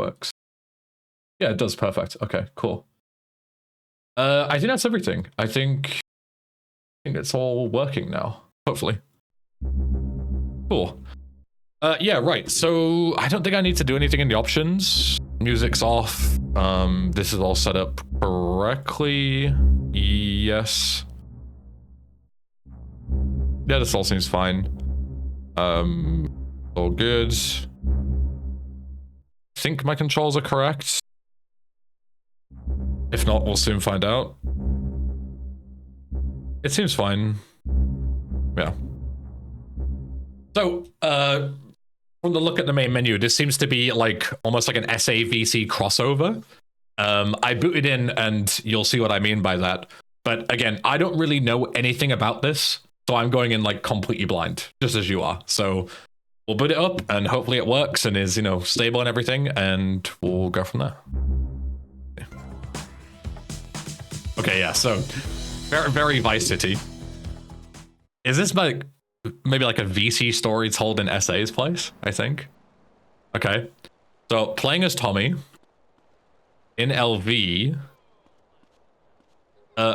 works. Yeah, it does. Perfect. Okay, cool. I think that's everything. I think it's all working now. Hopefully. Cool. Yeah, right. So I don't think I need to do anything in the options. Music's off. This is all set up correctly. Yes. Yeah, this all seems fine. All good. I think my controls are correct. If not, we'll soon find out. It seems fine. Yeah. So, from the look at the main menu, this seems to be like almost like an SAVC crossover. I booted in and you'll see what I mean by that. But again, I don't really know anything about this. So I'm going in like completely blind, just as you are. So we'll boot it up and hopefully it works and is, you know, stable and everything. And we'll go from there. Okay, yeah, so very, very Vice City. Is this like maybe like a VC story told in SA's place, I think? Okay. So playing as Tommy in LV.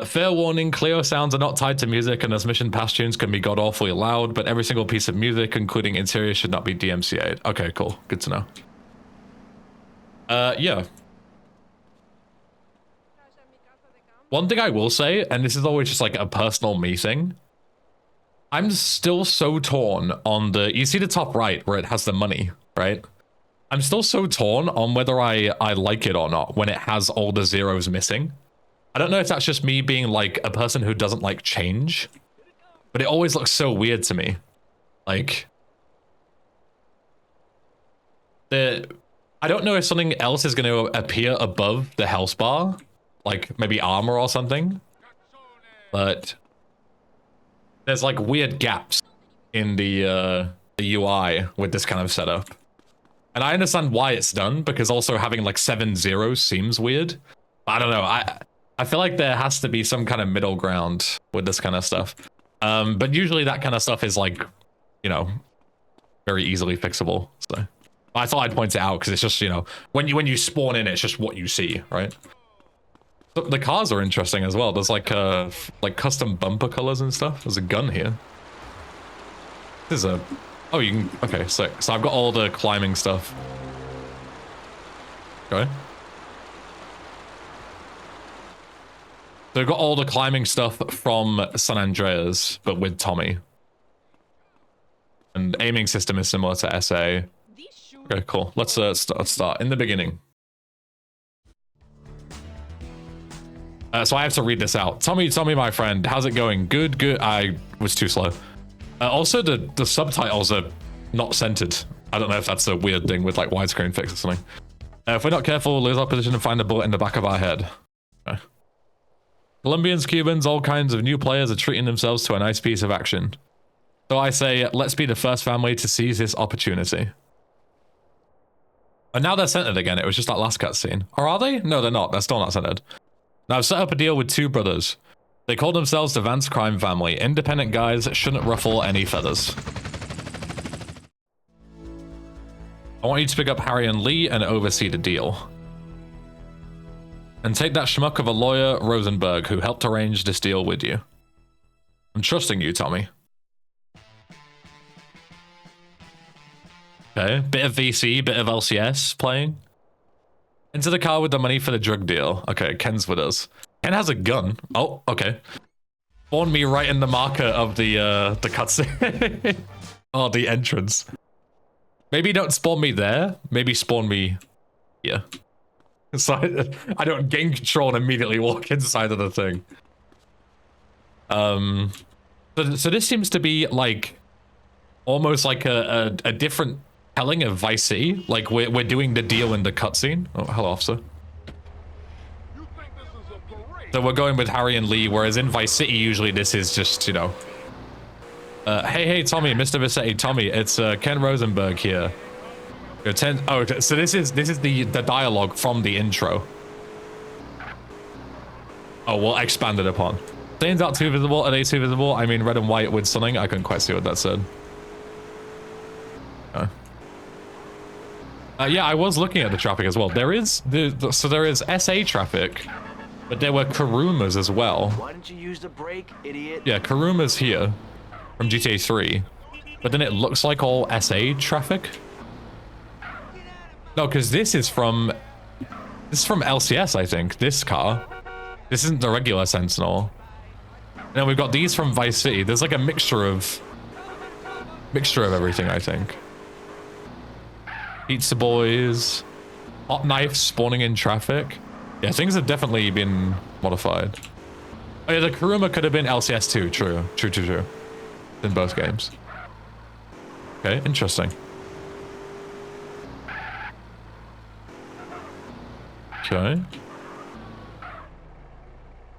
Fair warning, Clio sounds are not tied to music and as mission pass tunes can be god-awfully loud, but every single piece of music, including interior, should not be DMCA'd. Okay, cool. Good to know. Yeah. One thing I will say, and this is always just like a personal me thing, I'm still so torn on the, you see the top right where it has the money, right? I'm still so torn on whether I like it or not when it has all the zeros missing. I don't know if that's just me being like a person who doesn't like change, but it always looks so weird to me. Like, I don't know if something else is going to appear above the health bar, like maybe armor or something, but there's like weird gaps in the UI with this kind of setup. And I understand why it's done, because also having like 7 zeros seems weird. But I don't know, I feel like there has to be some kind of middle ground with this kind of stuff. But usually that kind of stuff is like, you know, very easily fixable. So I thought I'd point it out because it's just, you know, when you spawn in, it's just what you see, right? So the cars are interesting as well. There's like custom bumper colors and stuff. There's a gun here. There's a, oh, you can, okay, so I've got all the climbing stuff. Okay. So I've got all the climbing stuff from San Andreas, but with Tommy. And aiming system is similar to SA. Okay, cool. Let's start in the beginning. So I have to read this out. Tommy, my friend, how's it going? Good, good. I was too slow. Also, the subtitles are not centered. I don't know if that's a weird thing with like widescreen fix or something. If we're not careful, we'll lose our position and find a bullet in the back of our head. Okay. Colombians, Cubans, all kinds of new players are treating themselves to a nice piece of action. So I say, let's be the first family to seize this opportunity. And now they're centered again. It was just that last cutscene. Or are they? No, they're not. They're still not centered. Now I've set up a deal with 2 brothers. They call themselves the Vance Crime Family. Independent guys shouldn't ruffle any feathers. I want you to pick up Harry and Lee and oversee the deal. And take that schmuck of a lawyer, Rosenberg, who helped arrange this deal with you. I'm trusting you, Tommy. Okay, bit of VC, bit of LCS playing. Into the car with the money for the drug deal. Okay, Ken's with us. Ken has a gun. Oh, okay. Spawn me right in the marker of the cutscene. Oh, the entrance. Maybe don't spawn me there. Maybe spawn me here. So I don't gain control and immediately walk inside of the thing. So this seems to be like almost like a different telling of Vice City. Like we're doing the deal in the cutscene. Oh, hello, officer. So we're going with Harry and Lee, whereas in Vice City usually this is just, you know, hey Tommy, Mr. Vicetti, Tommy, it's Ken Rosenberg here. Oh, so this is the dialogue from the intro. Oh, well, expanded upon. Stains out too visible. Are they too visible? I mean, red and white with something. I couldn't quite see what that said. Yeah, I was looking at the traffic as well. There is so there is SA traffic, but there were Kurumas as well. Why didn't you use the brake, idiot? Yeah, Kuruma's here from GTA 3, but then it looks like all SA traffic. No, because this is from LCS, I think. This car. This isn't the regular Sentinel. And then we've got these from Vice City. There's like a mixture of everything, I think. Pizza Boys, Hot Knife spawning in traffic. Yeah, things have definitely been modified. Oh yeah, the Kuruma could have been LCS too. True. In both games. Okay, interesting. Okay.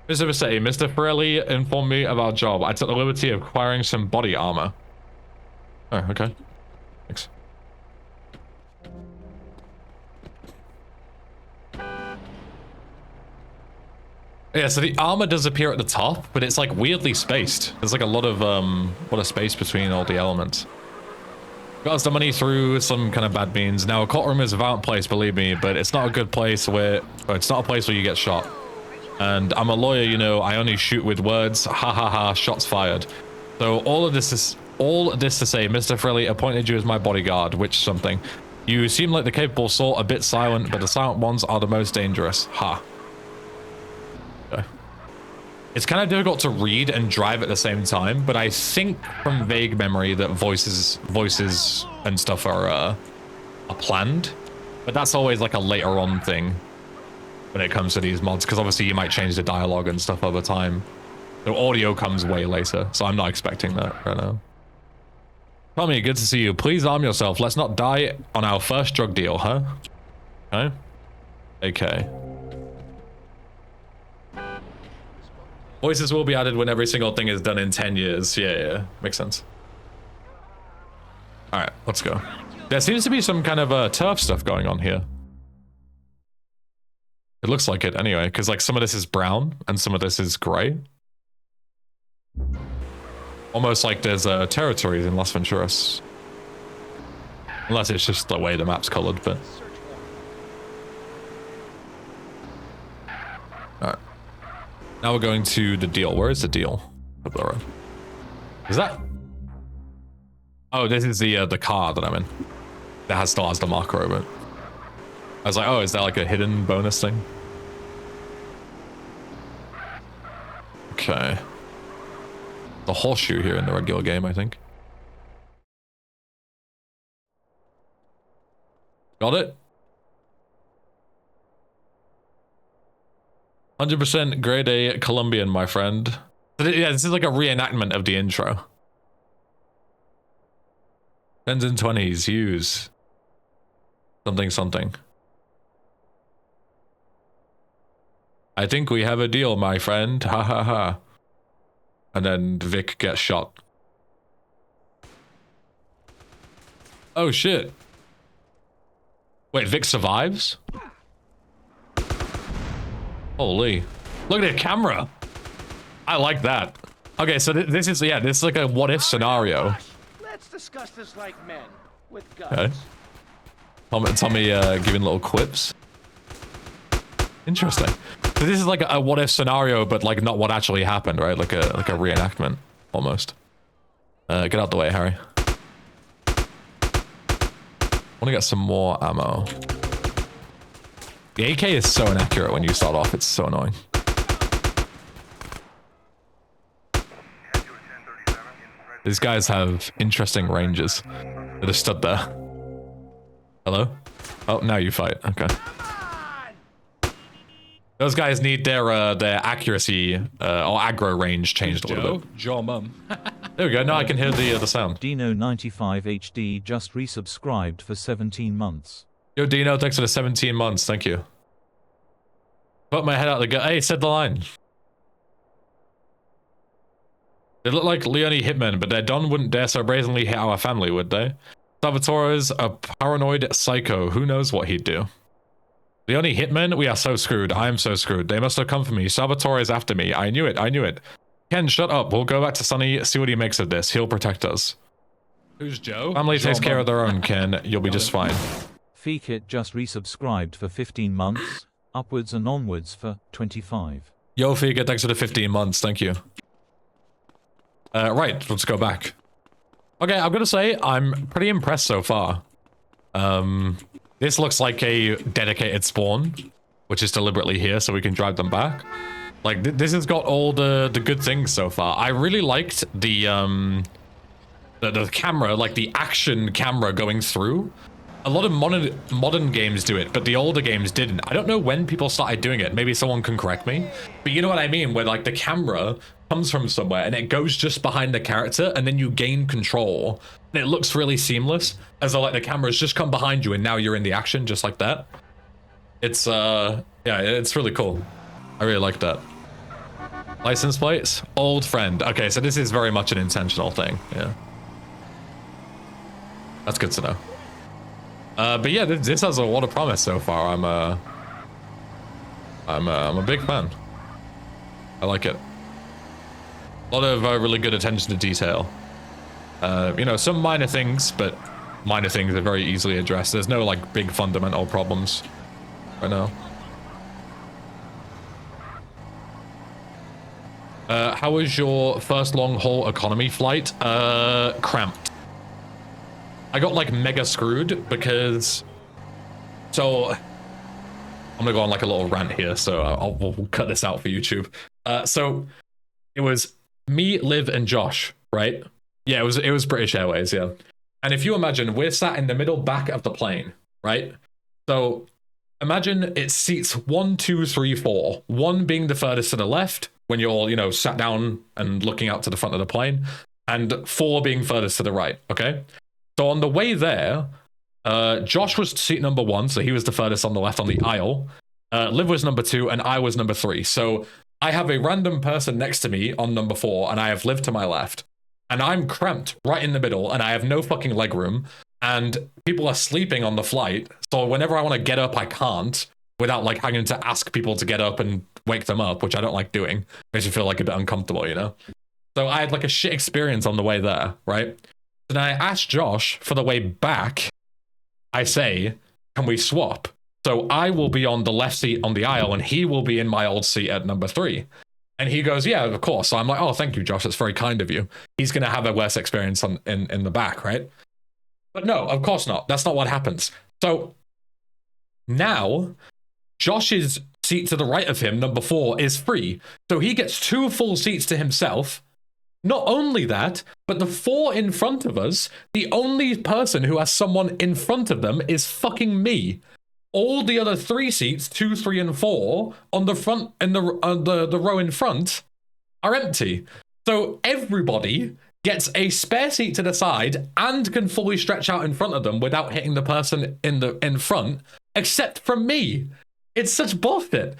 Mr. Vassetti, Mr. Pirelli informed me about a job. I took the liberty of acquiring some body armor. Oh, okay. Thanks. Yeah, so the armor does appear at the top, but it's like weirdly spaced. There's like a lot of space between all the elements. Got us the money through some kind of bad means. Now, a courtroom is a violent place, believe me, but it's not a good place where, it's not a place where you get shot. And I'm a lawyer, you know, I only shoot with words. Ha ha ha, shots fired. So all this to say, Mr. Frilly appointed you as my bodyguard, which something. You seem like the capable sort, a bit silent, but the silent ones are the most dangerous. Ha. Okay. It's kind of difficult to read and drive at the same time, but I think from vague memory that voices and stuff are planned. But that's always like a later on thing when it comes to these mods, because obviously you might change the dialogue and stuff over time. The audio comes way later, so I'm not expecting that right now. Tommy, good to see you. Please arm yourself. Let's not die on our first drug deal, huh? Okay. Okay. Voices will be added when every single thing is done in 10 years. Yeah. Makes sense. All right, let's go. There seems to be some kind of turf stuff going on here. It looks like it anyway, because like some of this is brown and some of this is gray. Almost like there's territories in Las Venturas. Unless it's just the way the map's colored, but... Alright. Now we're going to the deal. Where is the deal? Up the road. Is that... Oh, this is the car that I'm in. That still has the marker over it. I was like, oh, is that like a hidden bonus thing? Okay. The horseshoe here in the regular game, I think. Got it? 100% grade A Colombian, my friend. Yeah, this is like a reenactment of the intro. 10s and 20s, use. Something, something. I think we have a deal, my friend. Ha ha ha. And then Vic gets shot. Oh shit. Wait, Vic survives? Holy. Look at the camera. I like that. Okay, so this is like a what if scenario. Let's discuss this like men with guns. Okay. Tommy giving little quips. Interesting. So this is like a what if scenario, but like not what actually happened, right? Like a reenactment almost. Get out the way, Harry. Want to get some more ammo. The AK is so inaccurate when you start off. It's so annoying. These guys have interesting ranges. They just stood there. Hello? Oh, now you fight. Okay. Those guys need their accuracy or aggro range changed a little bit. Joe mum. There we go. Now I can hear the sound. Dino95 HD just resubscribed for 17 months. Yo, Dino, thanks for the 17 months. Thank you. Put my head out the gun. Hey, said the line. They look like Leone hitmen, but their Don wouldn't dare so brazenly hit our family, would they? Salvatore's a paranoid psycho. Who knows what he'd do? Leone hitmen? We are so screwed. I am so screwed. They must have come for me. Salvatore is after me. I knew it. I knew it. Ken, shut up. We'll go back to Sonny, see what he makes of this. He'll protect us. Who's Joe? Family takes care of their own, Ken. You'll be just fine. Feekit just resubscribed for 15 months. Upwards and onwards for 25. Yo, Figa, thanks for the 15 months. Thank you. Right, let's go back. Okay, I'm gonna say I'm pretty impressed so far. This looks like a dedicated spawn, which is deliberately here so we can drive them back. Like, this has got all the good things so far. I really liked the camera, like the action camera going through. A lot of modern games do it, but the older games didn't. I don't know when people started doing it. Maybe someone can correct me. But you know what I mean? Where like the camera comes from somewhere and it goes just behind the character and then you gain control. And it looks really seamless as though like the camera's just come behind you and now you're in the action just like that. It's, yeah, it's really cool. I really like that. License plates? Old friend. Okay, so this is very much an intentional thing. Yeah. That's good to know. But yeah, this has a lot of promise so far. I'm a big fan. I like it. A lot of really good attention to detail. You know, some minor things, but minor things are very easily addressed. There's no like big fundamental problems right now. How was your first long-haul economy flight? Cramped. I got like mega screwed because, so I'm gonna go on like a little rant here, so we'll cut this out for YouTube. So it was me, Liv, and Josh, right? Yeah, it was British Airways, yeah. And if you imagine, we're sat in the middle back of the plane, right? So imagine it's seats 1, 2, 3, 4. 1 being the furthest to the left when you're, you know, sat down and looking out to the front of the plane, and 4 being furthest to the right, okay? So on the way there, Josh was seat number 1, so he was the furthest on the left on the aisle. Liv was number 2, and I was number 3. So I have a random person next to me on number 4, and I have Liv to my left. And I'm cramped right in the middle, and I have no fucking leg room. And people are sleeping on the flight, so whenever I want to get up, I can't, without like having to ask people to get up and wake them up, which I don't like doing. Makes me feel like a bit uncomfortable, you know? So I had like a shit experience on the way there, right? Then I asked Josh for the way back. I say, can we swap? So I will be on the left seat on the aisle and he will be in my old seat at number 3. And he goes, yeah, of course. So I'm like, oh, thank you, Josh. That's very kind of you. He's going to have a worse experience in the back, right? But no, of course not. That's not what happens. So now Josh's seat to the right of him, number 4, is free. So he gets 2 full seats to himself. Not only that, but the 4 in front of us, the only person who has someone in front of them is fucking me. All the other 3 seats, 2, 3, and 4, on the front, in the row in front, are empty. So everybody gets a spare seat to the side and can fully stretch out in front of them without hitting the person in front, except for me. It's such bullshit.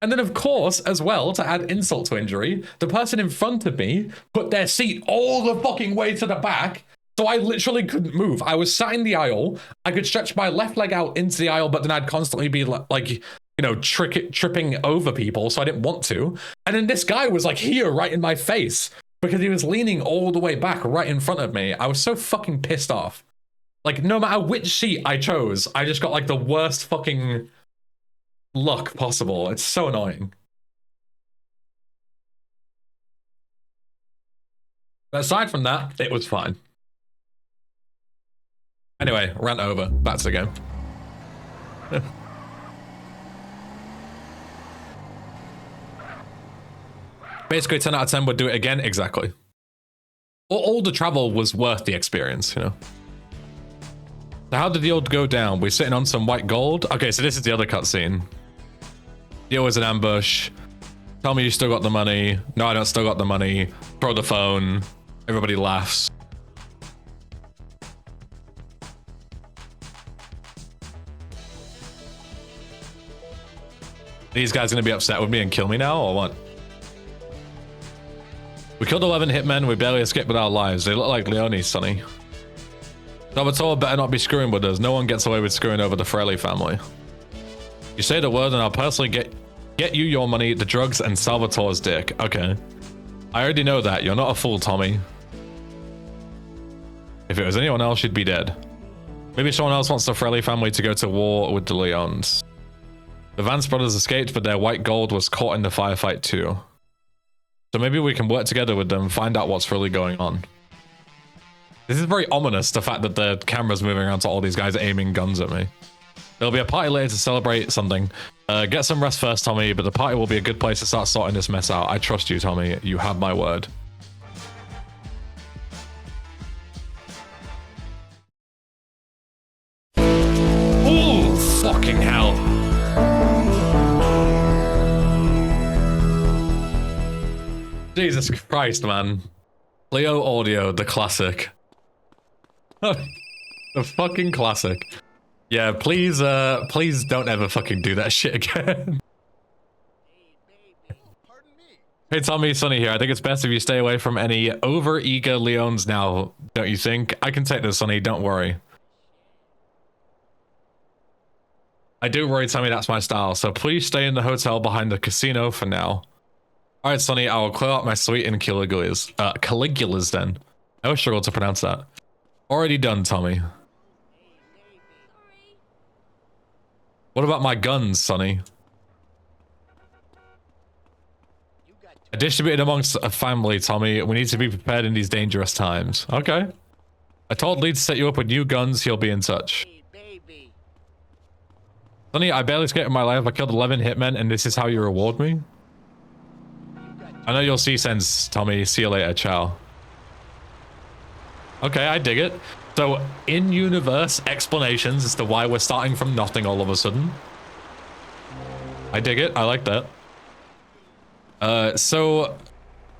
And then, of course, as well, to add insult to injury, the person in front of me put their seat all the fucking way to the back, so I literally couldn't move. I was sat in the aisle. I could stretch my left leg out into the aisle, but then I'd constantly be like, you know, tripping over people, so I didn't want to. And then this guy was like here, right in my face, because he was leaning all the way back right in front of me. I was so fucking pissed off. Like, no matter which seat I chose, I just got like the worst fucking luck possible. It's so annoying. But aside from that, it was fine. Anyway, rant over. Back to the game. Basically, 10 out of 10 would do it again. Exactly. All the travel was worth the experience, you know. So how did the deal go down? We're sitting on some white gold. Okay, so this is the other cutscene. Deal was an ambush. Tell me you still got the money. No, I don't still got the money. Throw the phone. Everybody laughs. These guys gonna be upset with me and kill me now, or what? We killed 11 hitmen. We barely escaped with our lives. They look like Leone's, Sonny. Salvatore better not be screwing with us. No one gets away with screwing over the Frelly family. You say the word and I'll personally get you your money, the drugs, and Salvatore's dick. Okay. I already know that. You're not a fool, Tommy. If it was anyone else, you'd be dead. Maybe someone else wants the Frelly family to go to war with the Leons. The Vance brothers escaped, but their white gold was caught in the firefight too. So maybe we can work together with them, find out what's really going on. This is very ominous, the fact that the camera's moving around to all these guys aiming guns at me. There'll be a party later to celebrate something. Get some rest first, Tommy, but the party will be a good place to start sorting this mess out. I trust you, Tommy. You have my word. Ooh, fucking hell. Jesus Christ, man. Leo Audio, the classic. The fucking classic. Yeah, please, please don't ever fucking do that shit again. Hey Tommy, Sonny here. I think it's best if you stay away from any over-eager Leons now, don't you think? I can take this, Sonny, don't worry. I do worry, Tommy, that's my style, so please stay in the hotel behind the casino for now. Alright, Sonny, I will clear out my suite in Caligulas. Caligulas, then. I always struggle to pronounce that. Already done, Tommy. What about my guns, Sonny? I distributed amongst a family, Tommy. We need to be prepared in these dangerous times. Okay. I told Lee to set you up with new guns. He'll be in touch. Sonny, I barely escaped my life. I killed 11 hitmen, and this is how you reward me? I know you'll see sense, Tommy. See you later. Ciao. Okay, I dig it. So, in-universe explanations as to why we're starting from nothing all of a sudden. I dig it. I like that. So,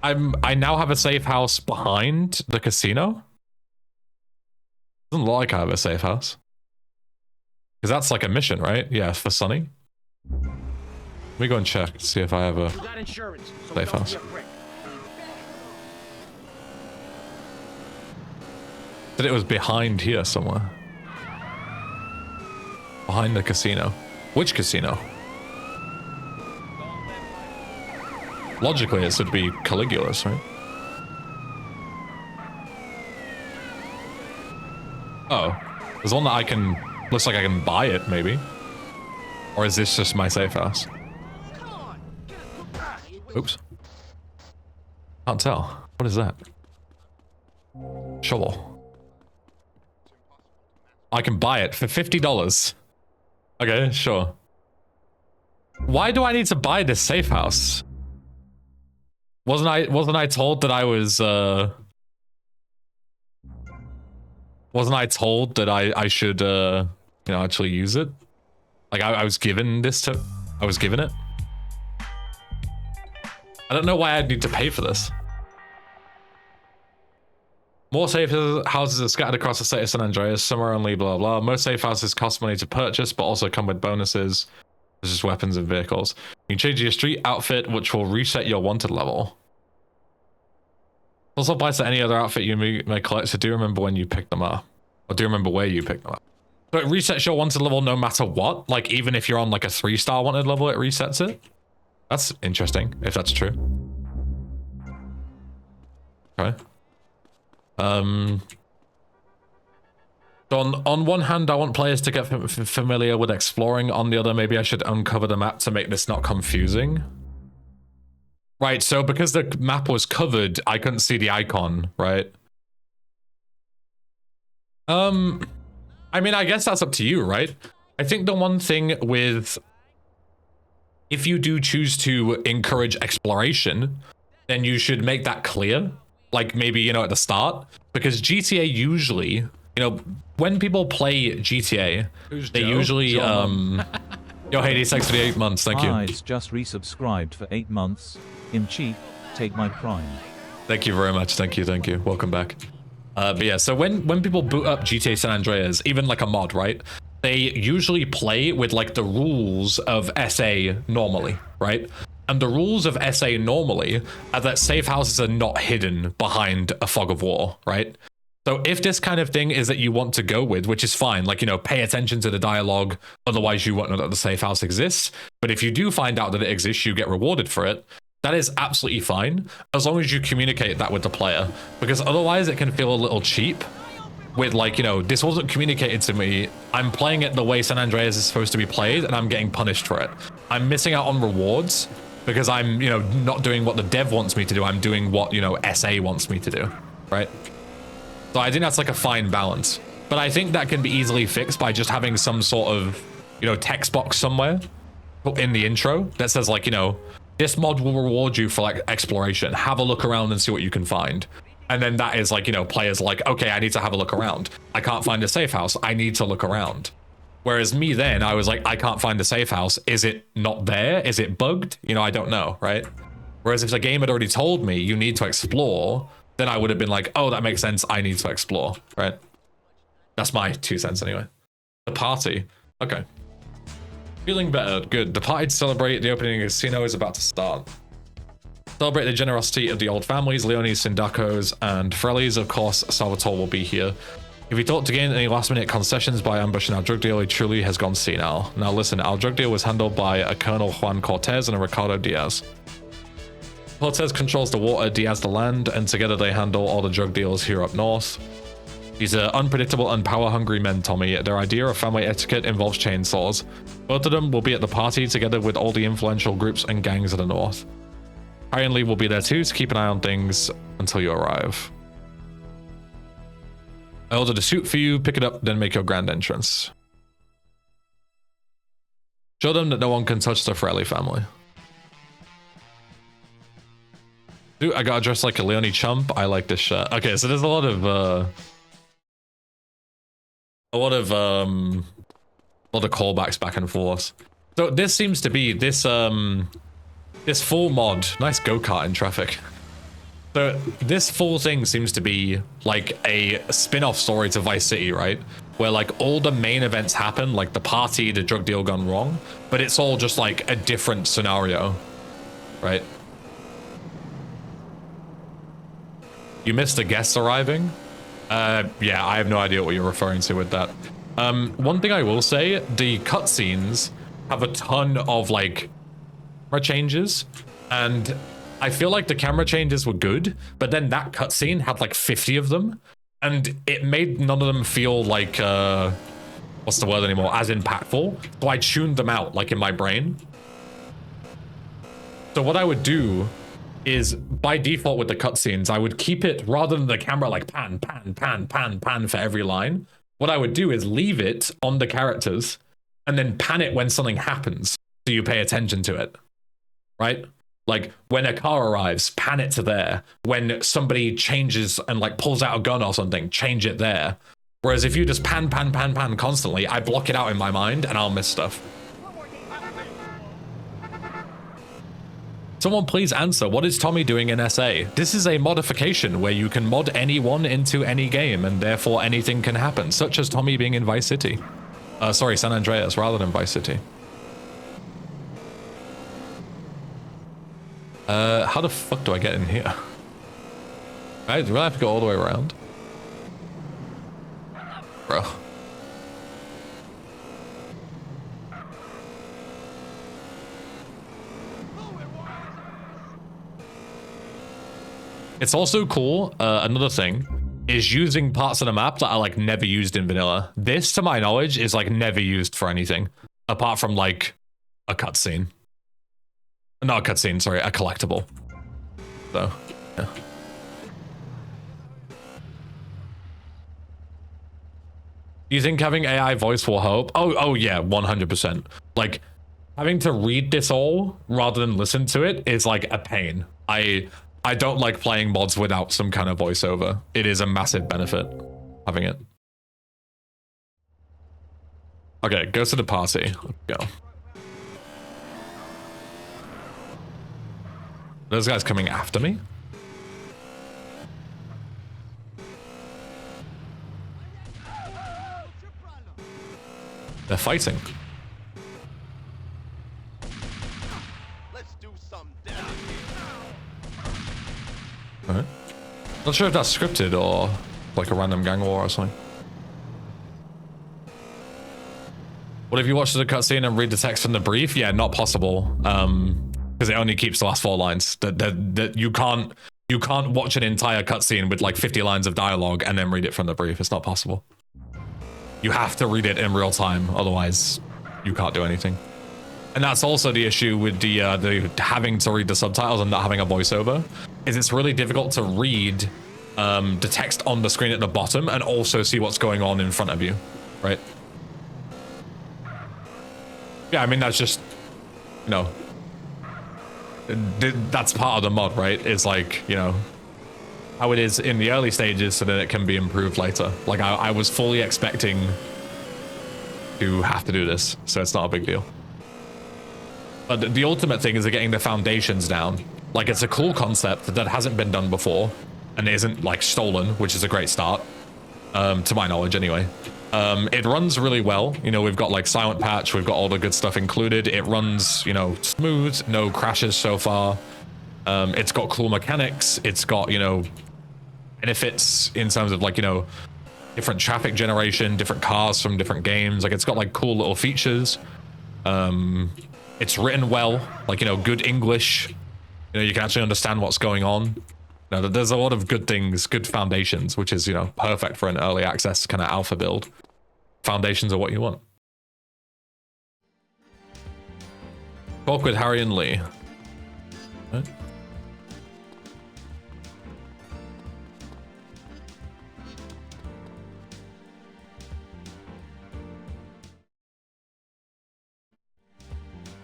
I now have a safe house behind the casino. Doesn't look like I have a safe house. Because that's like a mission, right? Yeah, for Sonny. Let me go and check to see if I have a safe house. Said it was behind here somewhere. Behind the casino. Which casino? Logically, it should be Caligulas, right? Oh. There's one that I can... Looks like I can buy it, maybe. Or is this just my safe house? Oops. Can't tell. What is that? Shovel. I can buy it for $50. Okay, sure. Why do I need to buy this safe house? Wasn't I told that I was wasn't I told that I should you know, actually use it? Like I was given this to I was given it? I don't know why I'd need to pay for this. More safe houses are scattered across the state of San Andreas. Some are only blah blah. Most safe houses cost money to purchase, but also come with bonuses, such as weapons and vehicles. You can change your street outfit, which will reset your wanted level. Also applies to any other outfit you may collect, so do remember when you pick them up. Or do remember where you pick them up. So it resets your wanted level no matter what? Like, even if you're on like a 3-star wanted level, it resets it? That's interesting, if that's true. Okay. So on one hand, I want players to get familiar with exploring. On the other, maybe I should uncover the map to make this not confusing. Right, so because the map was covered, I couldn't see the icon, right? I mean, I guess that's up to you, right? I think the one thing with... If you do choose to encourage exploration, then you should make that clear. Like maybe, you know, at the start. Because GTA usually, you know, when people play GTA, they usually, Yo, Hades, thanks for the 8 months, thank you. It's just resubscribed for 8 months. Imchi, take my prime. Thank you very much, thank you, welcome back. But yeah, so when people boot up GTA San Andreas, even like a mod, right? They usually play with like the rules of SA normally, right? And the rules of SA normally are that safe houses are not hidden behind a fog of war, right? So if this kind of thing is that you want to go with, which is fine, like, you know, pay attention to the dialogue, otherwise you won't know that the safe house exists. But if you do find out that it exists, you get rewarded for it. That is absolutely fine, as long as you communicate that with the player, because otherwise it can feel a little cheap. with like, you know, this wasn't communicated to me. I'm playing it the way San Andreas is supposed to be played, and I'm getting punished for it. I'm missing out on rewards because I'm, you know, not doing what the dev wants me to do. I'm doing what, you know, SA wants me to do, right? So I think that's like a fine balance. But I think that can be easily fixed by just having some sort of, you know, text box somewhere in the intro that says like, you know, this mod will reward you for like exploration. Have a look around and see what you can find. And then that is like, you know, players like, okay, I need to have a look around. I can't find a safe house. I need to look around. Whereas me then, I was like, I can't find a safe house. Is it not there? Is it bugged? You know, I don't know, right? Whereas if the game had already told me you need to explore, then I would have been like, oh, that makes sense. I need to explore, right? That's my 2 cents anyway. The party. Okay. Feeling better. Good. The party to celebrate the opening of the casino is about to start. Celebrate the generosity of the old families, Leonis, Sindacos, and Frellis. Of course, Salvatore will be here. If you thought to gain any last-minute concessions by ambushing our drug dealer, he truly has gone senile. Now listen, our drug deal was handled by a Colonel Juan Cortez and a Ricardo Diaz. Cortez controls the water, Diaz the land, and together they handle all the drug deals here up north. These are unpredictable and power-hungry men, Tommy. Their idea of family etiquette involves chainsaws. Both of them will be at the party together with all the influential groups and gangs of the north. Harry and Lee will be there too, so keep an eye on things until you arrive. I ordered a suit for you, pick it up, then make your grand entrance. Show them that no one can touch the Frelly family. Dude, I gotta dress like a Leonie chump. I like this shirt. Okay, so there's a lot of callbacks back and forth. So this seems to be this full mod. Nice go-kart in traffic. So this full thing seems to be like a spin-off story to Vice City, right? Where like all the main events happen, like the party, the drug deal gone wrong, but it's all just like a different scenario, right? You missed the guests arriving? Yeah, I have no idea what you're referring to with that. One thing I will say, the cutscenes have a ton of like camera changes, and I feel like the camera changes were good, but then that cutscene had like 50 of them, and it made none of them feel like, what's the word anymore, as impactful. So I tuned them out, like in my brain. So what I would do is, by default with the cutscenes, I would keep it, rather than the camera like pan, pan, pan, pan, pan for every line, what I would do is leave it on the characters, and then pan it when something happens, so you pay attention to it, right? Like when a car arrives, pan it to there. When somebody changes and like pulls out a gun or something, change it there. Whereas if you just pan, pan, pan, pan constantly, I block it out in my mind and I'll miss stuff. Someone please answer, what is Tommy doing in SA? This is a modification where you can mod anyone into any game and therefore anything can happen, such as Tommy being in Vice City. Sorry, San Andreas rather than Vice City. How the fuck do I get in here? Do I have to go all the way around? Bro. It's also cool, another thing, is using parts of the map that are like never used in vanilla. This, to my knowledge, is like never used for anything, apart from like a cutscene. Not a cutscene, sorry, a collectible. So, yeah. Do you think having AI voice will help? Oh yeah, 100%. Like, having to read this all rather than listen to it is like a pain. I don't like playing mods without some kind of voiceover. It is a massive benefit having it. Okay, go to the party. Let's go. Those guys coming after me? They're fighting. Let's do some damage. Alright. Not sure if that's scripted or like a random gang war or something. What if you watch the cutscene and read the text from the brief? Yeah, not possible. Because it only keeps the last 4 lines. That you can't You can't watch an entire cutscene with like 50 lines of dialogue and then read it from the brief. It's not possible. You have to read it in real time, otherwise you can't do anything. And that's also the issue with the having to read the subtitles and not having a voiceover, is it's really difficult to read the text on the screen at the bottom and also see what's going on in front of you, right? Yeah, I mean, that's just, you know, that's part of the mod, right? It's like, you know, how it is in the early stages so that it can be improved later. Like, I was fully expecting to have to do this, so it's not a big deal. But the ultimate thing is getting the foundations down. Like, it's a cool concept that hasn't been done before and isn't, like, stolen, which is a great start, to my knowledge anyway. It runs really well. You know, we've got like silent patch, we've got all the good stuff included. It runs, you know, smooth, no crashes so far. It's got cool mechanics. It's got, you know, benefits in terms of like, you know, different traffic generation, different cars from different games. Like, it's got like cool little features. It's written well, like, you know, good English. You know, you can actually understand what's going on. Now, there's a lot of good things, good foundations, which is, you know, perfect for an early access kind of alpha build. Foundations are what you want. Talk with Harry and Lee. What?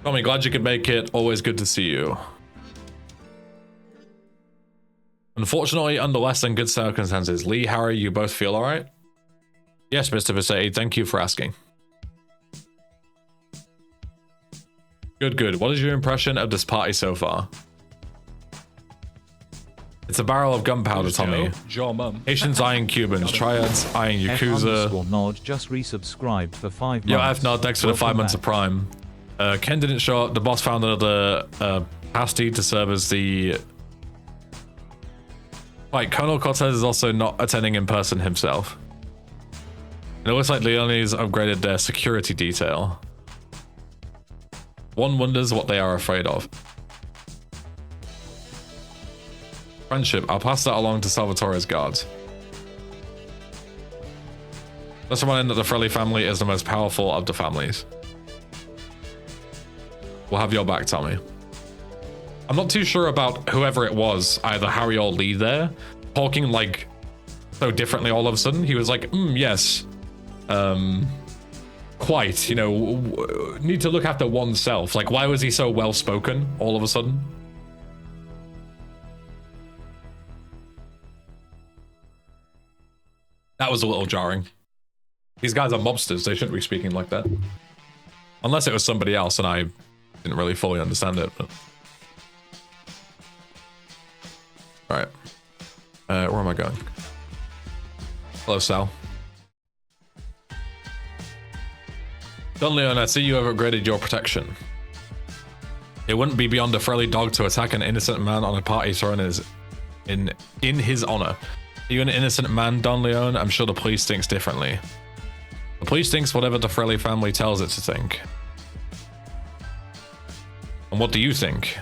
Tommy, glad you could make it. Always good to see you. Unfortunately, under less than good circumstances. Lee, Harry, you both feel alright? Yes, Mr. Visetti, thank you for asking. Good, good. What is your impression of this party so far? It's a barrel of gunpowder, Tommy. Haitians eyeing Cubans, triads eyeing Yakuza. Nod just resubscribed for 5 months. Yo, F Nod, thanks for the 5 months of Prime. Ken didn't show up. The boss found another pasty to serve as the... Right, Colonel Cortez is also not attending in person himself. It looks like Leone's upgraded their security detail. One wonders what they are afraid of. Friendship. I'll pass that along to Salvatore's guards. Let's remind him that the Frelly family is the most powerful of the families. We'll have your back, Tommy. I'm not too sure about whoever it was, either Harry or Lee there, talking like so differently all of a sudden. He was like, yes. Quite, you know, need to look after oneself. Like, why was he so well spoken all of a sudden? That was a little jarring. These guys are mobsters, they shouldn't be speaking like that. Unless it was somebody else and I didn't really fully understand it. But... Alright. Where am I going? Hello, Sal. Don Leon, I see you have upgraded your protection. It wouldn't be beyond a friendly dog to attack an innocent man on a party thrown in his honor. Are you an innocent man, Don Leon? I'm sure the police thinks differently. The police thinks whatever the Frelly family tells it to think. And what do you think?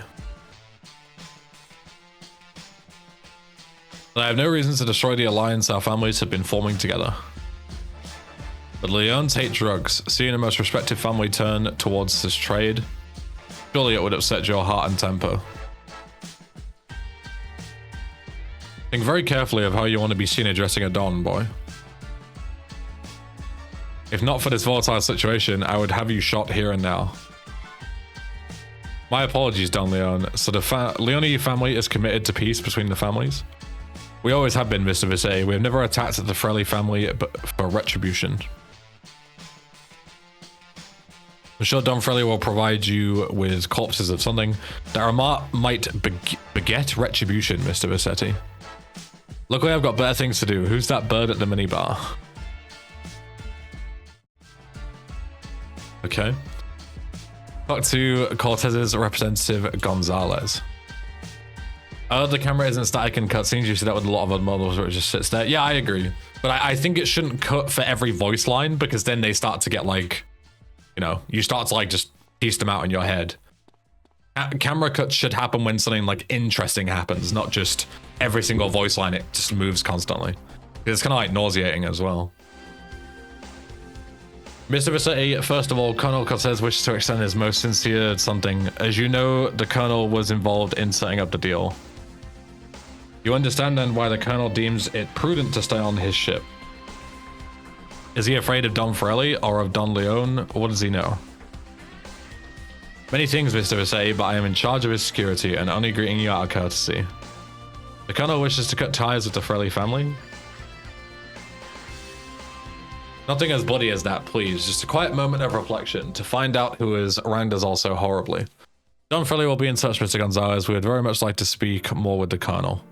I have no reason to destroy the alliance our families have been forming together. But Leons hate drugs. Seeing a most respected family turn towards this trade, surely it would upset your heart and temper. Think very carefully of how you want to be seen addressing a Don, boy. If not for this volatile situation, I would have you shot here and now. My apologies, Don Leon. So the Leone family is committed to peace between the families? We always have been, Mr. Visay. We have never attacked the Frelly family but for retribution. I'm sure Don Frelly will provide you with corpses of something that might beget retribution, Mr. Vissetti. Luckily, I've got better things to do. Who's that bird at the minibar? Okay. Talk to Cortez's representative, Gonzalez. The camera isn't static in cutscenes. You see that with a lot of other models where it just sits there. Yeah, I agree. But I think it shouldn't cut for every voice line because then they start to get like, you know, you start to like just piece them out in your head. Camera cuts should happen when something like interesting happens, not just every single voice line, it just moves constantly. It's kind of like nauseating as well. Mr. Vassetti, first of all, Colonel Cortez wishes to extend his most sincere something. As you know, the Colonel was involved in setting up the deal. You understand then why the Colonel deems it prudent to stay on his ship. Is he afraid of Don Forelli or of Don Leone? What does he know? Many things, Mr. Vassetti, but I am in charge of his security and only greeting you out of courtesy. The Colonel wishes to cut ties with the Forelli family. Nothing as bloody as that, please. Just a quiet moment of reflection to find out who has wronged us all so horribly. Don Forelli will be in touch, Mr. Gonzalez. We would very much like to speak more with the Colonel.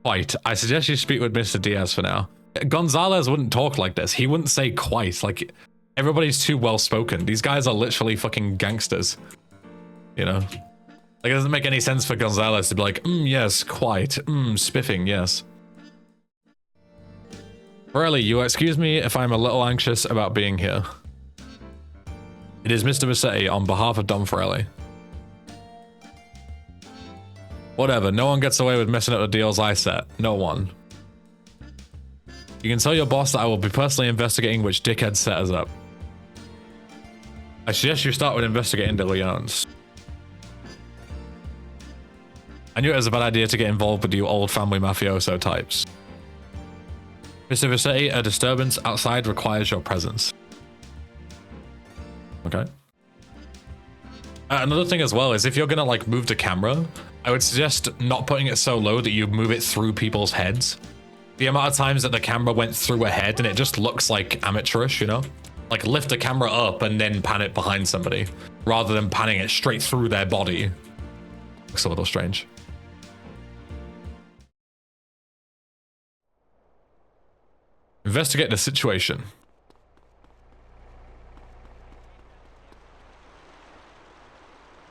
Quite. I suggest you speak with Mr. Diaz for now. Gonzalez wouldn't talk like this. He wouldn't say quite. Like, everybody's too well spoken. These guys are literally fucking gangsters. You know? Like, it doesn't make any sense for Gonzalez to be like, yes, quite. Spiffing, yes. Forelli, you excuse me if I'm a little anxious about being here. It is Mr. Vassetti on behalf of Don Forelli. Whatever, no one gets away with messing up the deals I set. No one. You can tell your boss that I will be personally investigating which dickhead set us up. I suggest you start with investigating the Leones. I knew it was a bad idea to get involved with you old family mafioso types. Mr. Vassetti, a disturbance outside requires your presence. Okay. Another thing as well is if you're gonna like move the camera, I would suggest not putting it so low that you move it through people's heads. The amount of times that the camera went through a head and it just looks like amateurish, you know? Like lift the camera up and then pan it behind somebody rather than panning it straight through their body. Looks a little strange. Investigate the situation.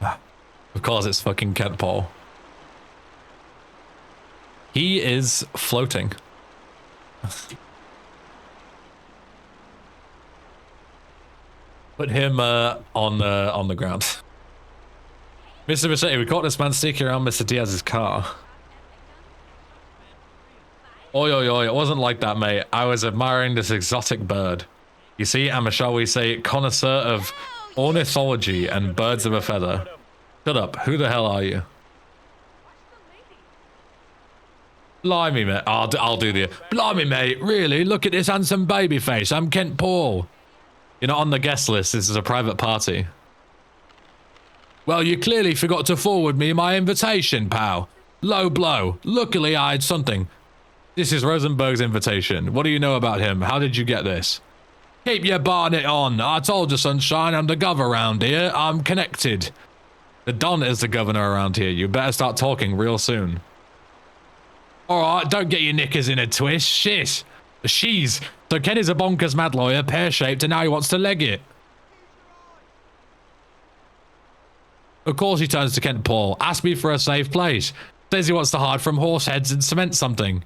Of course it's fucking Kent Paul. He is floating. Put him on the ground. Mr. Vassetti, we caught this man sneaking around Mr. Diaz's car. Oi, oi, oi, it wasn't like that, mate. I was admiring this exotic bird. You see, I'm a, shall we say, connoisseur of ornithology and birds of a feather. Shut up, who the hell are you? Blimey, mate. I'll do the... Blimey, mate, really? Look at this handsome baby face. I'm Kent Paul. You're not on the guest list. This is a private party. Well, you clearly forgot to forward me my invitation, pal. Low blow. Luckily, I had something. This is Rosenberg's invitation. What do you know about him? How did you get this? Keep your bonnet on. I told you, sunshine, I'm the gov around here. I'm connected. The Don is the governor around here. You better start talking real soon. Alright, don't get your knickers in a twist. Shit. She's. So Ken is a bonkers mad lawyer, pear-shaped, and now he wants to leg it. Of course he turns to Kent Paul. Ask me for a safe place. Says he wants to hide from horse heads and cement something.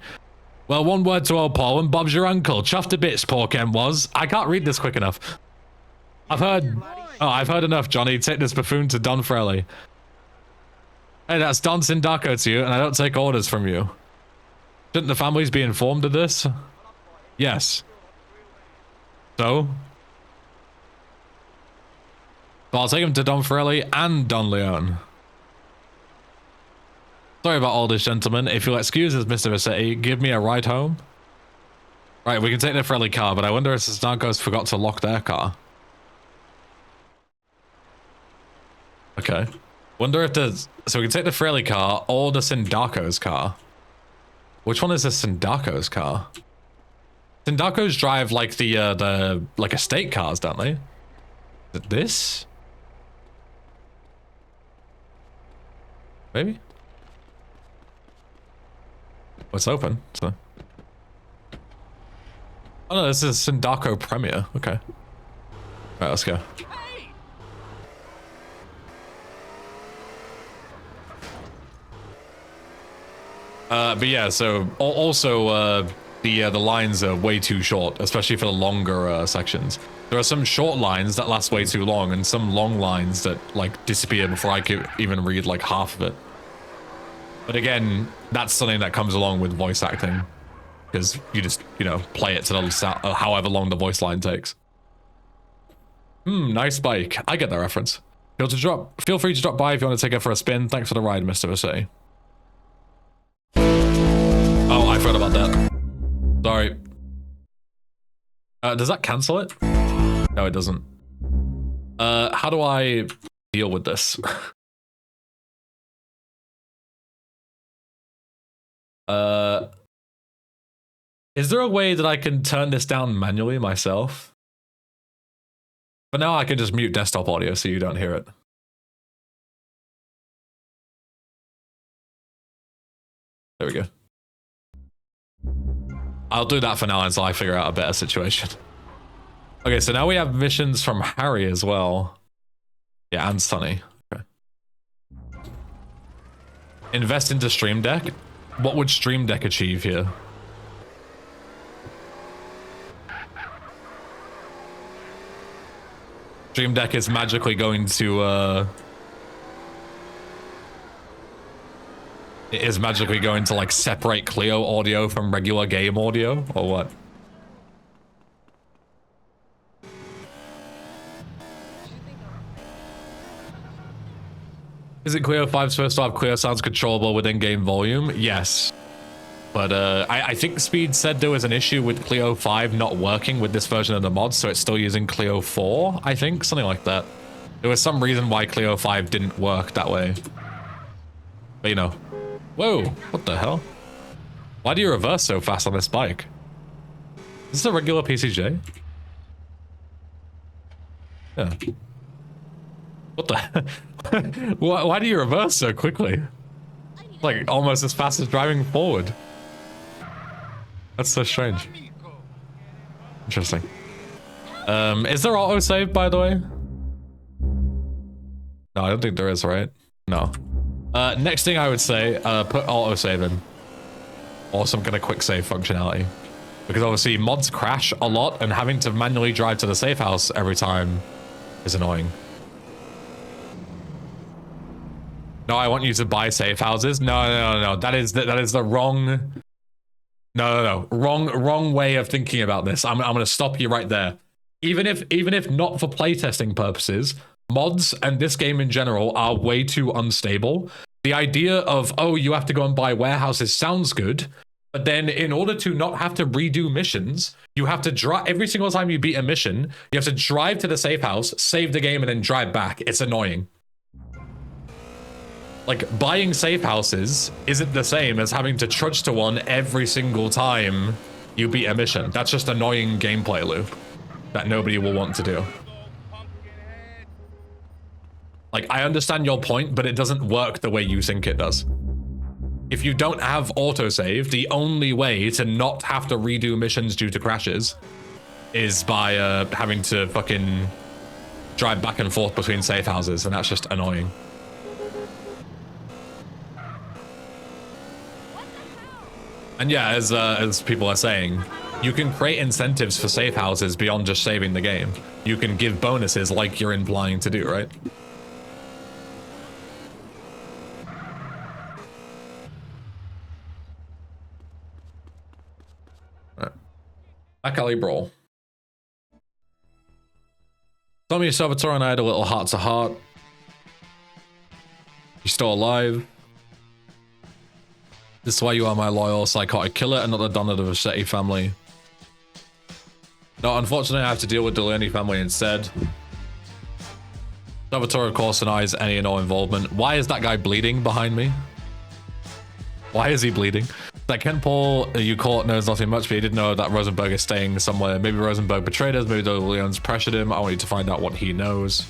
Well, one word to old Paul and Bob's your uncle. Chuffed to bits, poor Ken was. I can't read this quick enough. I've heard enough, Johnny. Take this buffoon to Don Forelli. Hey, that's Don Sindaco to you, and I don't take orders from you. Shouldn't the families be informed of this? Yes. So I'll take him to Don Forelli and Don Leone. Sorry about all this, gentlemen. If you'll excuse us, Mr. Vassetti, give me a ride home. Right, we can take the Forelli car, but I wonder if the Sindaco's forgot to lock their car. Okay. Wonder if there's... So we can take the Forelli car or the Sindaco's car. Which one is the Sindaco's car? Sindacos drive like the like estate cars, don't they? Is it this? Maybe? Oh, it's open, so. Oh no, this is Sindaco Premier. Okay. Alright, let's go. But yeah, so also the lines are way too short, especially for the longer sections. There are some short lines that last way too long, and some long lines that like disappear before I could even read like half of it. But again, that's something that comes along with voice acting, because you just, you know, play it to the however long the voice line takes. Nice bike. I get that reference. Feel free to drop by if you want to take it for a spin. Thanks for the ride, Mr. Vassetti. Oh, I forgot about that. Sorry. Does that cancel it? No, it doesn't. How do I deal with this? Is there a way that I can turn this down manually myself? But now I can just mute desktop audio so you don't hear it. There we go. I'll do that for now until I figure out a better situation. Okay, so now we have missions from Harry as well. Yeah, and Sonny. Okay. Invest into Stream Deck. What would Stream Deck achieve here? Stream Deck is magically going to it is magically going to like separate Clio audio from regular game audio, or what? Is it Clio 5's first to have Clio sounds controllable with in-game volume? Yes. But I think Speed said there was an issue with Clio 5 not working with this version of the mod, so it's still using Clio 4, I think, something like that. There was some reason why Clio 5 didn't work that way. But you know. Whoa, what the hell? Why do you reverse so fast on this bike? Is this a regular PCJ? Yeah. What the? Why do you reverse so quickly? Like almost as fast as driving forward. That's so strange. Interesting. Is there autosave, by the way? No, I don't think there is, right? No. Next thing I would say, put autosave in. Or some kind of quick save functionality. Because obviously mods crash a lot, and having to manually drive to the safe house every time is annoying. No, I want you to buy safe houses. No. That is the wrong. No. Wrong way of thinking about this. I'm gonna stop you right there. Even if not for playtesting purposes, mods and this game in general are way too unstable. The idea of, oh, you have to go and buy warehouses sounds good, but then in order to not have to redo missions, you have to drive every single time you beat a mission. You have to drive to the safe house, save the game, and then drive back. It's annoying. Like, buying safe houses isn't the same as having to trudge to one every single time you beat a mission. That's just annoying gameplay loop that nobody will want to do. Like, I understand your point, but it doesn't work the way you think it does. If you don't have autosave, the only way to not have to redo missions due to crashes is by having to fucking drive back and forth between safe houses, and that's just annoying. And yeah, as people are saying, you can create incentives for safe houses beyond just saving the game. You can give bonuses like you're implying to do, right? Back alley brawl. Tommy, Salvatore and I had a little heart to heart. He's still alive. This is why you are my loyal psychotic killer and not the Don of the Vassetti family. No, unfortunately I have to deal with the Delaney family instead. Salvatore of course denies any and all involvement. Why is that guy bleeding behind me? Why is he bleeding? That Ken Paul you caught knows nothing much, but he didn't know that Rosenberg is staying somewhere. Maybe Rosenberg betrayed us, maybe the Leons pressured him. I want you to find out what he knows.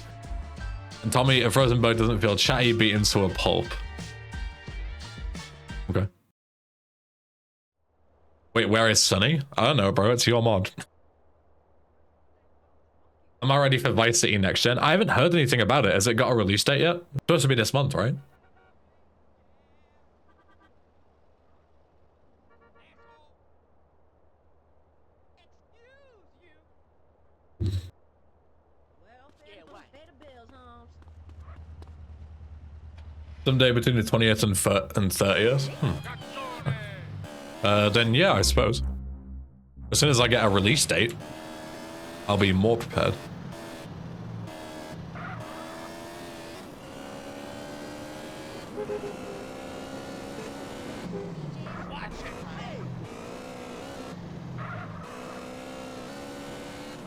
And Tommy, if Rosenberg doesn't feel chatty, beat him to a pulp. Okay. Wait, where is Sonny? I don't know, bro. It's your mod. Am I ready for Vice City Next Gen? I haven't heard anything about it. Has it got a release date yet? It's supposed to be this month, right? Someday between the 20th and 30th. Then yeah, I suppose. As soon as I get a release date, I'll be more prepared.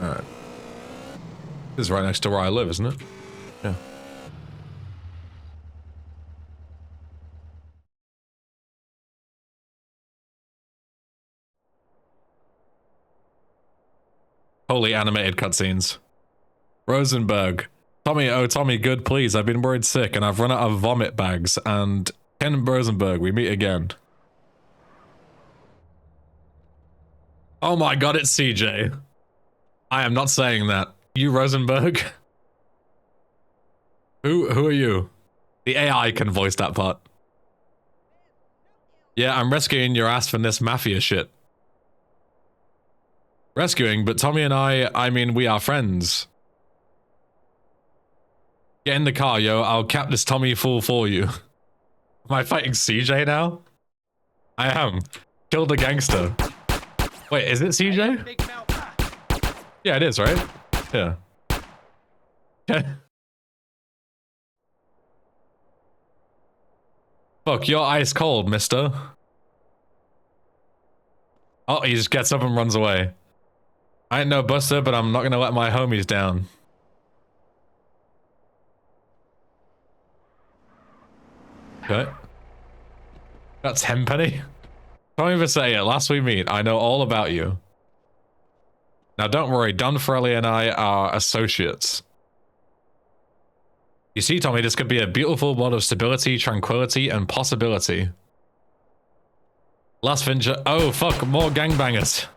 Alright. This is right next to where I live, isn't it? Yeah. Holy animated cutscenes. Rosenberg. Tommy, oh Tommy, good please. I've been worried sick and I've run out of vomit bags. And Ken Rosenberg, we meet again. Oh my god, it's CJ. I am not saying that. You Rosenberg? Who are you? The AI can voice that part. Yeah, I'm rescuing your ass from this mafia shit. Rescuing, but Tommy and I mean, we are friends. Get in the car, yo. I'll cap this Tommy fool for you. Am I fighting CJ now? I am. Kill the gangster. Wait, is it CJ? Yeah, it is, right? Yeah. Okay. Fuck, you're ice cold, mister. Oh, he just gets up and runs away. I ain't no buster, but I'm not gonna let my homies down. Okay. That's Tenpenny. Don't even say it. Last we meet, I know all about you. Now don't worry, Don Frelly and I are associates. You see, Tommy, this could be a beautiful world of stability, tranquility, and possibility. Last venture. Oh, fuck, more gangbangers.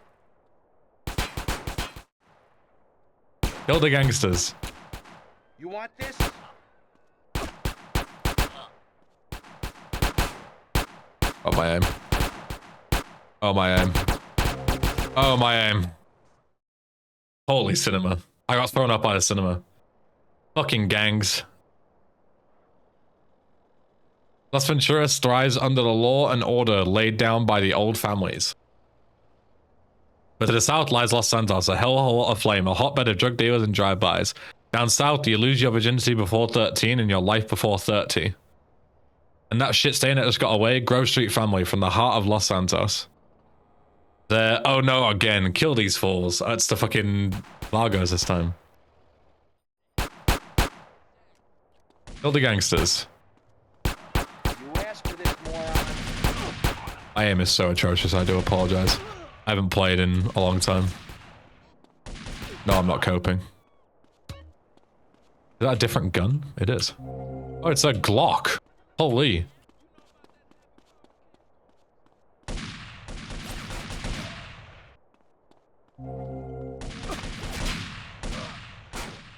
Kill the gangsters. You want this? Oh, my aim. Oh, my aim. Oh, my aim. Holy cinema. I got thrown up by the cinema. Fucking gangs. Las Venturas thrives under the law and order laid down by the old families. But to the south lies Los Santos, a hellhole aflame, a hotbed of drug dealers and drive-bys. Down south, you lose your virginity before 13 and your life before 30. And that shit stain that just got away, Grove Street family from the heart of Los Santos. They're, oh no, again, kill these fools. It's the fucking Vargos this time. Kill the gangsters. My aim is so atrocious, I do apologize. I haven't played in a long time. No, I'm not coping. Is that a different gun? It is. Oh, it's a Glock. Holy.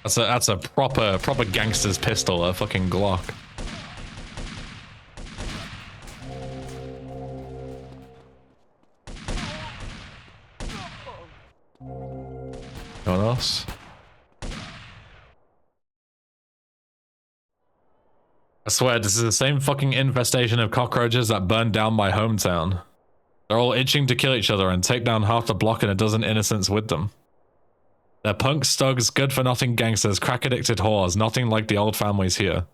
That's a proper gangster's pistol, a fucking Glock. No one else? I swear, this is the same fucking infestation of cockroaches that burned down my hometown. They're all itching to kill each other and take down half the block and a dozen innocents with them. They're punks, thugs, good-for-nothing gangsters, crack-addicted whores, nothing like the old families here.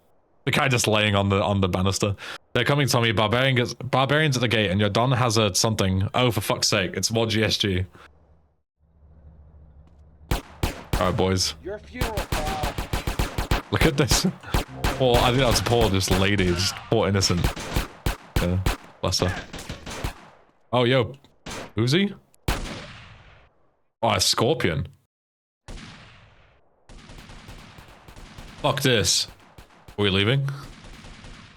The guy just laying on the banister. They're coming, Tommy. Barbarians at the gate, and your Don has a something. Oh, for fuck's sake, it's more GSG. Alright, boys. Your funeral, pal. Look at this. Poor, I think that's poor, just lady, just poor innocent. Yeah, bless her. Oh, yo. Uzi? Oh, a scorpion. Fuck this. Are we leaving?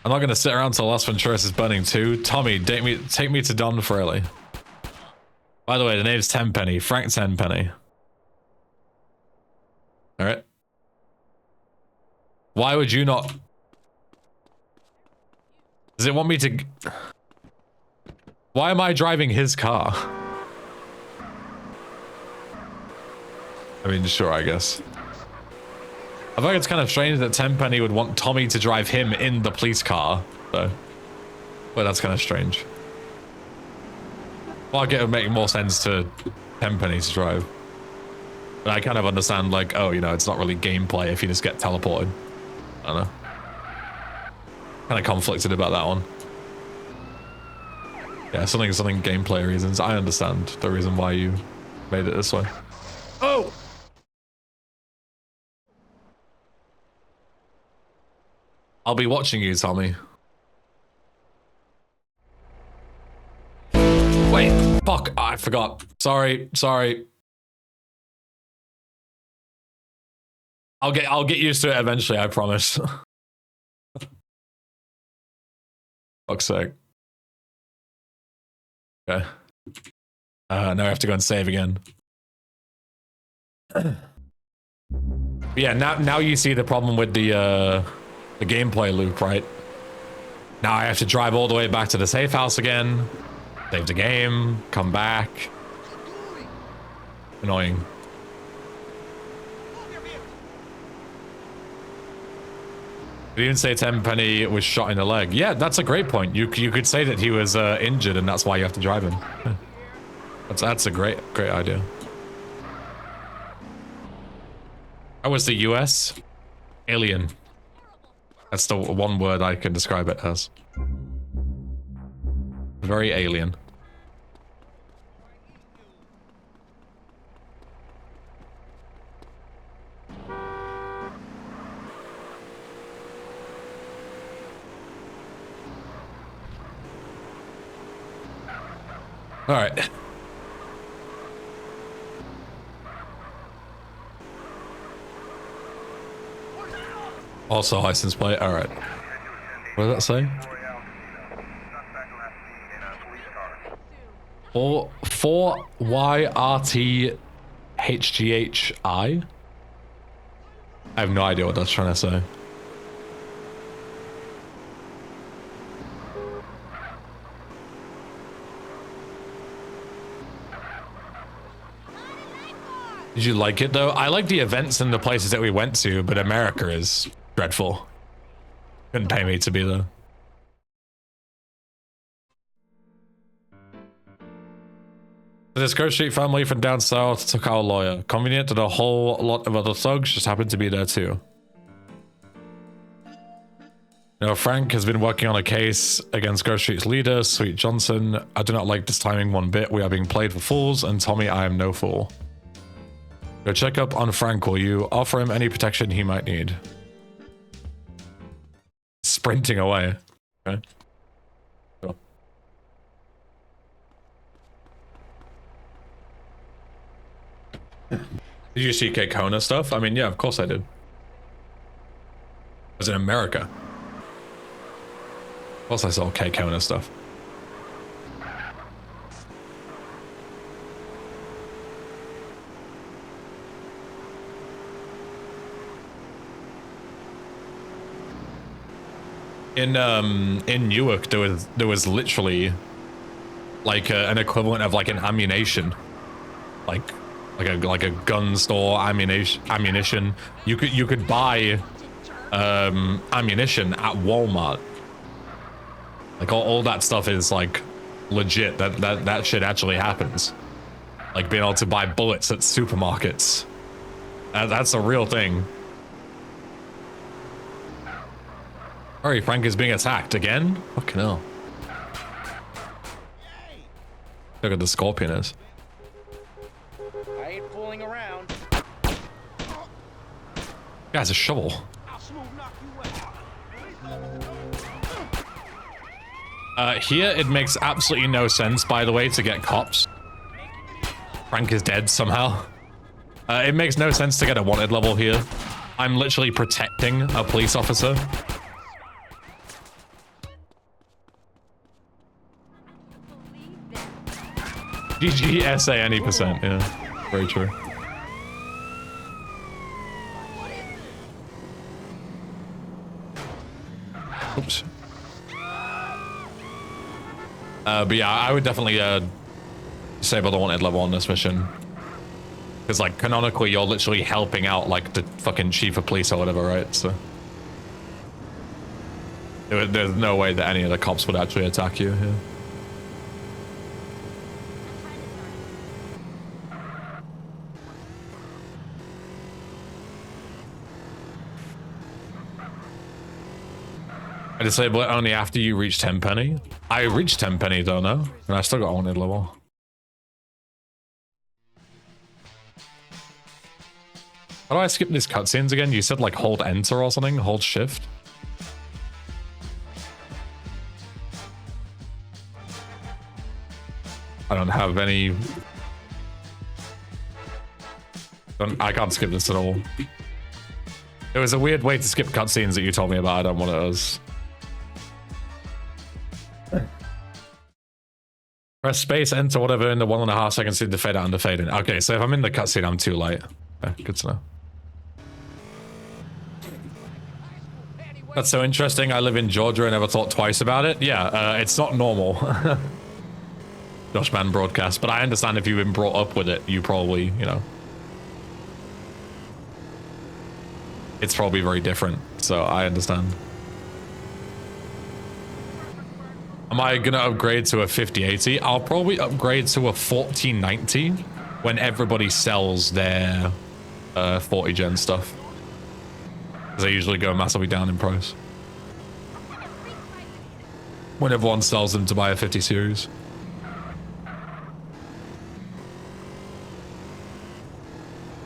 I'm not gonna sit around till Las Venturas is burning too. Tommy, take me to Don Fraley. By the way, the name's Tenpenny. Frank Tenpenny. Alright. Why would you not... Does it want me to... Why am I driving his car? I mean, sure, I guess. I think it's kind of strange that Tenpenny would want Tommy to drive him in the police car, though. But that's kind of strange. Well, I get it would make more sense to Tenpenny to drive. But I kind of understand, like, oh, you know, it's not really gameplay if you just get teleported. I don't know. Kind of conflicted about that one. Yeah, something gameplay reasons. I understand the reason why you made it this way. Oh! I'll be watching you, Tommy. Wait, fuck, I forgot. Sorry. I'll get used to it eventually, I promise. Fuck's sake. Okay. Now I have to go and save again. Yeah, now you see the problem with the gameplay loop, right? Now I have to drive all the way back to the safe house again, save the game, come back. Annoying. Did even say Tenpenny was shot in the leg? Yeah, that's a great point. You could say that he was injured and that's why you have to drive him. That's a great idea. How was the US? Alien. That's the one word I can describe it as. Very alien. All right. Also license plate. All right. What did that say? 4YRTHGHI. I have no idea what that's trying to say. Did you like it though? I like the events and the places that we went to, but America is dreadful. Couldn't pay me to be there. This Grove Street family from down south took our lawyer. Convenient that a whole lot of other thugs just happened to be there too. Now, Frank has been working on a case against Grove Street's leader, Sweet Johnson. I do not like this timing one bit. We are being played for fools, and Tommy, I am no fool. Go check up on Frank, will you? Offer him any protection he might need. Sprinting away. Okay. Cool. Did you see Kate Kona stuff? I mean, yeah, of course I did. I was in America. Of course I saw Kate Kona stuff. In Newark, there was literally like an equivalent of like an ammunition, like a gun store ammunition. You could buy ammunition at Walmart. Like all that stuff is like legit. That shit actually happens. Like being able to buy bullets at supermarkets. That's a real thing. Hurry, Frank is being attacked again? Fucking hell. Look at the scorpion is. I ain't fooling around. Guy's a shovel. Here it makes absolutely no sense, by the way, to get cops. Frank is dead somehow. It makes no sense to get a wanted level here. I'm literally protecting a police officer. GGSA any percent, yeah. Very true. Oops. But yeah, I would definitely disable the wanted level on this mission. Because like canonically, you're literally helping out like the fucking chief of police or whatever, right? So there's no way that any of the cops would actually attack you here. I disable it only after you reach Tenpenny. I reached Tenpenny though, no? And I still got wanted level. How do I skip these cutscenes again? You said like hold enter or something? Hold shift? I don't have any... I can't skip this at all. It was a weird way to skip cutscenes that you told me about. I don't want it as... Press space, enter whatever in the 1.5 seconds to fade out and the fade in. Okay, so if I'm in the cutscene, I'm too late. Okay, good to know. That's so interesting. I live in Georgia and never thought twice about it. Yeah, it's not normal. Joshman broadcast, but I understand if you've been brought up with it, you probably, you know. It's probably very different, so I understand. Am I gonna upgrade to a 5080? I'll probably upgrade to a 1490 when everybody sells their 40 gen stuff. Because they usually go massively down in price. When everyone sells them to buy a 50 series.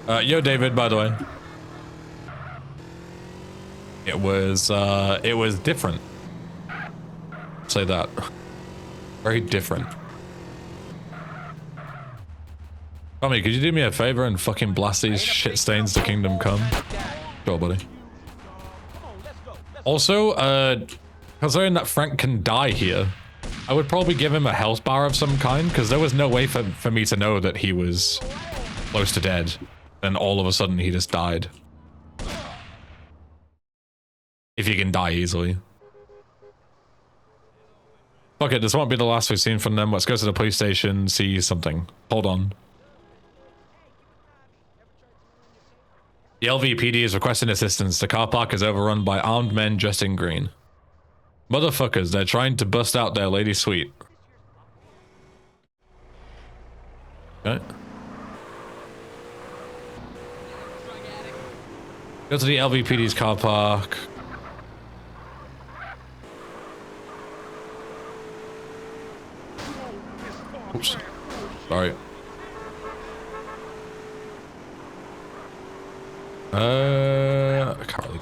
Yo David, by the way. It was different. Say that. Very different. Tommy, could you do me a favor and fucking blast these shit stains to Kingdom Come? Sure, buddy. Also, considering that Frank can die here, I would probably give him a health bar of some kind, because there was no way for me to know that he was close to dead. And all of a sudden he just died. If you can die easily. Fuck it, this won't be the last we've seen from them. Let's go to the police station, see something. Hold on. The LVPD is requesting assistance. The car park is overrun by armed men dressed in green. Motherfuckers, they're trying to bust out their lady suite. Okay. Go to the LVPD's car park. Oops. Sorry. I can't really...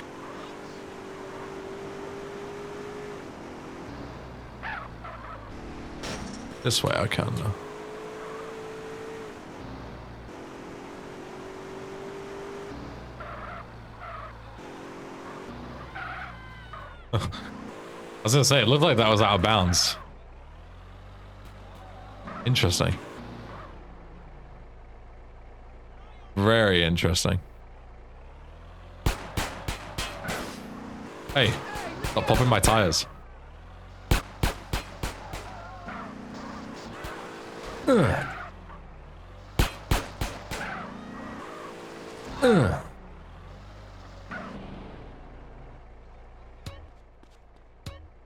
This way I can though. I was gonna say, it looked like that was out of bounds. Interesting. Very interesting. Hey, stop popping my tires.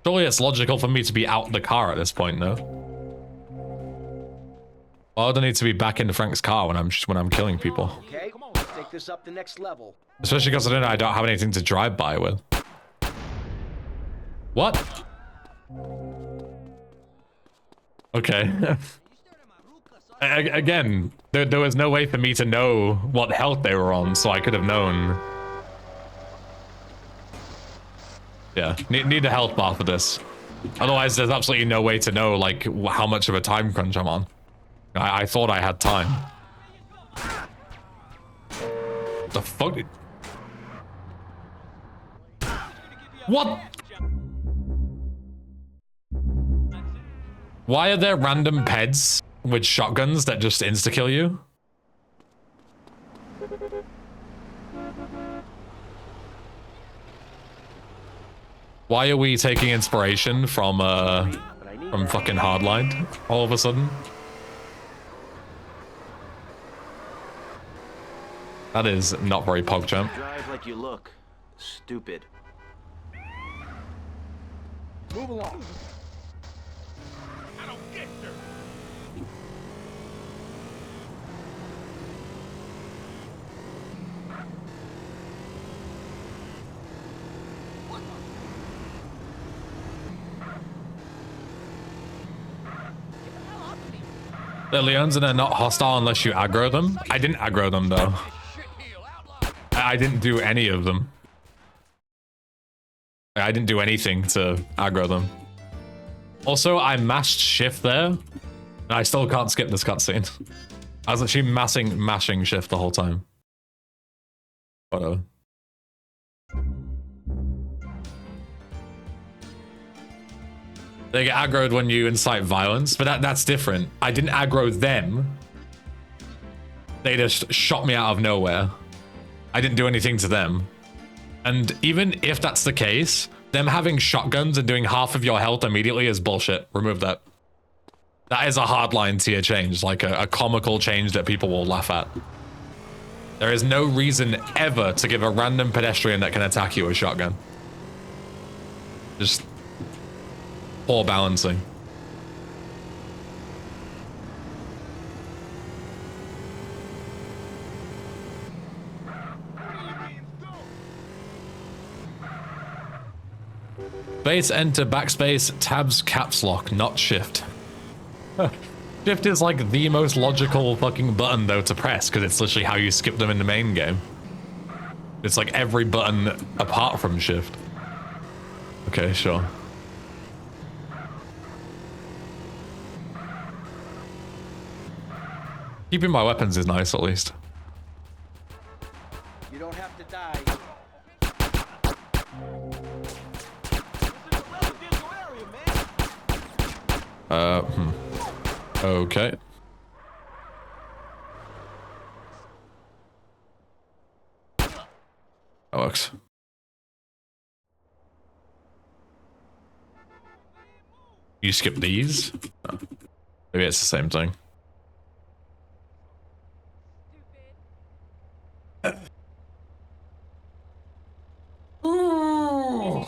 Surely it's logical for me to be out the car at this point, though. Why would I need to be back into Frank's car when I'm killing people? Okay, let's take this up the next level. Especially because I don't have anything to drive by with. What? Okay. Again, there was no way for me to know what health they were on, so I could have known. Yeah, need a health bar for this. Otherwise, there's absolutely no way to know, like, how much of a time crunch I'm on. I thought I had time. What the fuck? What? Why are there random peds with shotguns that just insta-kill you? Why are we taking inspiration from fucking Hardline all of a sudden? That is not very PogChamp. Drive like you look. Stupid. Move along. I don't get there. The Leons are not hostile unless you aggro them. I didn't aggro them though. I didn't do any of them. I didn't do anything to aggro them. Also, I mashed shift there, and I still can't skip this cutscene. I was actually mashing shift the whole time. Whatever. They get aggroed when you incite violence, but that's different. I didn't aggro them. They just shot me out of nowhere. I didn't do anything to them. And even if that's the case, them having shotguns and doing half of your health immediately is bullshit. Remove that. That is a hardline tier change, like a comical change that people will laugh at. There is no reason ever to give a random pedestrian that can attack you a shotgun. Just poor balancing. Space, enter, backspace, tabs, caps lock, not shift. Shift is like the most logical fucking button though to press, because it's literally how you skip them in the main game. It's like every button apart from shift. Okay, sure. Keeping my weapons is nice, at least. You don't have to die. Okay. That works. You skip these? Oh. Maybe it's the same thing. Ooh.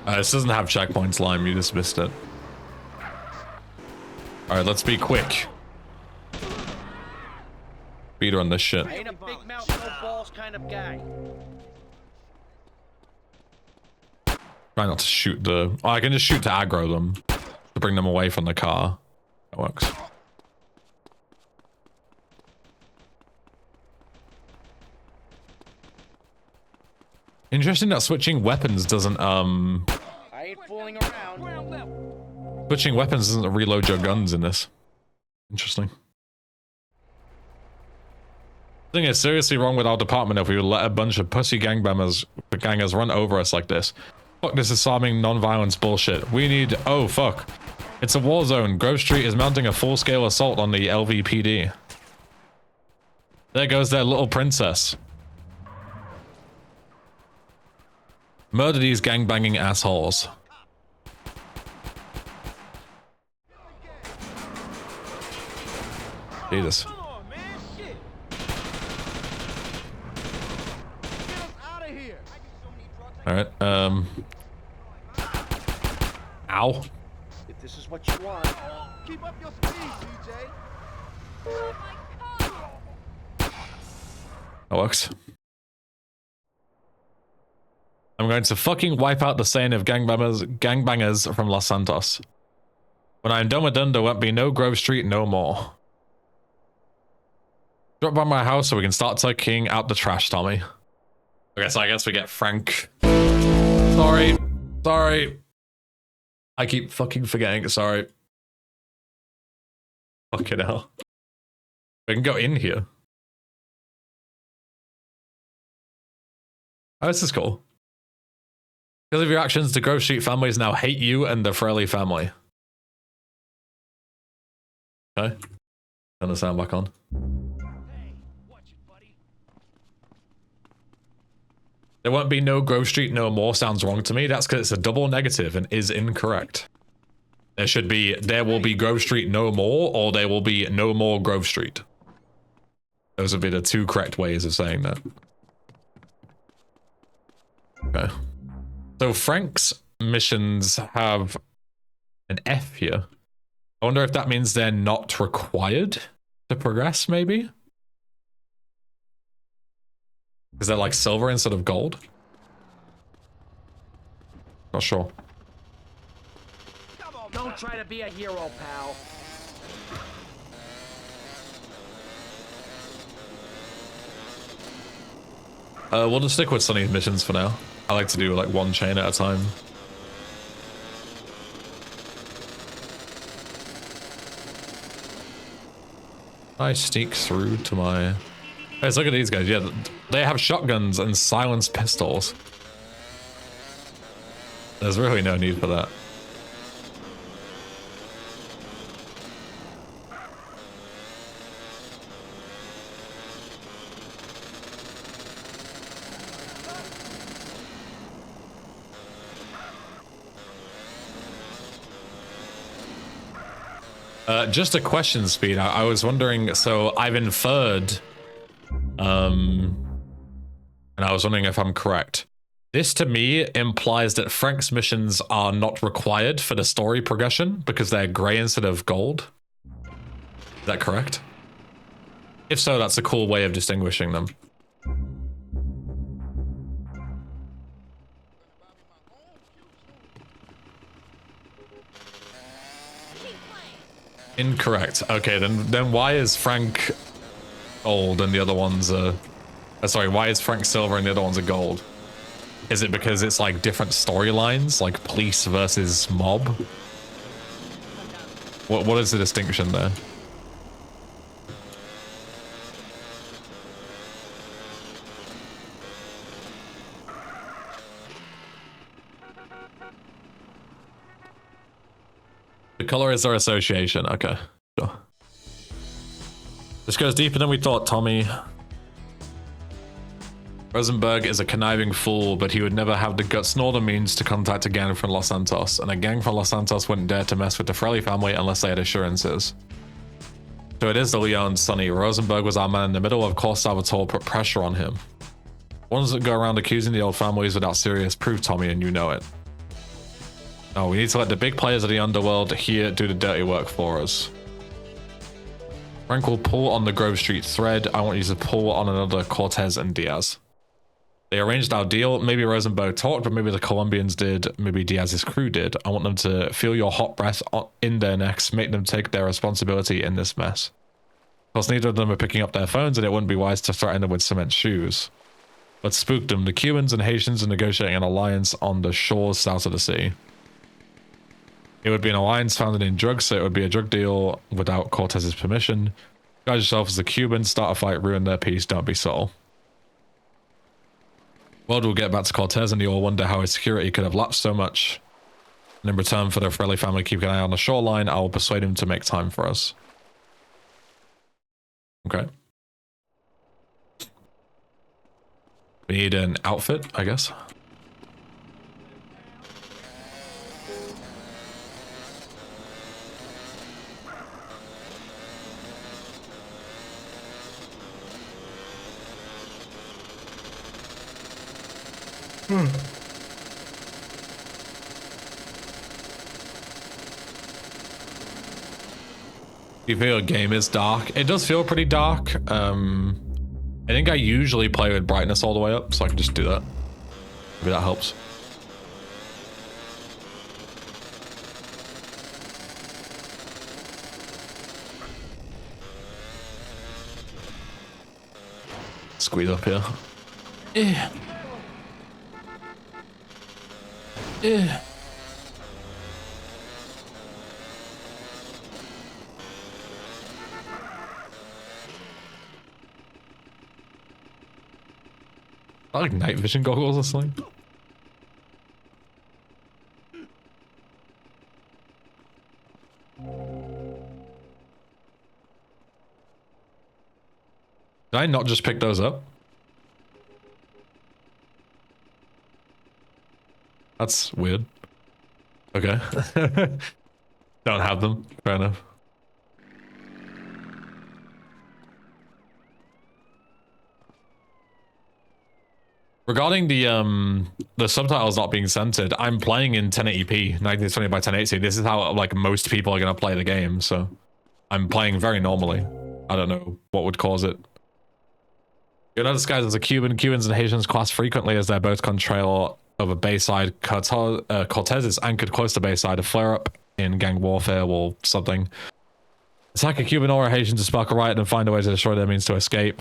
This doesn't have checkpoints, Lime. You just missed it. Alright, let's be quick. Speedrun this shit. I ain't a big mouth, no balls kind of guy. Try not to shoot the... Oh, I can just shoot to aggro them. To bring them away from the car. That works. Interesting that switching weapons doesn't, I ain't fooling around. Switching weapons doesn't reload your guns in this. Interesting. I think it's seriously wrong with our department if we would let a bunch of pussy gangers run over us like this. Fuck this disarming non-violence bullshit. We need... Oh, fuck. It's a war zone. Grove Street is mounting a full-scale assault on the LVPD. There goes their little princess. Murder these gangbanging assholes. Jesus. Alright, Ow. If this is what you want. Keep up your speed, CJ. That works. I'm going to fucking wipe out the saying of gangbangers from Los Santos. When I'm done with them, there won't be no Grove Street no more. Drop by my house so we can start taking out the trash, Tommy. Okay, so I guess we get Frank. Sorry. Sorry. I keep fucking forgetting. Sorry. Fucking hell. We can go in here. Oh, this is cool. Because of your actions, the Grove Street families now hate you and the Fraley family. Okay. Turn the sound back on. There won't be no Grove Street no more sounds wrong to me. That's because it's a double negative and is incorrect. There should be, there will be Grove Street no more, or there will be no more Grove Street. Those would be the two correct ways of saying that. Okay. So Frank's missions have an F here. I wonder if that means they're not required to progress, maybe? Is that like silver instead of gold? Not sure. Don't try to be a hero, pal. We'll just stick with Sonny's missions for now. I like to do like one chain at a time. I sneak through to my... Hey, look at these guys. Yeah, they have shotguns and silenced pistols. There's really no need for that. Just a question, Speed. I was wondering, so I've inferred, and I was wondering if I'm correct. This to me implies that Frank's missions are not required for the story progression because they're gray instead of gold. Is that correct? If so, that's a cool way of distinguishing them. Incorrect. Okay, then why is Frank gold and the other ones are... sorry, why is Frank silver and the other ones are gold? Is it because it's like different storylines, like police versus mob? What is the distinction there? The color is our association. Okay, sure. This goes deeper than we thought, Tommy. Rosenberg is a conniving fool, but he would never have the guts nor the means to contact a gang from Los Santos, and a gang from Los Santos wouldn't dare to mess with the Fraley family unless they had assurances. So it is the Leon Sonny. Rosenberg was our man in the middle. Of course, Salvatore put pressure on him. Ones that go around accusing the old families without serious proof, Tommy, and you know it. No, we need to let the big players of the underworld here do the dirty work for us. Frank will pull on the Grove Street thread. I want you to pull on another Cortez and Diaz. They arranged our deal. Maybe Rosenberg talked, but maybe the Colombians did. Maybe Diaz's crew did. I want them to feel your hot breath in their necks. Make them take their responsibility in this mess. Of course, neither of them are picking up their phones, and it wouldn't be wise to threaten them with cement shoes. But spook them. The Cubans and Haitians are negotiating an alliance on the shores south of the sea. It would be an alliance founded in drugs, so it would be a drug deal without Cortez's permission. Guide yourself as the Cubans. Start a fight, ruin their peace. Don't be subtle. World will get back to Cortez, and you'll wonder how his security could have lapsed so much. And in return for the Fraley family keeping an eye on the shoreline, I will persuade him to make time for us. Okay. We need an outfit, I guess. Do you feel a game is dark? It does feel pretty dark. I think I usually play with brightness all the way up, so I can just do that. Maybe that helps. Squeeze up here. Yeah. Yeah. I like night vision goggles or something. Did I not just pick those up? That's weird. Okay. Don't have them. Fair enough. Regarding the subtitles not being censored, I'm playing in 1080p, 1920 by 1080. This is how like most people are gonna play the game, so I'm playing very normally. I don't know what would cause it. You're not disguised as a Cuban. Cubans and Haitians class frequently as their boats control over Bayside. Cortez is anchored close to Bayside. A flare-up in gang warfare or something. Attack a Cuban or a Haitian to spark a riot and find a way to destroy their means to escape.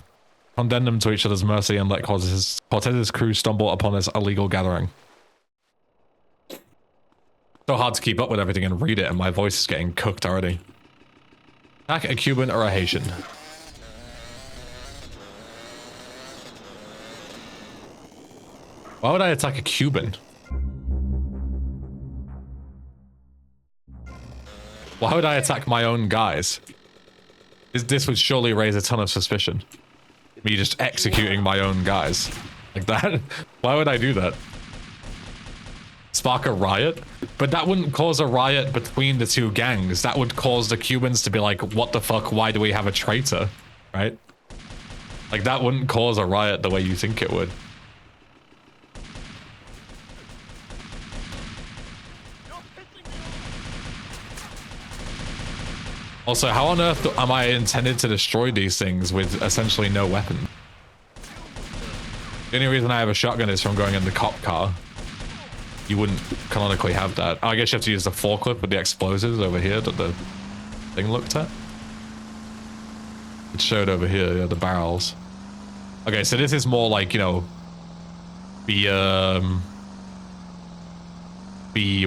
Condemn them to each other's mercy and let Cortez's crew stumble upon this illegal gathering. So hard to keep up with everything and read it, and my voice is getting cooked already. Attack a Cuban or a Haitian. Why would I attack a Cuban? Why would I attack my own guys? This would surely raise a ton of suspicion. Me just executing my own guys. Like that? Why would I do that? Spark a riot? But that wouldn't cause a riot between the two gangs. That would cause the Cubans to be like, what the fuck? Why do we have a traitor? Right? Like that wouldn't cause a riot the way you think it would. Also, how on earth am I intended to destroy these things with essentially no weapon? The only reason I have a shotgun is from going in the cop car. You wouldn't canonically have that. I guess you have to use the forklift with the explosives over here that the thing looked at. It showed over here, yeah, the barrels. Okay, so this is more like, you know,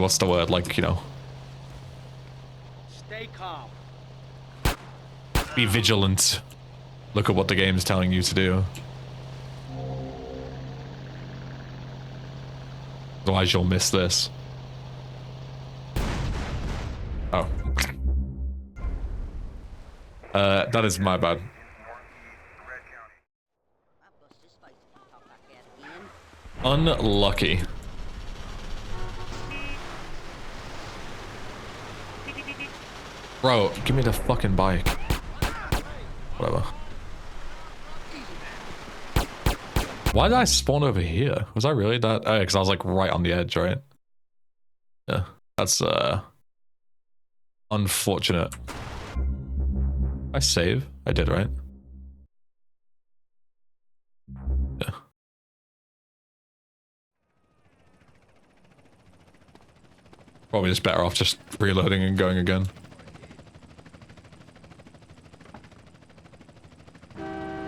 what's the word? Like, you know, Stay calm. be vigilant. Look at what the game's telling you to do. Otherwise you'll miss this. Oh. That is my bad. Unlucky. Bro, give me the fucking bike. Whatever. Why did I spawn over here? Was I really that? Oh, because I was like right on the edge, right? Yeah, that's unfortunate. I save? I did, right? Yeah. Probably just better off just reloading and going again.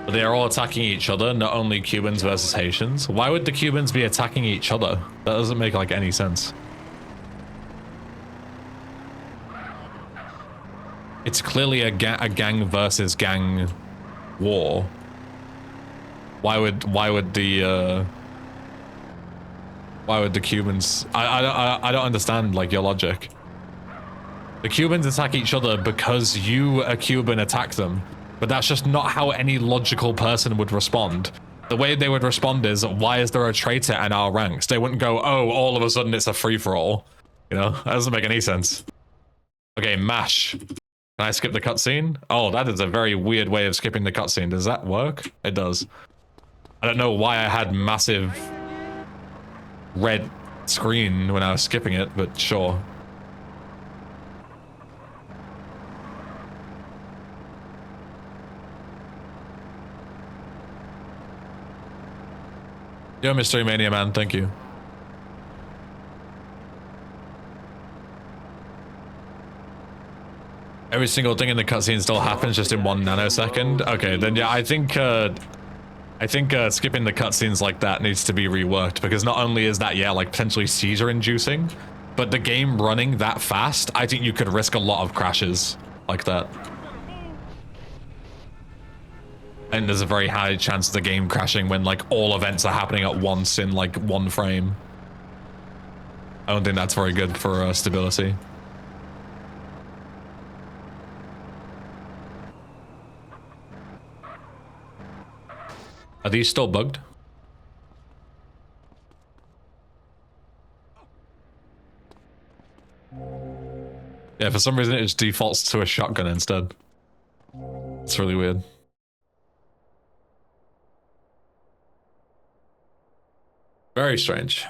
But they are all attacking each other, not only Cubans versus Haitians. Why would the Cubans be attacking each other? That doesn't make like any sense. It's clearly a gang versus gang war. Why would the Cubans? I don't understand like your logic. The Cubans attack each other because you, a Cuban, attack them. But that's just not how any logical person would respond. The way they would respond is, why is there a traitor in our ranks? They wouldn't go, oh, all of a sudden it's a free-for-all. You know, that doesn't make any sense. Okay, MASH. Can I skip the cutscene? Oh, that is a very weird way of skipping the cutscene. Does that work? It does. I don't know why I had massive red screen when I was skipping it, but sure. Yo, Mystery Mania man, thank you. Every single thing in the cutscene still happens just in 1 nanosecond. Okay, then yeah, I think skipping the cutscenes like that needs to be reworked, because not only is that, yeah, like potentially seizure-inducing, but the game running that fast, I think you could risk a lot of crashes like that. And there's a very high chance of the game crashing when like all events are happening at once in like one frame. I don't think that's very good for stability. Are these still bugged? Yeah, for some reason it just defaults to a shotgun instead. It's really weird. Very strange.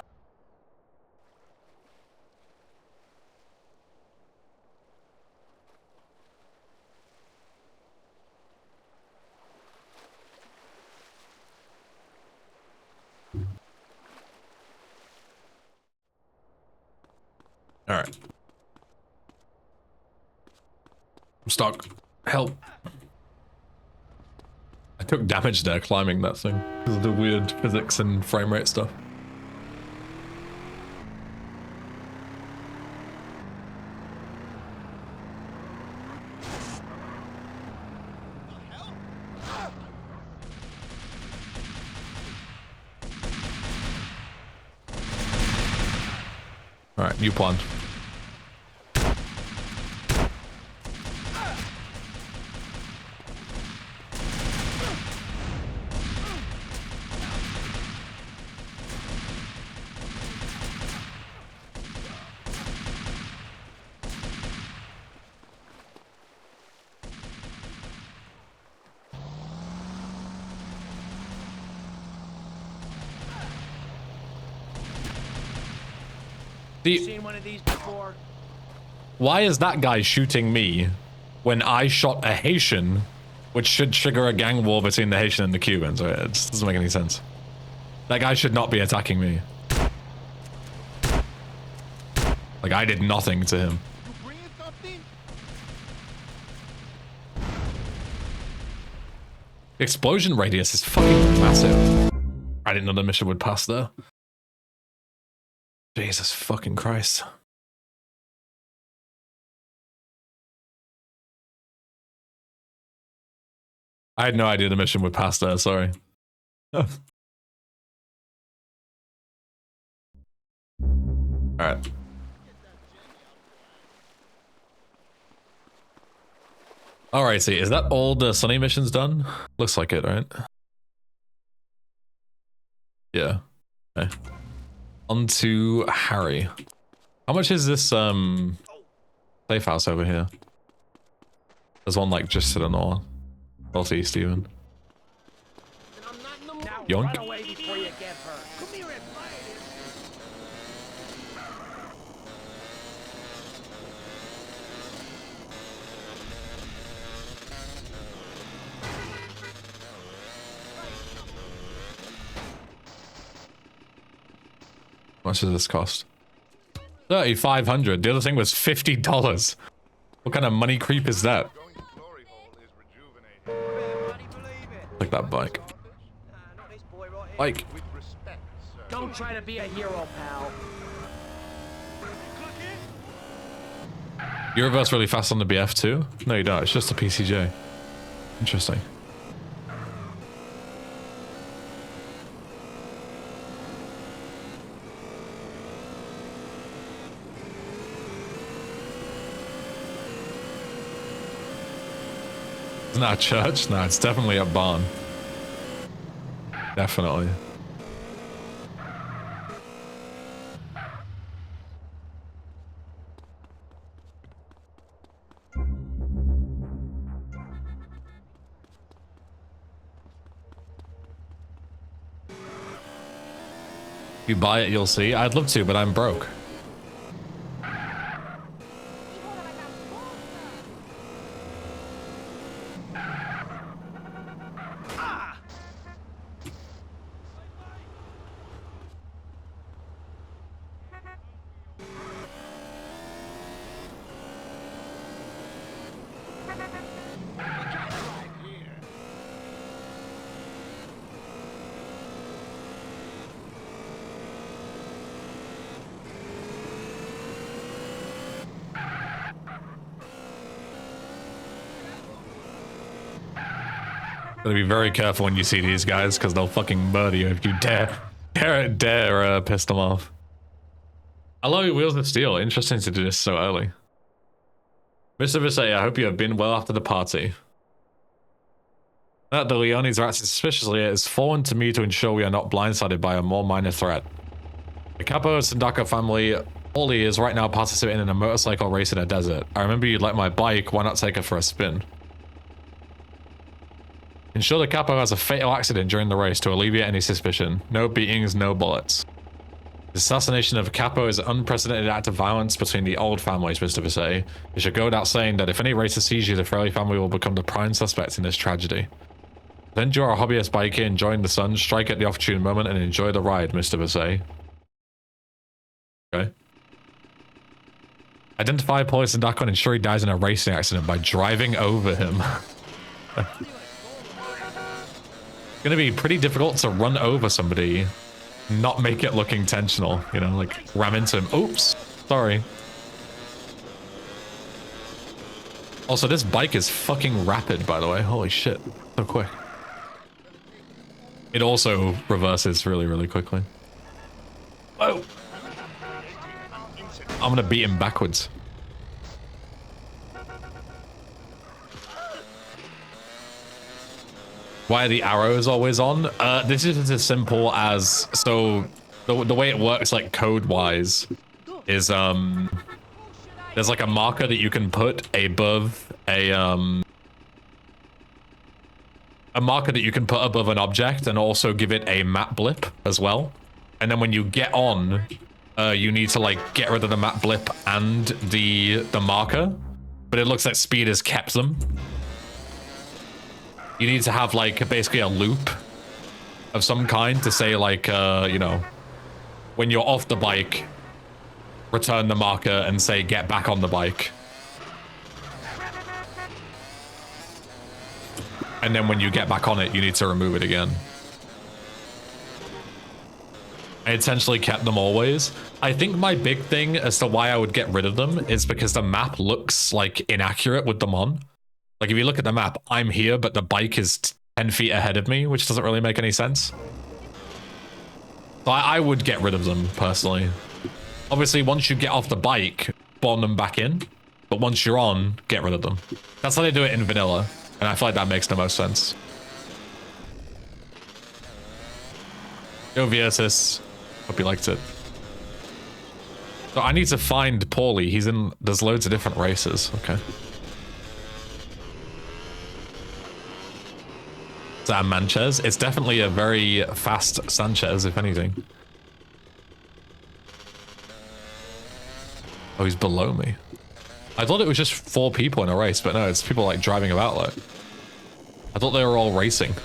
All right. I'm stuck. Help. I took damage there climbing that thing because of the weird physics and frame rate stuff. All right, new plan. Seen one of these before? Why is that guy shooting me when I shot a Haitian, which should trigger a gang war between the Haitian and the Cubans? Right? It just doesn't make any sense. That guy should not be attacking me. Like, I did nothing to him. You bringing something? The explosion radius is fucking massive. I didn't know the mission would pass there. Jesus fucking Christ. I had no idea the mission would pass there, sorry. Alright. Alrighty, is that all the Sonny missions done? Looks like it, right? Yeah. Okay. On to Harry. How much is this safe house over here? There's one like just to the north. Northeast even. Now Yoink. run away before you get hurt. Come here and fight it. How much does this cost? 3,500. The other thing was $50. What kind of money creep is that? Going to glory hole is rejuvenating. Everybody believe it. Like that bike. Not this boy right here. Bike. With respect, sir. Don't try to be a hero, pal. You reverse really fast on the BF too? No, you don't. It's just a PCJ. Interesting. It's not a church? No, it's definitely a barn. Definitely. If you buy it, you'll see. I'd love to, but I'm broke. Gotta be very careful when you see these guys, because they'll fucking murder you if you dare piss them off. I love your Wheels of Steel. Interesting to do this so early. Mr. Visay, I hope you have been well after the party. That the Leones are acting suspiciously, it is foreign to me to ensure we are not blindsided by a more minor threat. The Capo Sandaka family, Ollie, is right now participating in a motorcycle race in a desert. I remember you'd like my bike, why not take her for a spin? Ensure the Capo has a fatal accident during the race to alleviate any suspicion. No beatings, no bullets. The assassination of Capo is an unprecedented act of violence between the old families, Mr. Visay. It should go without saying that if any racer sees you, the Fairley family will become the prime suspects in this tragedy. Then you are a hobbyist biker enjoying the sun, strike at the opportune moment and enjoy the ride, Mr. Visay. Okay. Identify Police and Dakon and ensure he dies in a racing accident by driving over him. It's gonna be pretty difficult to run over somebody, not make it look intentional, you know, like ram into him. Oops, sorry. Also, this bike is fucking rapid, by the way. Holy shit, so quick. It also reverses really, really quickly. Whoa! I'm gonna beat him backwards. Why are the arrows always on? This is as simple as, so the way it works, like code-wise, is there's like a marker that you can put above a marker that you can put above an object and also give it a map blip as well. And then when you get on, you need to like get rid of the map blip and the marker, but it looks like Speed has kept them. You need to have like basically a loop of some kind to say like, you know, when you're off the bike, return the marker and say get back on the bike. And then when you get back on it, you need to remove it again. I essentially kept them always. I think my big thing as to why I would get rid of them is because the map looks like inaccurate with them on. Like if you look at the map, I'm here, but the bike is 10 feet ahead of me, which doesn't really make any sense. So I would get rid of them personally. Obviously, once you get off the bike, spawn them back in. But once you're on, get rid of them. That's how they do it in vanilla. And I feel like that makes the most sense. Yo, Viersis. Hope you liked it. So I need to find Paulie. He's in... There's loads of different races. Okay. Is that a Manchez? It's definitely a very fast Sanchez, if anything. Oh, he's below me. I thought it was just 4 people in a race, but no, it's people like driving about like. I thought they were all racing.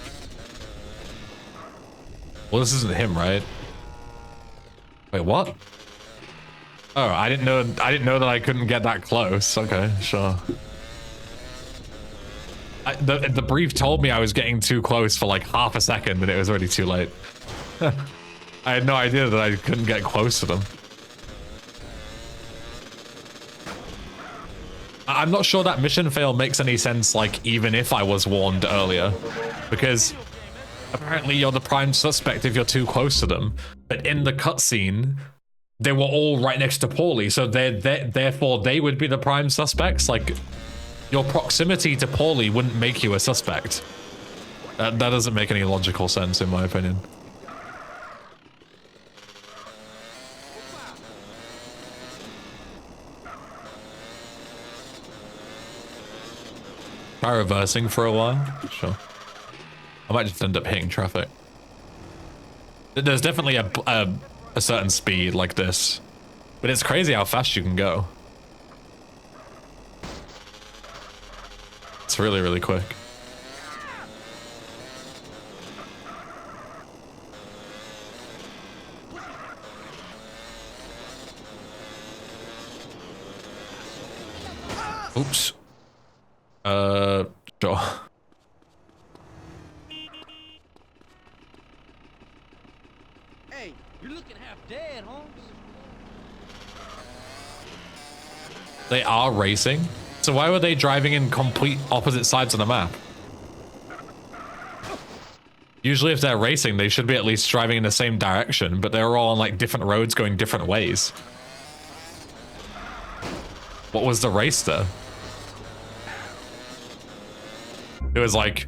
Well, this isn't him, right? Wait, what? Oh, I didn't know that I couldn't get that close. Okay, sure. The brief told me I was getting too close for like half a second and it was already too late. I had no idea that I couldn't get close to them. I'm not sure that mission fail makes any sense, like, even if I was warned earlier. Because apparently you're the prime suspect if you're too close to them. But in the cutscene, they were all right next to Paulie, so therefore they would be the prime suspects. Like, your proximity to Paulie wouldn't make you a suspect. That doesn't make any logical sense, in my opinion. Try reversing for a while? Sure. I might just end up hitting traffic. There's definitely a certain speed like this. But it's crazy how fast you can go. It's really, really quick. Oops. Sure. Hey, you're looking half dead, Holmes. They are racing? So why were they driving in complete opposite sides of the map? Usually if they're racing, they should be at least driving in the same direction, but they're all on like different roads going different ways. What was the race there? It was like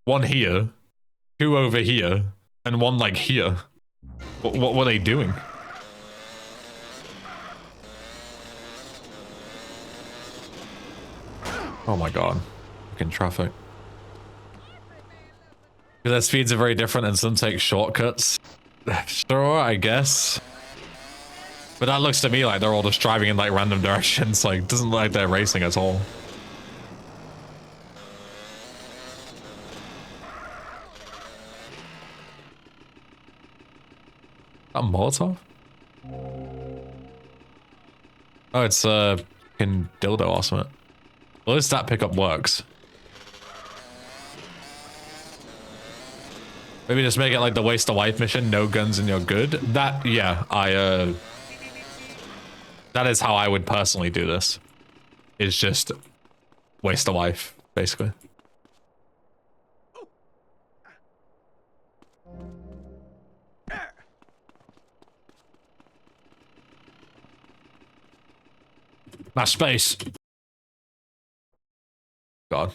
one here, two over here, and one like here. What were they doing? Oh my god. Fucking traffic. Their speeds are very different and some take shortcuts. Sure, I guess. But that looks to me like they're all just driving in like random directions. Like, doesn't look like they're racing at all. A Molotov? Oh, it's a fucking dildo or something. Well, at least that pickup works. Maybe just make it like the waste a wife mission, no guns and you're good. That, yeah, that is how I would personally do this. Is just waste a wife, basically. My space. God.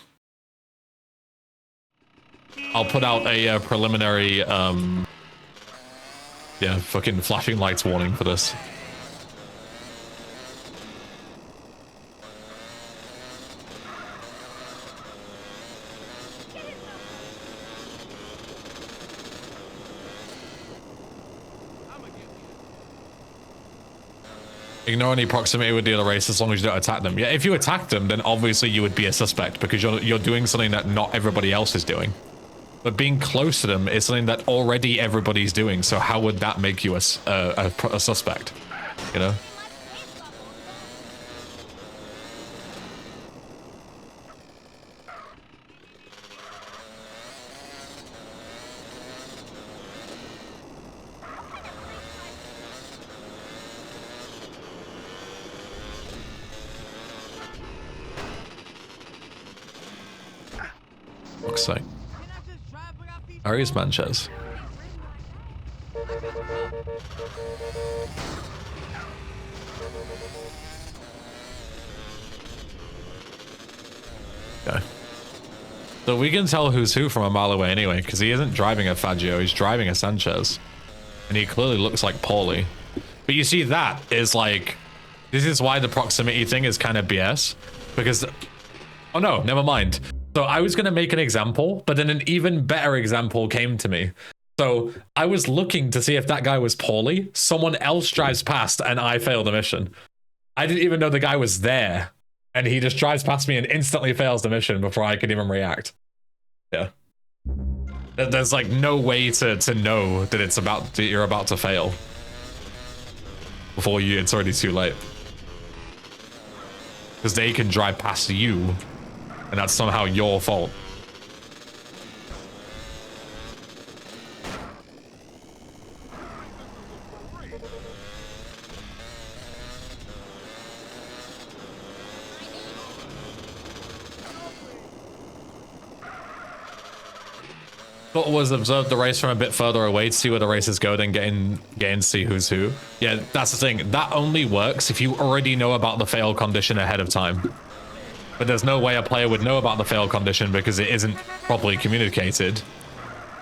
I'll put out a preliminary, yeah, fucking flashing lights warning for this. Ignore any proximity with the other race as long as you don't attack them. Yeah, if you attack them, then obviously you would be a suspect because you're doing something that not everybody else is doing. But being close to them is something that already everybody's doing, so how would that make you a suspect? You know? Looks like. Arias Sanchez. Okay. So we can tell who's who from a mile away anyway, because he isn't driving a Fagio, he's driving a Sanchez. And he clearly looks like Paulie. But you see, that is like, this is why the proximity thing is kind of BS. Because, oh no, never mind. So I was going to make an example, but then an even better example came to me. So I was looking to see if that guy was Paulie. Someone else drives past and I fail the mission. I didn't even know the guy was there. And he just drives past me and instantly fails the mission before I could even react. Yeah. There's like no way to know that you're about to fail. Before it's already too late. Because they can drive past you. And that's somehow your fault. Thought was observe the race from a bit further away to see where the races go, then get in to see who's who. Yeah, that's the thing. That only works if you already know about the fail condition ahead of time. But there's no way a player would know about the fail condition because it isn't properly communicated.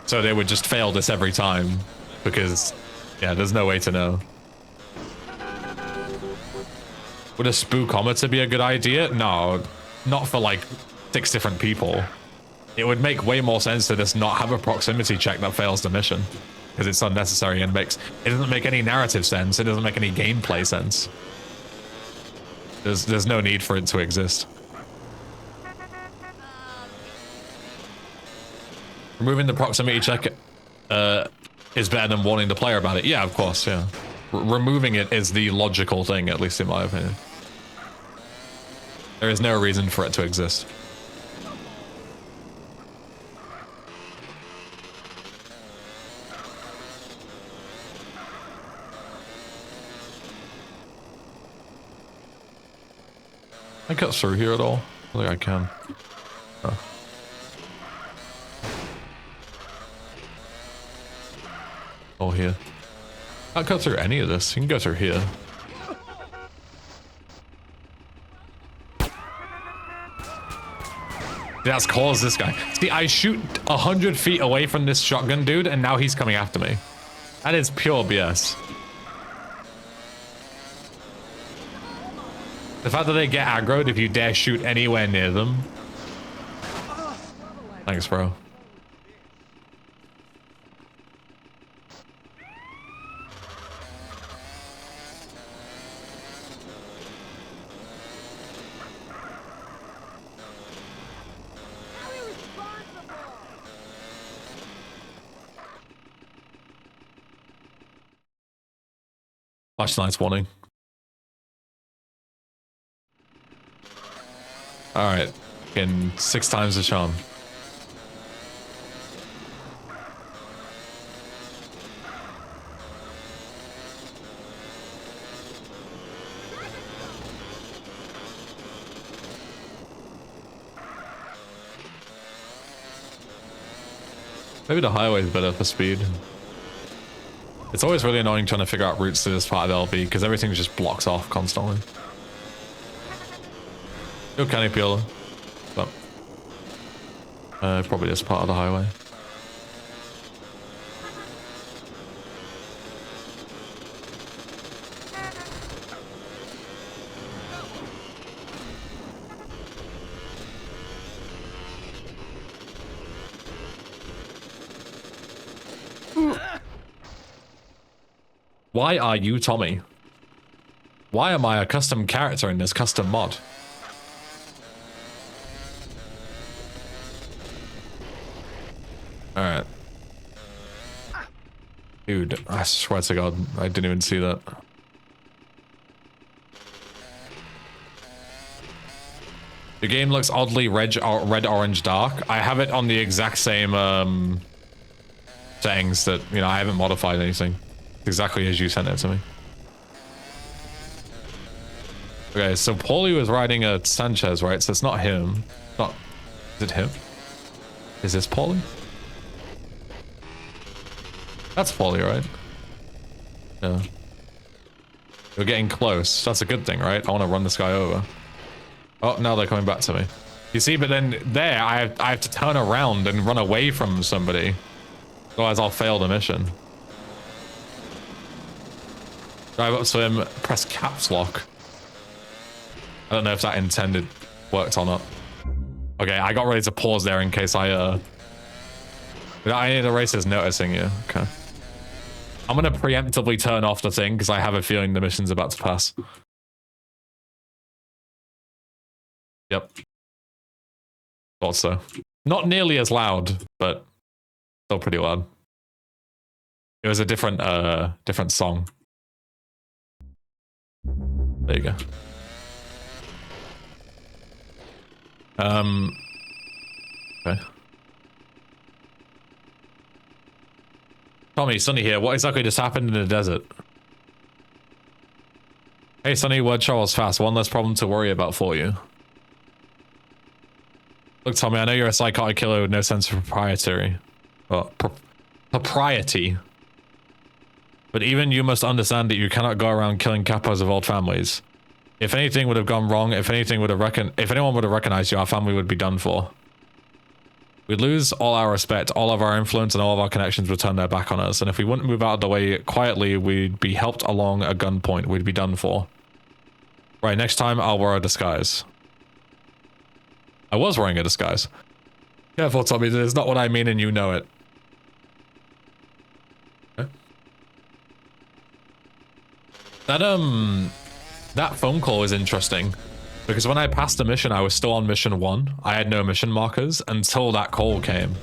So they would just fail this every time because, yeah, there's no way to know. Would a spookometer be a good idea? No, not for like 6 different people. It would make way more sense to just not have a proximity check that fails the mission because it's unnecessary and it doesn't make any narrative sense. It doesn't make any gameplay sense. There's no need for it to exist. Removing the proximity check is better than warning the player about it. Yeah, of course, yeah. Removing it is the logical thing, at least in my opinion. There is no reason for it to exist. Can I cut through here at all? I think I can. Oh. Oh, here. Can't go through any of this. You can go through here. That's caused this guy. See, I shoot 100 feet away from this shotgun dude, and now he's coming after me. That is pure BS. The fact that they get aggroed if you dare shoot anywhere near them. Thanks, bro. Flashlight's warning. Alright. Getting 6 times the charm. Maybe the highway is better for speed. It's always really annoying trying to figure out routes to this part of LV because everything just blocks off constantly. Good canny peeler. But probably just part of the highway. Why are you Tommy? Why am I a custom character in this custom mod? Alright. Dude, I swear to God, I didn't even see that. The game looks oddly red, orange, dark. I have it on the exact same settings that, you know, I haven't modified anything. Exactly as you sent it to me. Okay, so Paulie was riding a Sanchez, right? So it's not him. Not. Is it him? Is this Paulie? That's Paulie, right? Yeah. We're getting close. That's a good thing, right? I want to run this guy over. Oh, now they're coming back to me. You see, but then there, I have to turn around and run away from somebody. Otherwise, I'll fail the mission. Drive up to him, press caps lock. I don't know if that intended worked or not. Okay, I got ready to pause there in case I need a racer's noticing you. Okay. I'm gonna preemptively turn off the thing because I have a feeling the mission's about to pass. Yep. Thought so. Not nearly as loud, but still pretty loud. It was a different song. There you go. Okay. Tommy, Sonny here. What exactly just happened in the desert? Hey, Sonny, word travels fast. One less problem to worry about for you. Look, Tommy, I know you're a psychotic killer with no sense of propriety. Propriety. But even you must understand that you cannot go around killing capos of old families. If anything would have gone wrong, if anyone would have recognized you, our family would be done for. We'd lose all our respect, all of our influence, and all of our connections would turn their back on us. And if we wouldn't move out of the way quietly, we'd be helped along a gunpoint. We'd be done for. Right, next time I'll wear a disguise. I was wearing a disguise. Careful, Tommy, that is not what I mean and you know it. Okay. That phone call is interesting. Because when I passed the mission, I was still on mission 1. I had no mission markers until that call came.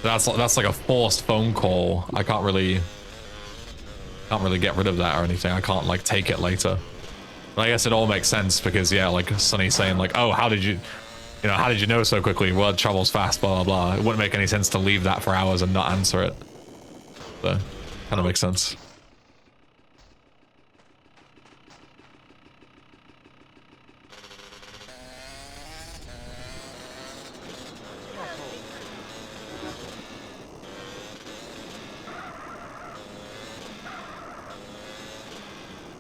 That's like a forced phone call. I can't really get rid of that or anything. I can't like take it later. But I guess it all makes sense because yeah, like Sonny saying like, oh, how did you know so quickly? Word travels fast, blah, blah, blah. It wouldn't make any sense to leave that for hours and not answer it. So, kind of makes sense.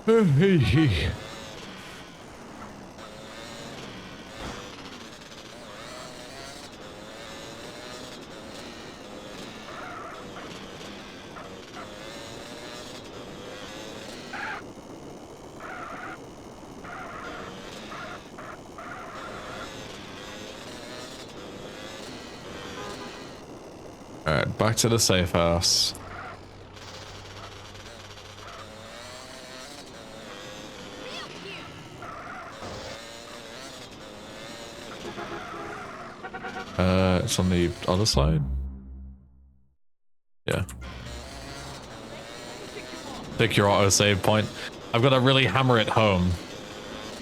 Alright, back to the safe house. It's on the other side. Yeah. Pick your auto save point. I've got to really hammer it home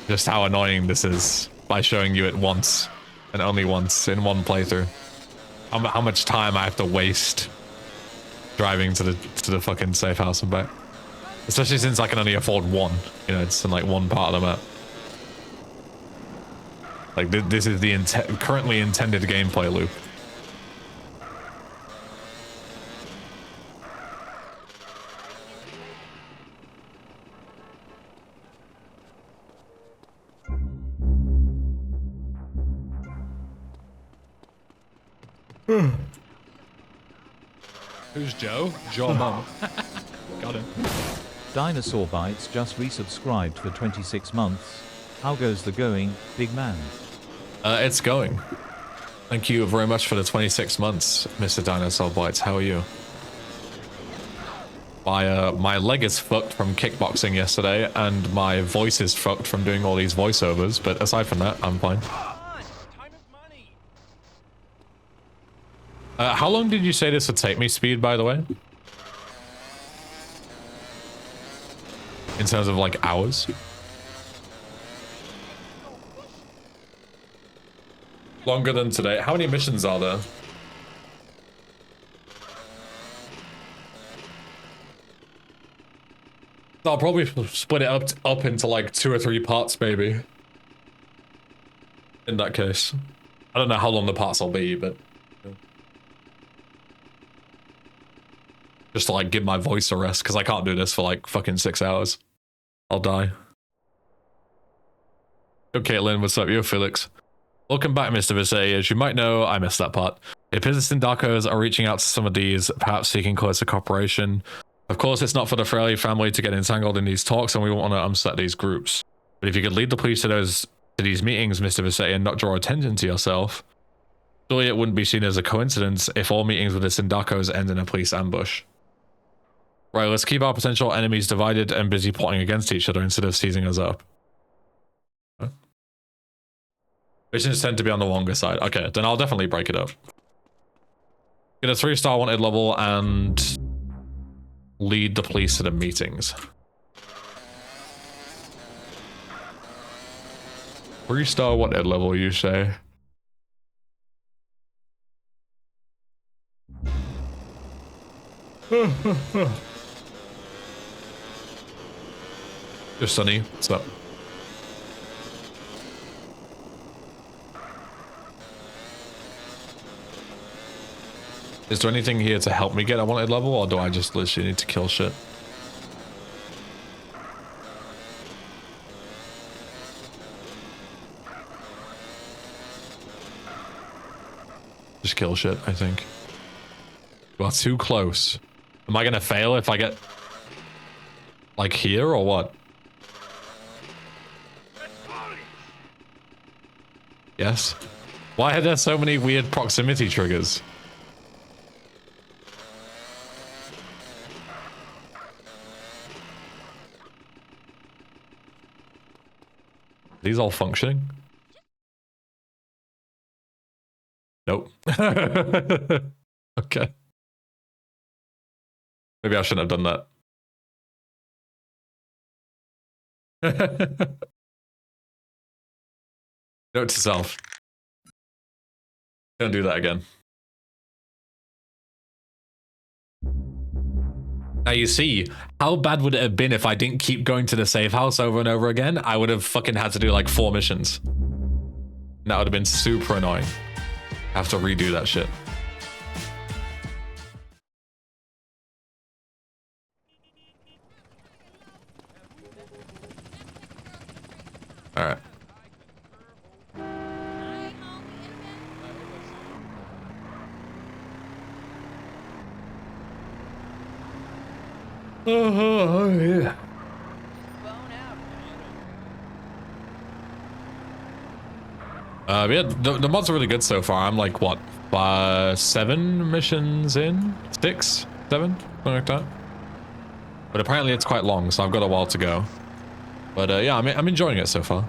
just how annoying this is by showing you it once and only once in one playthrough. How much time I have to waste driving to the fucking safe house and back. Especially since I can only afford one. You know, it's in like one part of the map. Like this is the currently intended gameplay loop. Who's Joe? Joe Mom. Got him. Dinosaur Bites just resubscribed for 26 months. How goes the going, big man? It's going. Thank you very much for the 26 months, Mr. Dinosaur Bites. How are you? My leg is fucked from kickboxing yesterday, and my voice is fucked from doing all these voiceovers, but aside from that, I'm fine. How long did you say this would take me, Speed, by the way? In terms of, like, hours? Longer than today. How many missions are there? I'll probably split it up into, like, 2 or 3 parts, maybe. In that case. I don't know how long the parts will be, but... just to, like, give my voice a rest, because I can't do this for, like, fucking 6 hours. I'll die. Yo, Caitlin, what's up? Yo, Felix. Welcome back, Mr. Visay. As you might know, I missed that part. It appears the Sindacos are reaching out to some of these, perhaps seeking closer cooperation. Of course, it's not for the Fraley family to get entangled in these talks, and we want to upset these groups. But if you could lead the police to these meetings, Mr. Visay, and not draw attention to yourself, surely it wouldn't be seen as a coincidence if all meetings with the Sindacos end in a police ambush. Right, let's keep our potential enemies divided and busy plotting against each other instead of seizing us up. Huh? Missions tend to be on the longer side. Okay, then I'll definitely break it up. Get a 3-star wanted level and lead the police to the meetings. 3-star wanted level, you say? Just Sonny, what's up? Is there anything here to help me get a wanted level, or do I just literally need to kill shit? Just kill shit, I think. Well, too close. Am I gonna fail if I get... like here, or what? Yes? Why are there so many weird proximity triggers? These all functioning? Nope. Okay. Maybe I shouldn't have done that. Note to self. Don't do that again. Now you see, how bad would it have been if I didn't keep going to the safe house over and over again? I would have fucking had to do like 4 missions. That would have been super annoying. Have to redo that shit. Oh, yeah. Yeah, the mods are really good so far. I'm like, what, 7 missions in? 6? 7? Something like that. But apparently it's quite long, so I've got a while to go. But yeah, I'm enjoying it so far.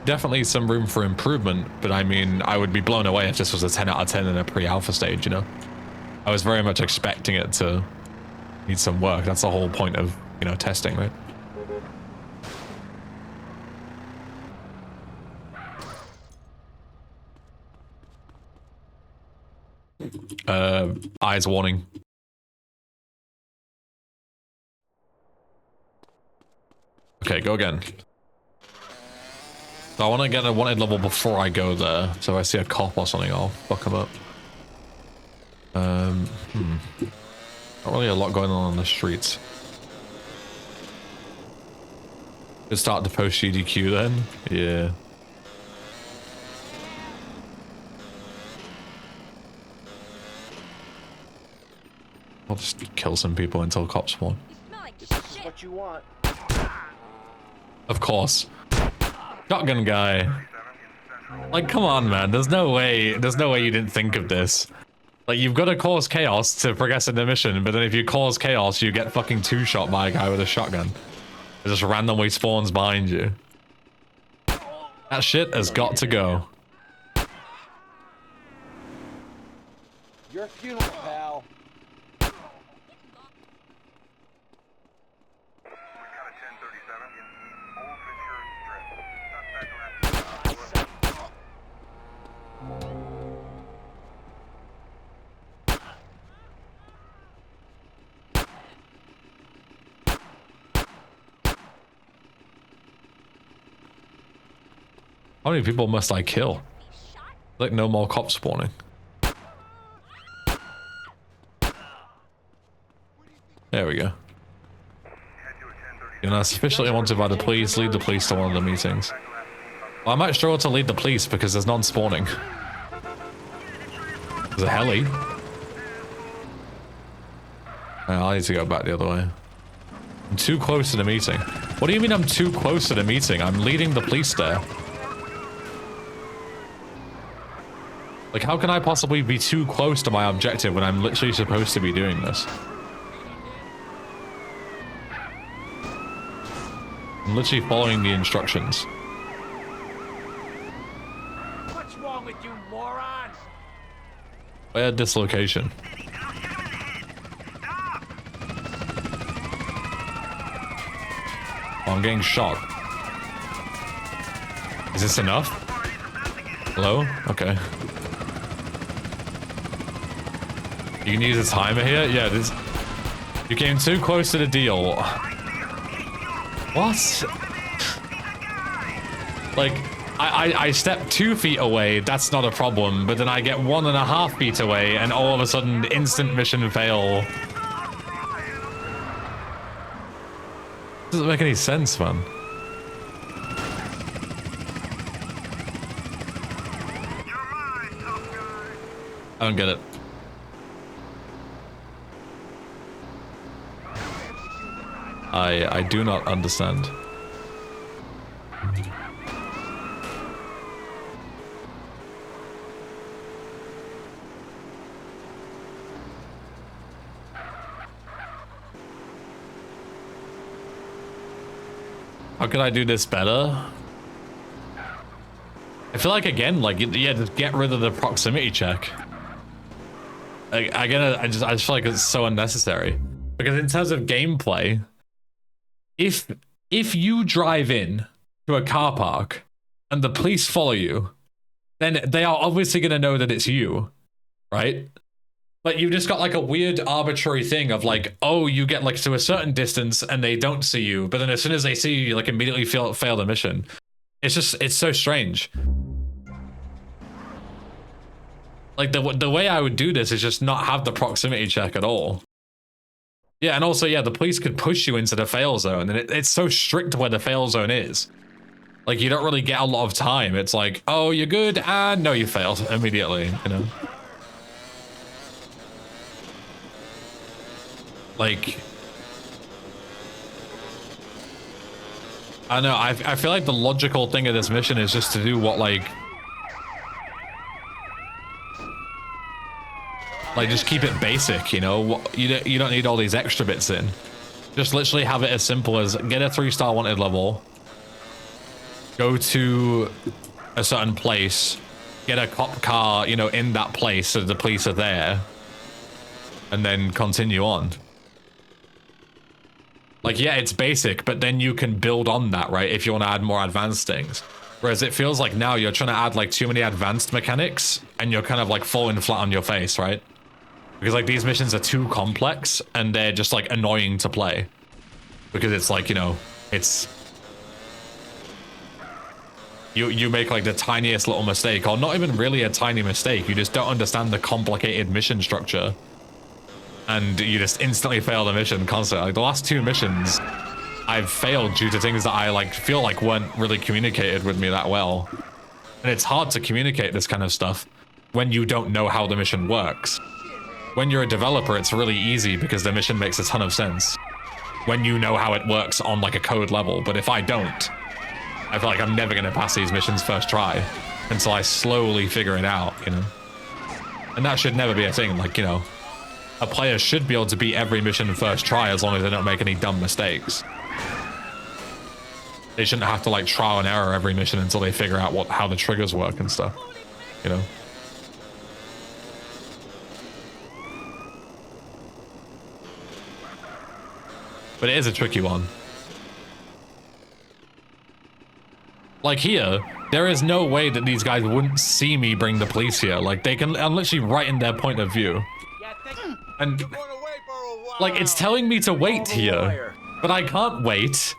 Definitely some room for improvement, but I mean, I would be blown away if this was a 10 out of 10 in a pre-alpha stage, you know? I was very much expecting it to need some work. That's the whole point of, you know, testing, right? Eyes warning. Okay, go again. So I want to get a wanted level before I go there. So if I see a cop or something, I'll fuck him up. Not really a lot going on the streets. Could start the post GDQ then. Yeah. I'll just kill some people until cops spawn. This is what you want. Of course. Shotgun guy. Like, come on, man. There's no way you didn't think of this. Like, you've got to cause chaos to progress in the mission, but then if you cause chaos, you get fucking 2-shot by a guy with a shotgun. It just randomly spawns behind you. That shit has got to go. Your funeral, pal. How many people must I kill? Like, no more cops spawning. There we go. You're not sufficiently wanted by the police. Lead the police to one of the meetings. Well, I might struggle to lead the police because there's none spawning. There's a heli. I need to go back the other way. I'm too close to the meeting. What do you mean I'm too close to the meeting? I'm leading the police there. Like, how can I possibly be too close to my objective when I'm literally supposed to be doing this? I'm literally following the instructions. What's wrong with you, moron? Where dislocation? Oh, I'm getting shot. Is this enough? Hello? Okay. You can use a timer here? Yeah, this... You came too close to the deal. What? Like, I step 2 feet away, that's not a problem, but then I get 1.5 feet away, and all of a sudden, instant mission fail. Doesn't make any sense, man. I don't get it. I do not understand. How can I do this better? I feel like, again, like, yeah, just get rid of the proximity check. I just feel like it's so unnecessary. Because in terms of gameplay, if you drive in to a car park and the police follow you, then they are obviously going to know that it's you, right? But you've just got like a weird arbitrary thing of like, oh, you get like to a certain distance and they don't see you, but then as soon as they see you, you like immediately fail the mission. It's so strange. Like the way I would do this is just not have the proximity check at all. Yeah, and also, yeah, the police could push you into the fail zone, and it's so strict where the fail zone is. Like, you don't really get a lot of time. It's like, oh, you're good, and no, you failed immediately, you know? Like, I don't know, I feel like the logical thing of this mission is just to do what, like just keep it basic, you know? You don't need all these extra bits in. Just literally have it as simple as get a 3-star wanted level, go to a certain place, get a cop car, you know, in that place so the police are there, and then continue on. Like, yeah, it's basic, but then you can build on that, right? If you want to add more advanced things. Whereas it feels like now you're trying to add like too many advanced mechanics and you're kind of like falling flat on your face, right? Because like these missions are too complex and they're just like annoying to play. Because it's like, you know, it's... You make like the tiniest little mistake, or not even really a tiny mistake, you just don't understand the complicated mission structure. And you just instantly fail the mission constantly. Like the last 2 missions, I've failed due to things that I like feel like weren't really communicated with me that well. And it's hard to communicate this kind of stuff when you don't know how the mission works. When you're a developer, it's really easy because the mission makes a ton of sense when you know how it works on like a code level. But if I don't, I feel like I'm never going to pass these missions first try until I slowly figure it out, you know? And that should never be a thing. Like, you know, a player should be able to beat every mission first try as long as they don't make any dumb mistakes. They shouldn't have to like trial and error every mission until they figure out how the triggers work and stuff, you know? But it is a tricky one. Like here, there is no way that these guys wouldn't see me bring the police here. Like they can, I'm literally right in their point of view. And like it's telling me to wait here, but I can't wait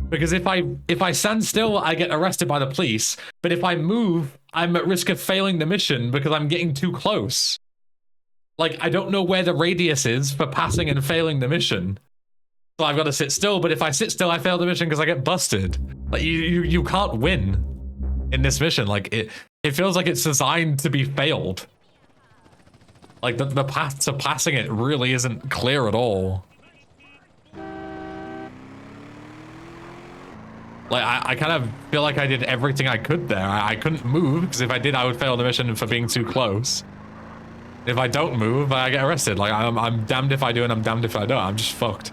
because if I stand still, I get arrested by the police. But if I move, I'm at risk of failing the mission because I'm getting too close. Like I don't know where the radius is for passing and failing the mission. So I've got to sit still, but if I sit still, I fail the mission because I get busted. Like you can't win in this mission. Like it feels like it's designed to be failed. Like the path to passing it really isn't clear at all. Like I kind of feel like I did everything I could there. I couldn't move because if I did, I would fail the mission for being too close. If I don't move, I get arrested. Like I'm damned if I do and I'm damned if I don't. I'm just fucked.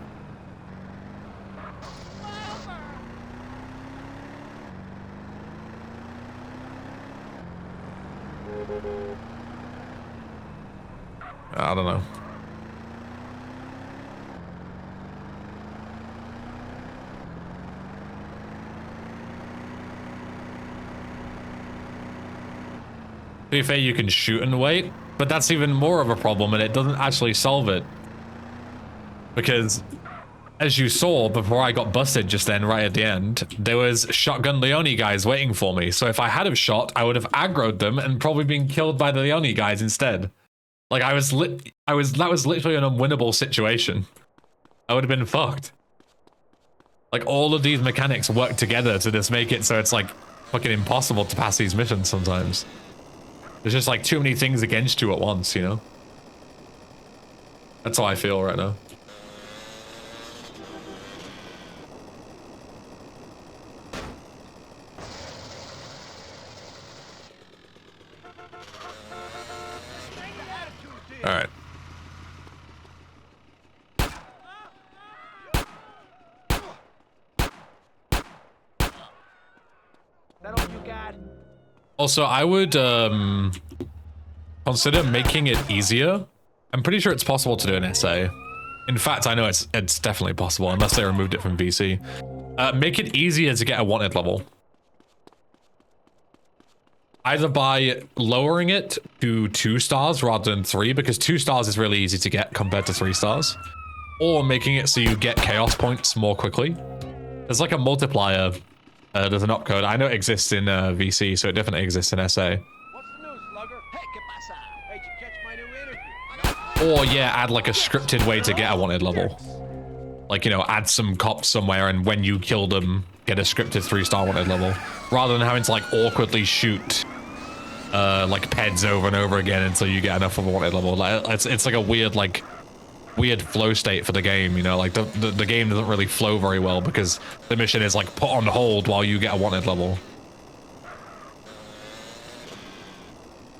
I don't know. To be fair, you can shoot and wait, but that's even more of a problem and it doesn't actually solve it. Because, as you saw before I got busted just then, right at the end, there was Shotgun Leone guys waiting for me. So if I had have shot, I would have aggroed them and probably been killed by the Leone guys instead. Like that was literally an unwinnable situation. I would have been fucked. Like all of these mechanics work together to just make it so it's like fucking impossible to pass these missions sometimes. There's just like too many things against you at once, you know? That's how I feel right now. All right. That all you got? Also, I would consider making it easier. I'm pretty sure it's possible to do an essay. In fact, I know it's definitely possible unless they removed it from VC. Make it easier to get a wanted level. Either by lowering it to 2 stars rather than 3, because 2 stars is really easy to get compared to 3 stars. Or making it so you get chaos points more quickly. There's like a multiplier. There's an opcode. I know it exists in VC, so it definitely exists in SA. What's the news, slugger? Hey, ¿qué pasa? Hey, did you catch my new interview? Or yeah, add like a scripted way to get a wanted level. Like, you know, add some cops somewhere and when you kill them, get a scripted 3-star wanted level. Rather than having to like awkwardly shoot like peds over and over again until you get enough of a wanted level. Like, it's like a weird like weird flow state for the game, you know, like the game doesn't really flow very well because the mission is like put on hold while you get a wanted level.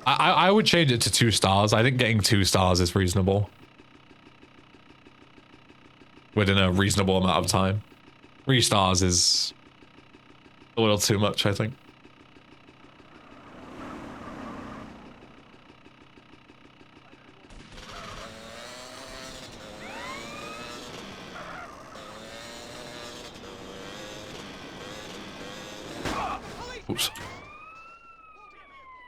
I would change it to 2 stars. I think getting 2 stars is reasonable. Within a reasonable amount of time. 3 stars is a little too much, I think. Oops.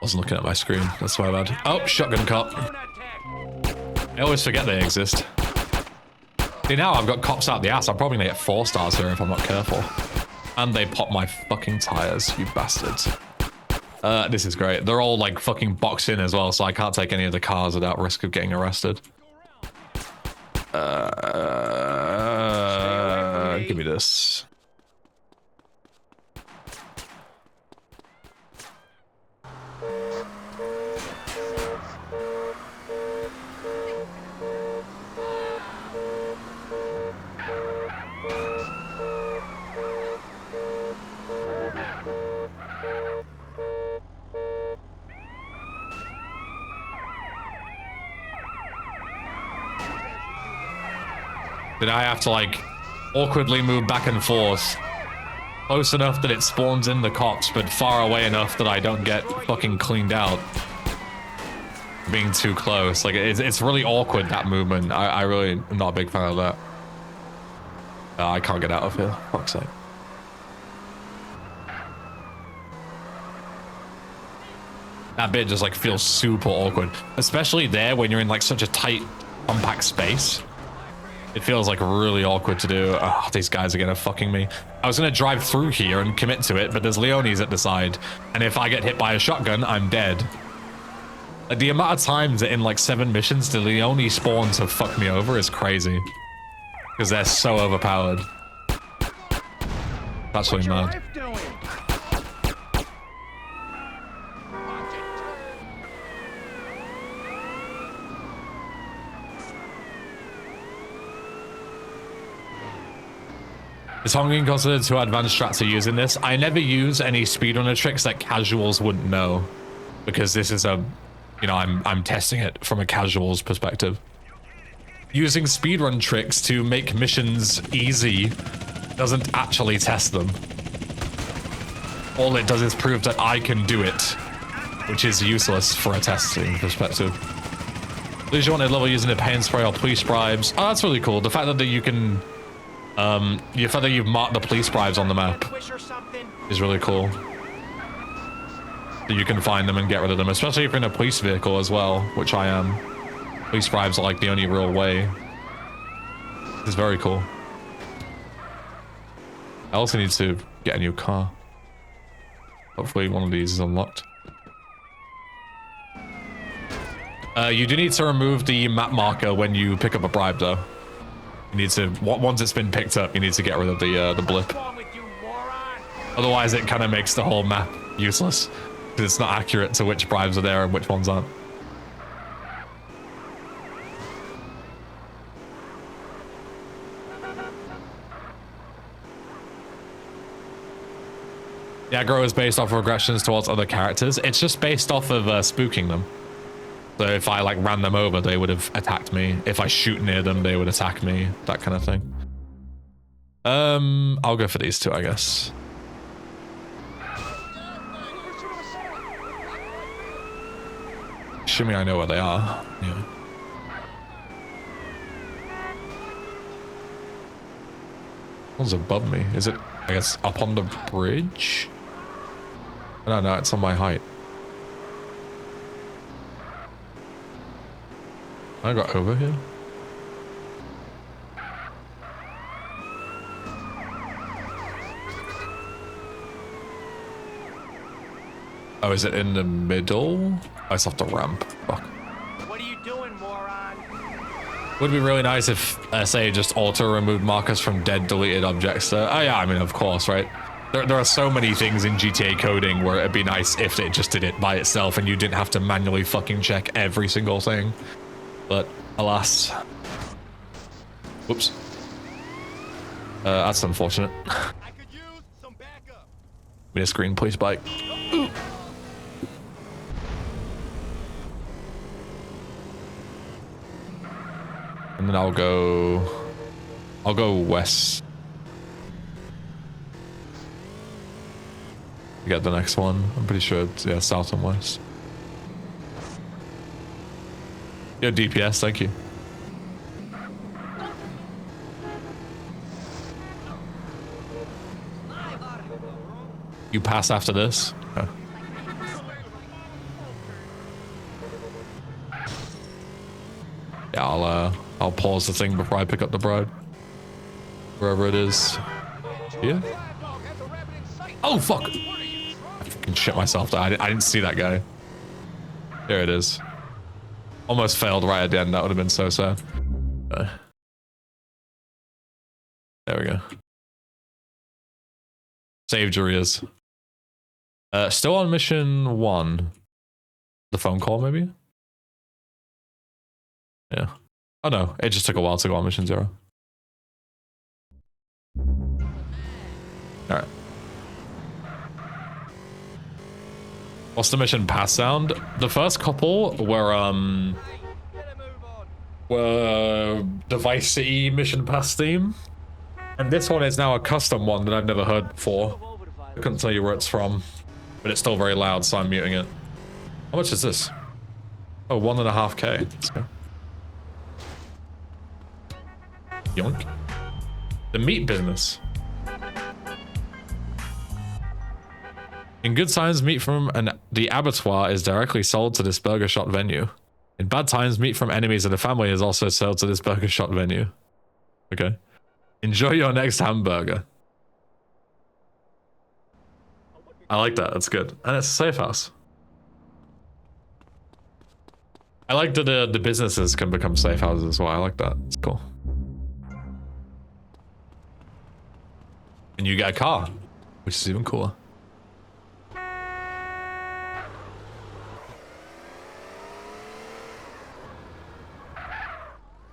Wasn't looking at my screen. That's my bad. Oh, shotgun cop. I always forget they exist. See, now I've got cops out the ass. I'm probably gonna get 4 stars here if I'm not careful. And they pop my fucking tires, you bastards. This is great. They're all like fucking boxed in as well, so I can't take any of the cars without risk of getting arrested. Give me this. Did I have to like awkwardly move back and forth close enough that it spawns in the cops, but far away enough that I don't get fucking cleaned out being too close? Like it's really awkward, that movement. I really am not a big fan of that. I can't get out of here, fuck's sake. That bit just like feels super awkward, especially there when you're in like such a tight compact space. It feels like really awkward to do. Oh, these guys are gonna fucking me. I was gonna drive through here and commit to it, but there's Leonis at the side. And if I get hit by a shotgun, I'm dead. Like, the amount of times that in like 7 missions the Leone spawn to fuck me over is crazy. Because they're so overpowered. That's really mad. Is honking considered 2 advanced strats are using this? I never use any speedrunner tricks that casuals wouldn't know, because this is a, you know, I'm testing it from a casual's perspective. Using speedrun tricks to make missions easy doesn't actually test them. All it does is prove that I can do it, which is useless for a testing perspective. Lose your wanted level using a pain spray or police bribes. Oh, that's really cool. The fact that you can the fact that you've marked the police bribes on the map is really cool. So you can find them and get rid of them, especially if you're in a police vehicle as well, which I am. Police bribes are like the only real way. It's very cool. I also need to get a new car. Hopefully one of these is unlocked. You do need to remove the map marker when you pick up a bribe though. You need to, once it's been picked up, you need to get rid of the blip. Otherwise it kind of makes the whole map useless, because it's not accurate to which bribes are there and which ones aren't. The aggro is based off of aggressions towards other characters. It's just based off of spooking them. So if I like ran them over, they would have attacked me. If I shoot near them, they would attack me. That kind of thing. I'll go for these 2, I guess. Assuming I know where they are. Yeah. One's above me. Is it, I guess, up on the bridge? I don't know, it's on my height. I got over here. Oh, is it in the middle? I just have to ramp. Fuck. What are you doing, moron? Would be really nice if SA just auto-removed markers from dead deleted objects. Oh yeah, I mean, of course, right? There are so many things in GTA coding where it'd be nice if it just did it by itself and you didn't have to manually fucking check every single thing. But alas, Whoops. That's unfortunate. I could use some backup. Give me a screen, please, bike. Ooh. And then I'll go west. Get the next one. I'm pretty sure it's, yeah, south and west. Yo, DPS, thank you. You pass after this? Oh. Yeah, I'll pause the thing before I pick up the bride. Wherever it is. Here? Oh, fuck! I fucking shit myself there. I didn't see that guy. There it is. Almost failed right at the end. That would have been so sad. There we go. Saved your ears. Still on mission 1. The phone call, maybe? Yeah. Oh no, it just took a while to go on mission 0. Alright. What's the mission pass sound? The first couple were Device City mission pass theme. And this one is now a custom one that I've never heard before. I couldn't tell you where it's from, but it's still very loud, so I'm muting it. How much is this? Oh, 1.5K. Let's go. Yoink. The meat business. In good times, meat from the abattoir is directly sold to this burger shot venue. In bad times, meat from enemies of the family is also sold to this burger shot venue. Okay. Enjoy your next hamburger. I like that. That's good. And it's a safe house. I like that the businesses can become safe houses as well. I like that. It's cool. And you get a car, which is even cooler.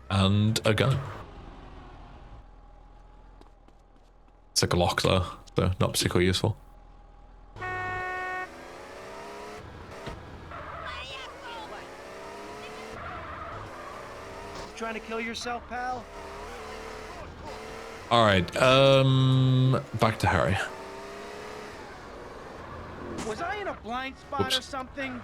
And a gun. It's a Glock though, so not particularly useful. Trying to kill yourself, pal? All right, back to Harry. Was I in a blind spot or something?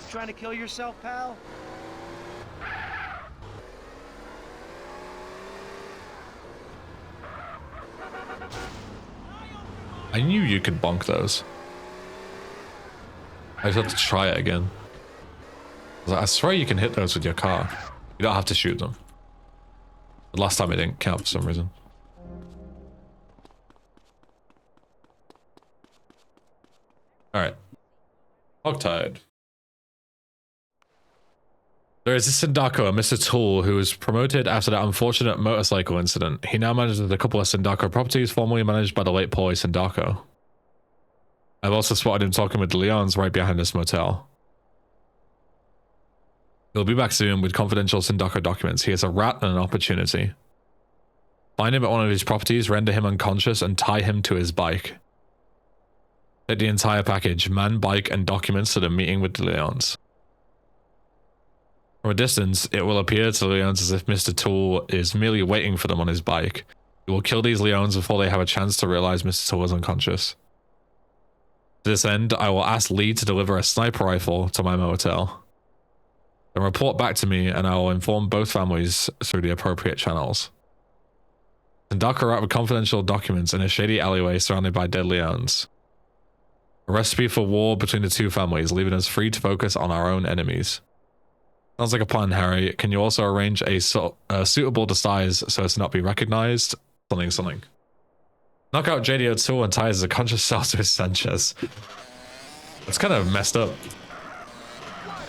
Trying to kill yourself, pal? I knew you could bonk those. I just have to try it again. I swear you can hit those with your car. You don't have to shoot them. The last time it didn't count for some reason. Alright. Hogtied. There is this Sindako, a Mr. Tool, who was promoted after that unfortunate motorcycle incident. He now manages a couple of Sindako properties formerly managed by the late Paulie Sindako. I've also spotted him talking with the Leons right behind this motel. He'll be back soon with confidential Sindako documents. He has a rat and an opportunity. Find him at one of his properties, render him unconscious, and tie him to his bike. Take the entire package, man, bike, and documents to the meeting with the Leons. From a distance, it will appear to the Leons as if Mr. Tool is merely waiting for them on his bike. He will kill these Leons before they have a chance to realize Mr. Tool is unconscious. To this end, I will ask Lee to deliver a sniper rifle to my motel. Then report back to me and I will inform both families through the appropriate channels. Sindako are out with confidential documents in a shady alleyway surrounded by dead Leons. A recipe for war between the two families, leaving us free to focus on our own enemies. Sounds like a plan, Harry. Can you also arrange a suitable disguise so as to not be recognized? Something. Knock out JD02 and ties the conscious cells with Sanchez. It's kind of messed up.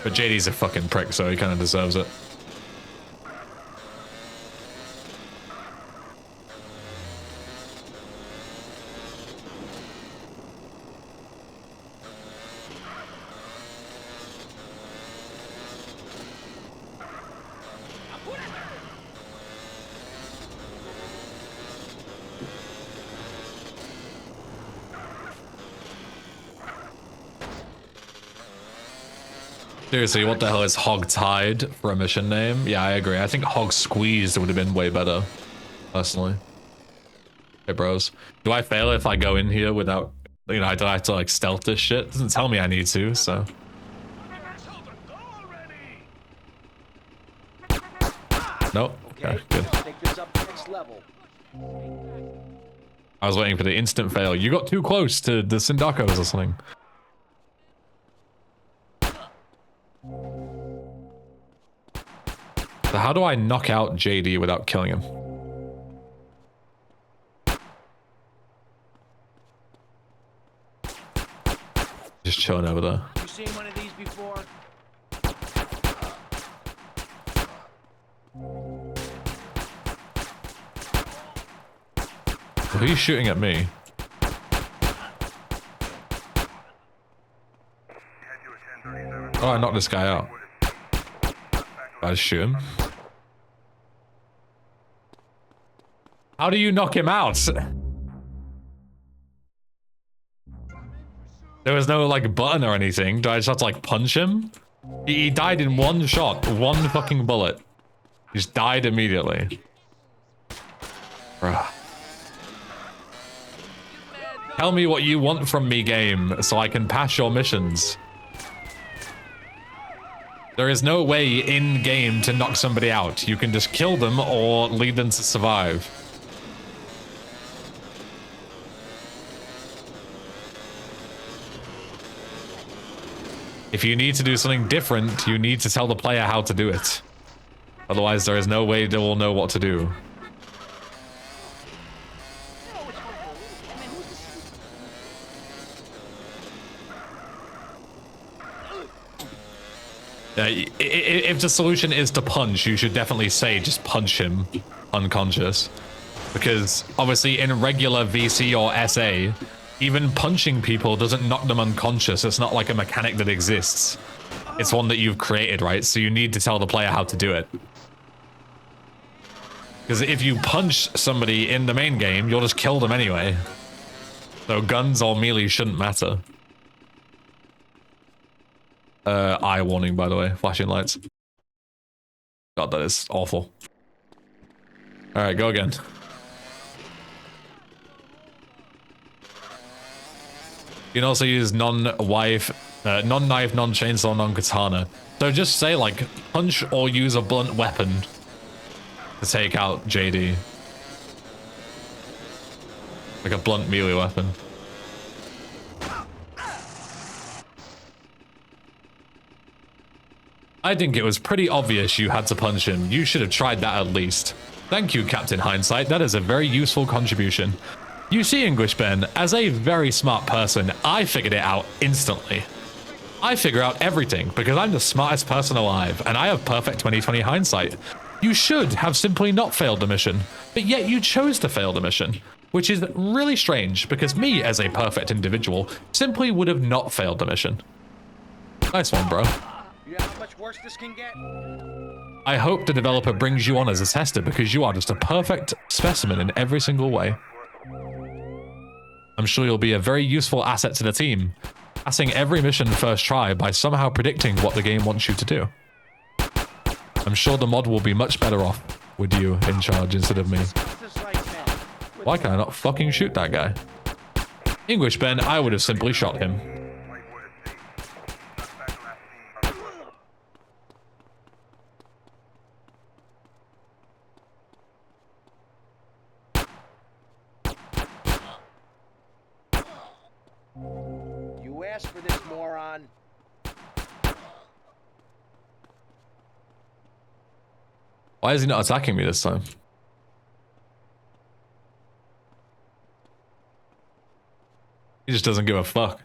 But JD's a fucking prick, so he kind of deserves it. Seriously, what the hell is hog tied for a mission name? Yeah, I agree. I think hog squeezed would have been way better, personally. Hey, bros. Do I fail if I go in here without, you know, I don't have to like stealth this shit? It doesn't tell me I need to, so. Nope. Okay, good. Take this up to next level. I was waiting for the instant fail. You got too close to the Sindakos or something. So how do I knock out JD without killing him? Just chilling over there. You seen one of these before? Who are you shooting at me? Oh, I knocked this guy out. I just shoot him. How do you knock him out? There was no like button or anything. Do I just have to like punch him? He died in one shot, one fucking bullet. He just died immediately. Bruh. Tell me what you want from me, game, so I can pass your missions. There is no way in-game to knock somebody out. You can just kill them or lead them to survive. If you need to do something different, you need to tell the player how to do it. Otherwise, there is no way they will know what to do. If the solution is to punch, you should definitely say just punch him unconscious. Because obviously in regular VC or SA, even punching people doesn't knock them unconscious. It's not like a mechanic that exists. It's one that you've created, right? So you need to tell the player how to do it. Because if you punch somebody in the main game, you'll just kill them anyway. So guns or melee shouldn't matter. Eye warning, by the way. Flashing lights. God, that is awful. Alright, go again. You can also use non-knife, non-chainsaw, non-katana. So just say, like, punch or use a blunt weapon to take out JD. Like a blunt melee weapon. I think it was pretty obvious you had to punch him. You should have tried that at least. Thank you, Captain Hindsight. That is a very useful contribution. You see, English Ben, as a very smart person, I figured it out instantly. I figure out everything because I'm the smartest person alive, and I have perfect 20/20 hindsight. You should have simply not failed the mission, but yet you chose to fail the mission, which is really strange because me, as a perfect individual, simply would have not failed the mission. Nice one, bro. You know how much worse this can get? I hope the developer brings you on as a tester because you are just a perfect specimen in every single way. I'm sure you'll be a very useful asset to the team, passing every mission first try by somehow predicting what the game wants you to do. I'm sure the mod will be much better off with you in charge instead of me. Why can I not fucking shoot that guy? English Ben, I would have simply shot him. You asked for this, moron. Why is he not attacking me this time? He just doesn't give a fuck.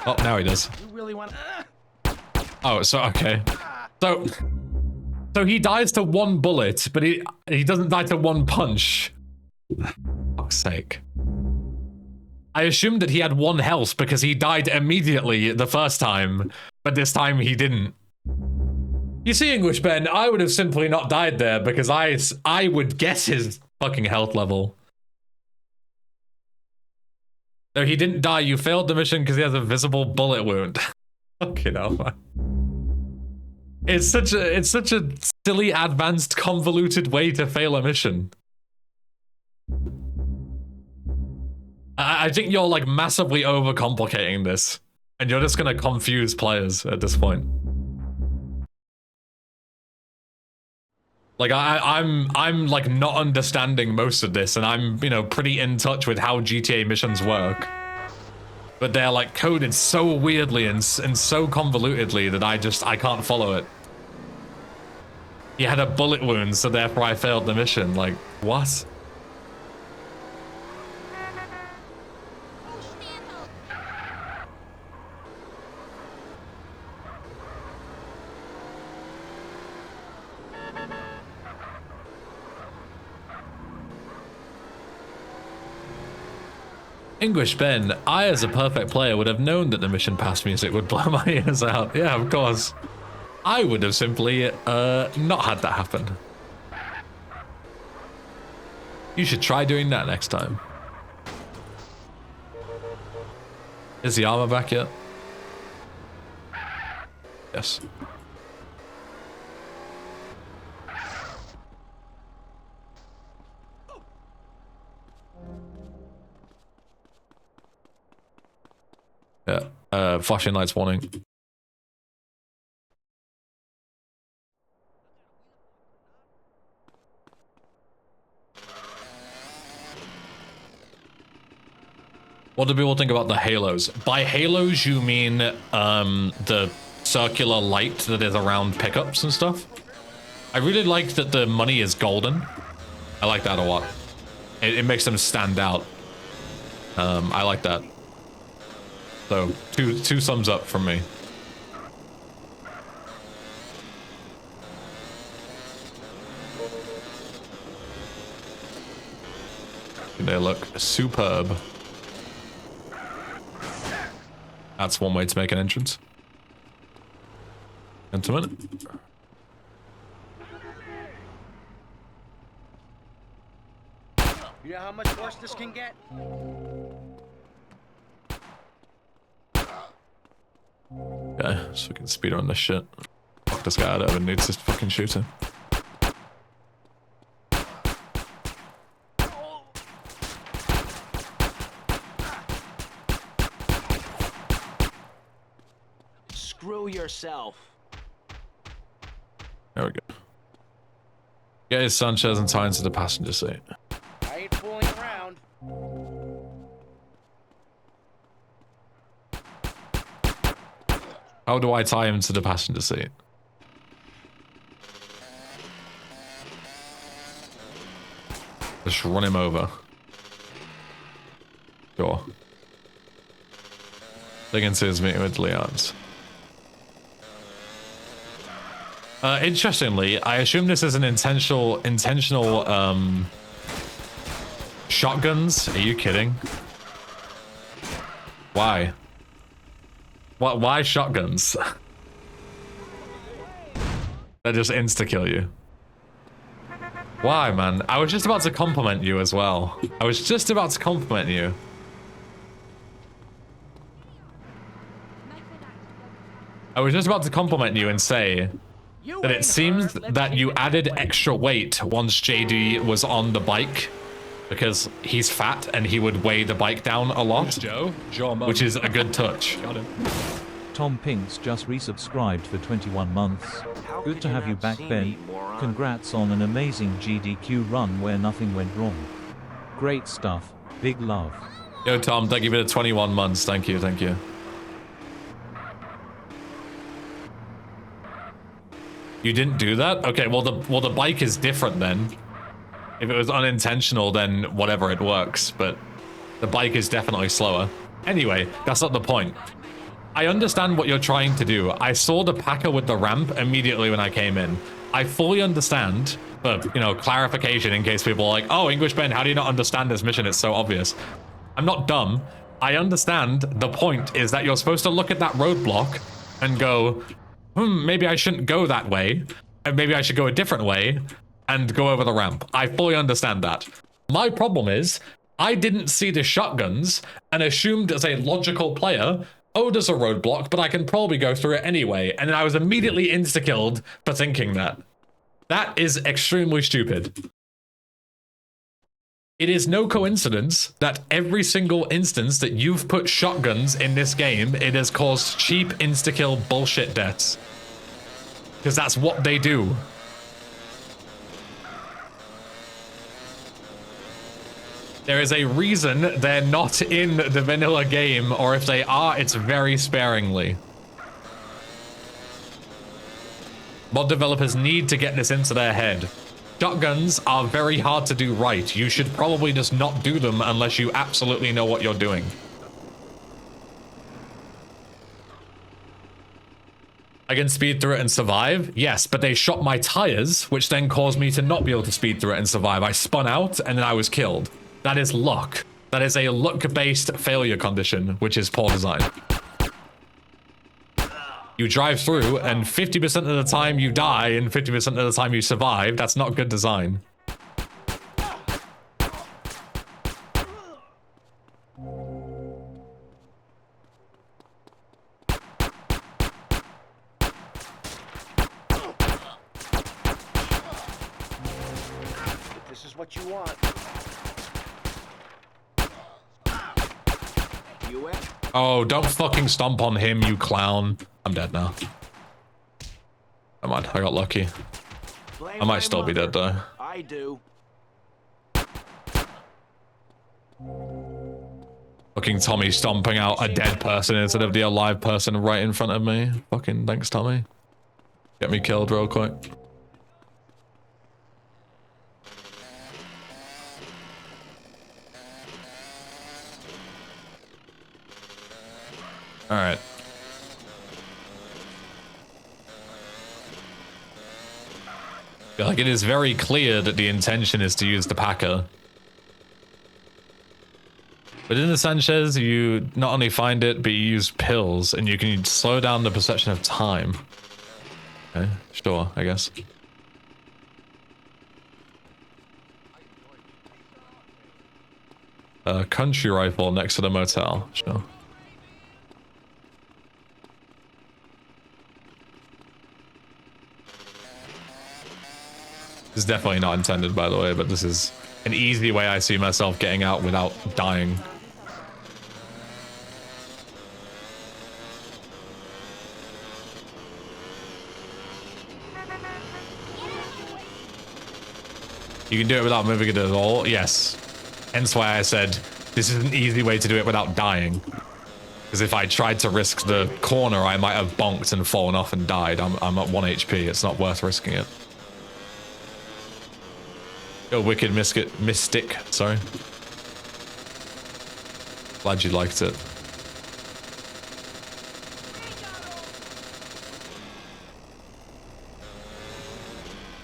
Oh, now he does. You really want? Oh, so okay. So he dies to one bullet, but he doesn't die to one punch. Fuck's sake. I assumed that he had one health because he died immediately the first time, but this time he didn't. You see, English Ben, I would have simply not died there because I would guess his fucking health level. No, he didn't die. You failed the mission because he has a visible bullet wound. Fucking hell. It's such a silly, advanced, convoluted way to fail a mission. I think you're like massively overcomplicating this, and you're just gonna confuse players at this point. Like I'm like not understanding most of this, and I'm, you know, pretty in touch with how GTA missions work. But they're like coded so weirdly and so convolutedly that I can't follow it. He had a bullet wound, so therefore I failed the mission. Like, what? English Ben, I as a perfect player would have known that the mission pass music would blow my ears out. Yeah, of course. I would have simply not had that happen. You should try doing that next time. Is the armor back yet? Yes. Yeah, flashing lights warning. What do people think about the halos? By halos, you mean the circular light that is around pickups and stuff? I really like that the money is golden. I like that a lot. It makes them stand out. I like that. So, two thumbs up from me. They look superb. That's one way to make an entrance. Gentlemen. You know how much worse this can get? Okay, so we can speedrun this shit. Fuck this guy, I don't even need to fucking shoot him. Screw yourself. There we go. Get his Sanchez and tie into the passenger seat. I ain't fooling around. How do I tie him to the passenger seat? Just run him over. Sure. Dig into his meeting with Leon's. Interestingly, I assume this is an intentional shotguns. Are you kidding? Why? What? Why shotguns? They just insta-kill you. Why, man? I was just about to compliment you as well. I was just about to compliment you. I was just about to compliment you and say that it seems that you added extra weight once JD was on the bike because he's fat and he would weigh the bike down a lot, which is a good touch. Tom Pinks just resubscribed for 21 months. Good to have you back, Ben. Congrats on an amazing GDQ run where nothing went wrong. Great stuff. Big love. Yo, Tom, thank you for the 21 months. Thank you, thank you. You didn't do that? Okay, well the bike is different then. If it was unintentional, then whatever, it works. But The bike is definitely slower. Anyway, that's not the point. I understand what you're trying to do. I saw the Packer with the ramp immediately when I came in. I fully understand, but, you know, clarification in case people are like, oh, English Ben, how do you not understand this mission? It's so obvious. I'm not dumb. I understand the point is that you're supposed to look at that roadblock and go, maybe I shouldn't go that way, and maybe I should go a different way and go over the ramp. I fully understand that. My problem is, I didn't see the shotguns and assumed as a logical player, oh, there's a roadblock, but I can probably go through it anyway. And then I was immediately insta-killed for thinking that. That is extremely stupid. It is no coincidence that every single instance that you've put shotguns in this game, it has caused cheap insta-kill bullshit deaths. Because that's what they do. There is a reason they're not in the vanilla game, or if they are, it's very sparingly. Mod developers need to get this into their head. Shotguns are very hard to do right. You should probably just not do them unless you absolutely know what you're doing. I can speed through it and survive? Yes, but they shot my tires, which then caused me to not be able to speed through it and survive. I spun out and then I was killed. That is luck. That is a luck-based failure condition, which is poor design. You drive through, and 50% of the time you die, and 50% of the time you survive. That's not good design. This is what you want. Oh, don't fucking stomp on him, you clown. I'm dead now. Never mind, I got lucky. I might still be dead though. I do. Fucking Tommy stomping out a dead person instead of the alive person right in front of me. Fucking thanks, Tommy. Get me killed real quick. All right. Like, it is very clear that the intention is to use the Packer. But in the Sanchez, you not only find it, but you use pills, and you can slow down the perception of time. Okay, sure, I guess. Country rifle next to the motel, sure. This is definitely not intended, by the way, but this is an easy way I see myself getting out without dying. You can do it without moving it at all? Yes. Hence why I said this is an easy way to do it without dying. Because if I tried to risk the corner, I might have bonked and fallen off and died. I'm at 1 HP. It's not worth risking it. Go Wicked Mystic, sorry. Glad you liked it.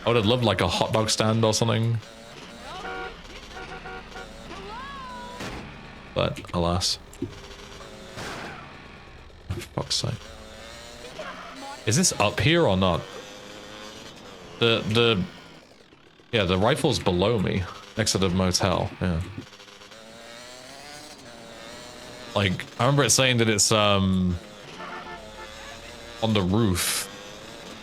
I would have loved like a hot dog stand or something. But alas. For fuck's sake. Is this up here or not? Yeah, the rifle's below me, next to the motel, yeah. Like, I remember it saying that it's, on the roof.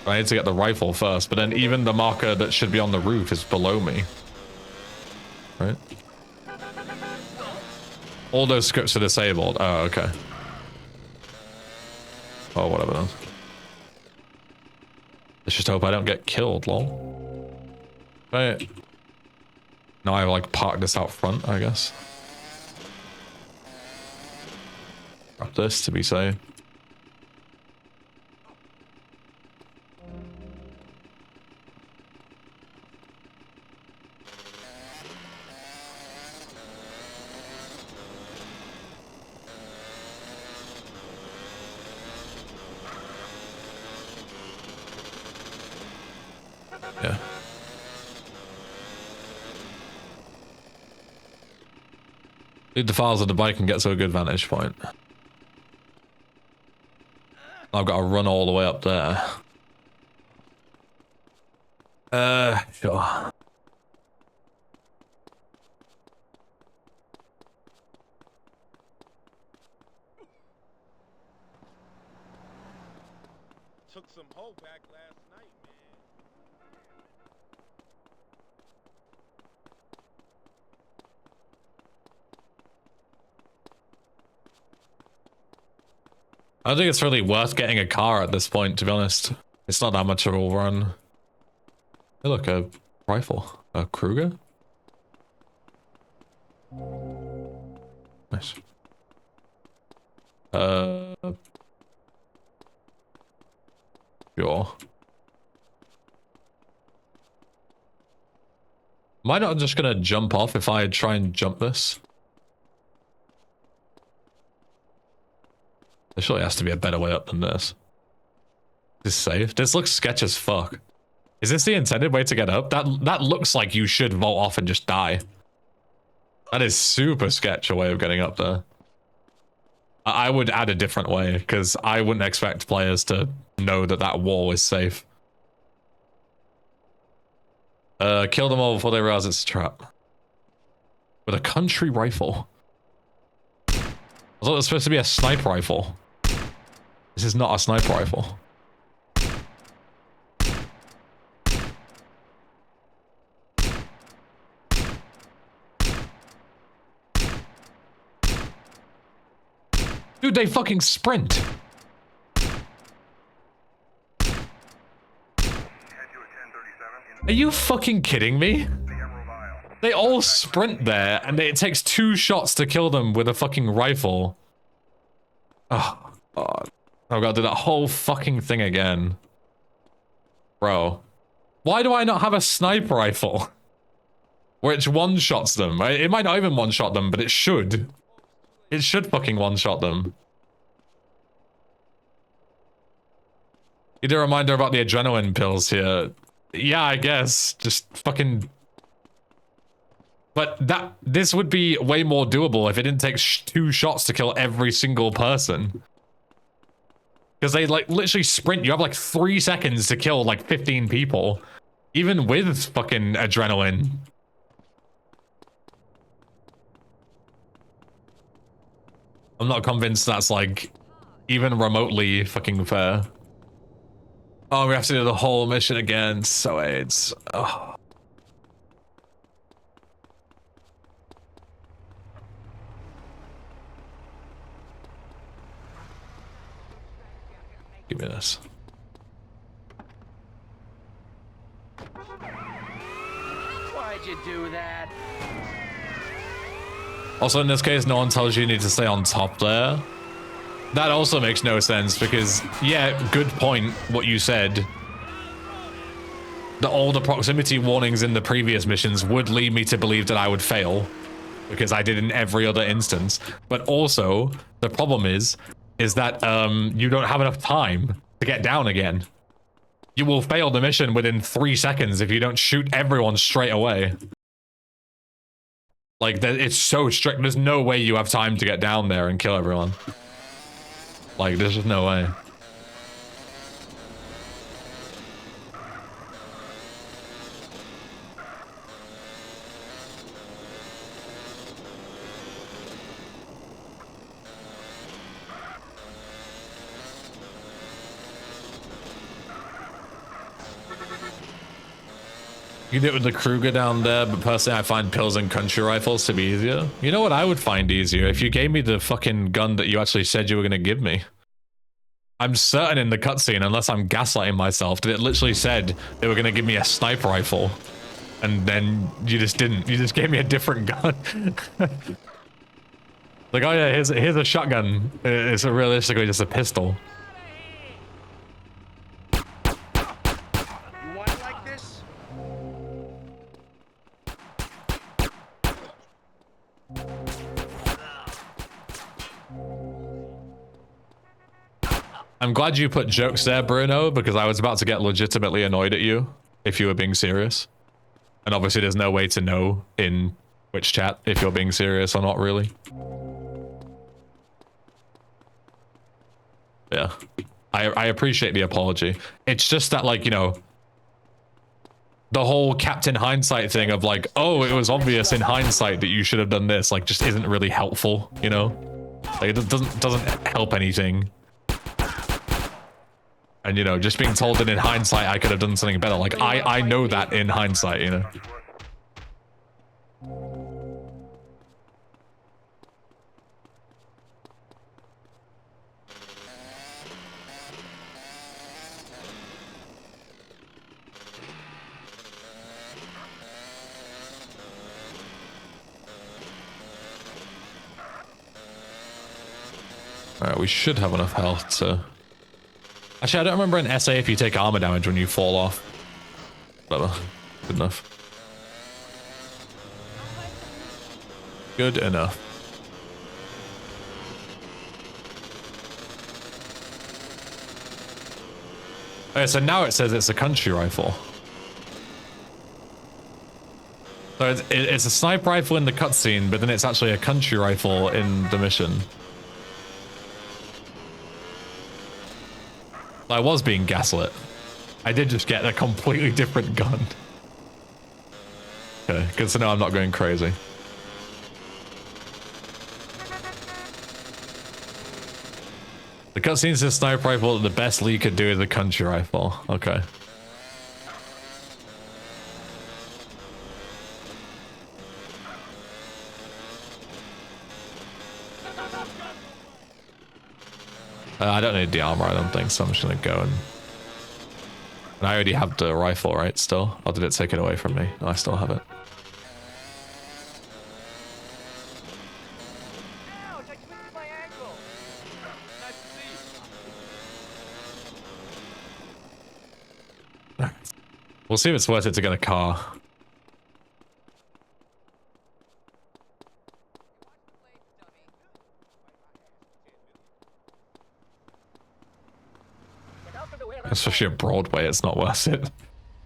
I need to get the rifle first, but then even the marker that should be on the roof is below me. Right? All those scripts are disabled. Oh, okay. Oh, whatever then. Let's just hope I don't get killed, lol. Right. Now I like park this out front, I guess. Grab this to be safe. Lead the files of the bike and get to a good vantage point. I've got to run all the way up there. Sure. Took some hoe back last night, man. I don't think it's really worth getting a car at this point, to be honest. It's not that much of a run. Hey, look, a rifle. A Kruger? Nice. Sure. Am I not just gonna jump off if I try and jump this? There surely has to be a better way up than this. Is this safe? This looks sketch as fuck. Is this the intended way to get up? That looks like you should vault off and just die. That is super sketch a way of getting up there. I would add a different way, because I wouldn't expect players to know that that wall is safe. Kill them all before they realize it's a trap. With a country rifle. I thought it was supposed to be a sniper rifle. This is not a sniper rifle. Dude, they fucking sprint. Are you fucking kidding me? They all sprint there, and it takes 2 shots to kill them with a fucking rifle. Oh, God. I've got to do that whole fucking thing again. Bro. Why do I not have a sniper rifle? Which one-shots them. It might not even one-shot them, but it should. It should fucking one-shot them. You need a reminder about the adrenaline pills here. Yeah, I guess. Just fucking... But this would be way more doable if it didn't take 2 shots to kill every single person. Because they, like, literally sprint. You have, like, 3 seconds to kill, like, 15 people. Even with fucking adrenaline. I'm not convinced that's, like, even remotely fucking fair. Oh, we have to do the whole mission again. So AIDS. Oh. Give me this. Why'd you do that? Also, in this case, no one tells you need to stay on top there. That also makes no sense because, yeah, good point, what you said. All the proximity warnings in the previous missions would lead me to believe that I would fail. Because I did in every other instance. But also, the problem is that you don't have enough time to get down again. You will fail the mission within 3 seconds if you don't shoot everyone straight away. Like, it's so strict. There's no way you have time to get down there and kill everyone. Like, there's just no way. You do it with the Kruger down there, but personally I find pills and country rifles to be easier. You know what I would find easier? If you gave me the fucking gun that you actually said you were going to give me. I'm certain in the cutscene, unless I'm gaslighting myself, that it literally said they were going to give me a sniper rifle. And then you just didn't. You just gave me a different gun. Like, oh yeah, here's a shotgun. It's realistically just a pistol. I'm glad you put jokes there, Bruno, because I was about to get legitimately annoyed at you if you were being serious. And obviously there's no way to know Which chat, if you're being serious or not really. Yeah. I appreciate the apology. It's just that, like, you know, the whole Captain Hindsight thing of like, oh, it was obvious in hindsight that you should have done this, like, just isn't really helpful, you know? Like, it doesn't help anything. And, you know, just being told that in hindsight I could have done something better. Like, I know that in hindsight, you know? Alright, we should have enough health to... Actually, I don't remember an SA if you take armor damage when you fall off. Whatever. Good enough. Good enough. Okay, so now it says it's a country rifle. So it's a sniper rifle in the cutscene, but then it's actually a country rifle in the mission. I was being gaslit. I did just get a completely different gun. Okay, good to know I'm not going crazy. The cutscene says sniper rifle, the best Lee could do is a country rifle. Okay. I don't need the armor, I don't think, so I'm just gonna go and I already have the rifle, right, still? Or did it take it away from me? No, I still have it. Ouch, I twisted my ankle. Nice to see you. We'll see if it's worth it to get a car. Especially at Broadway, it's not worth it.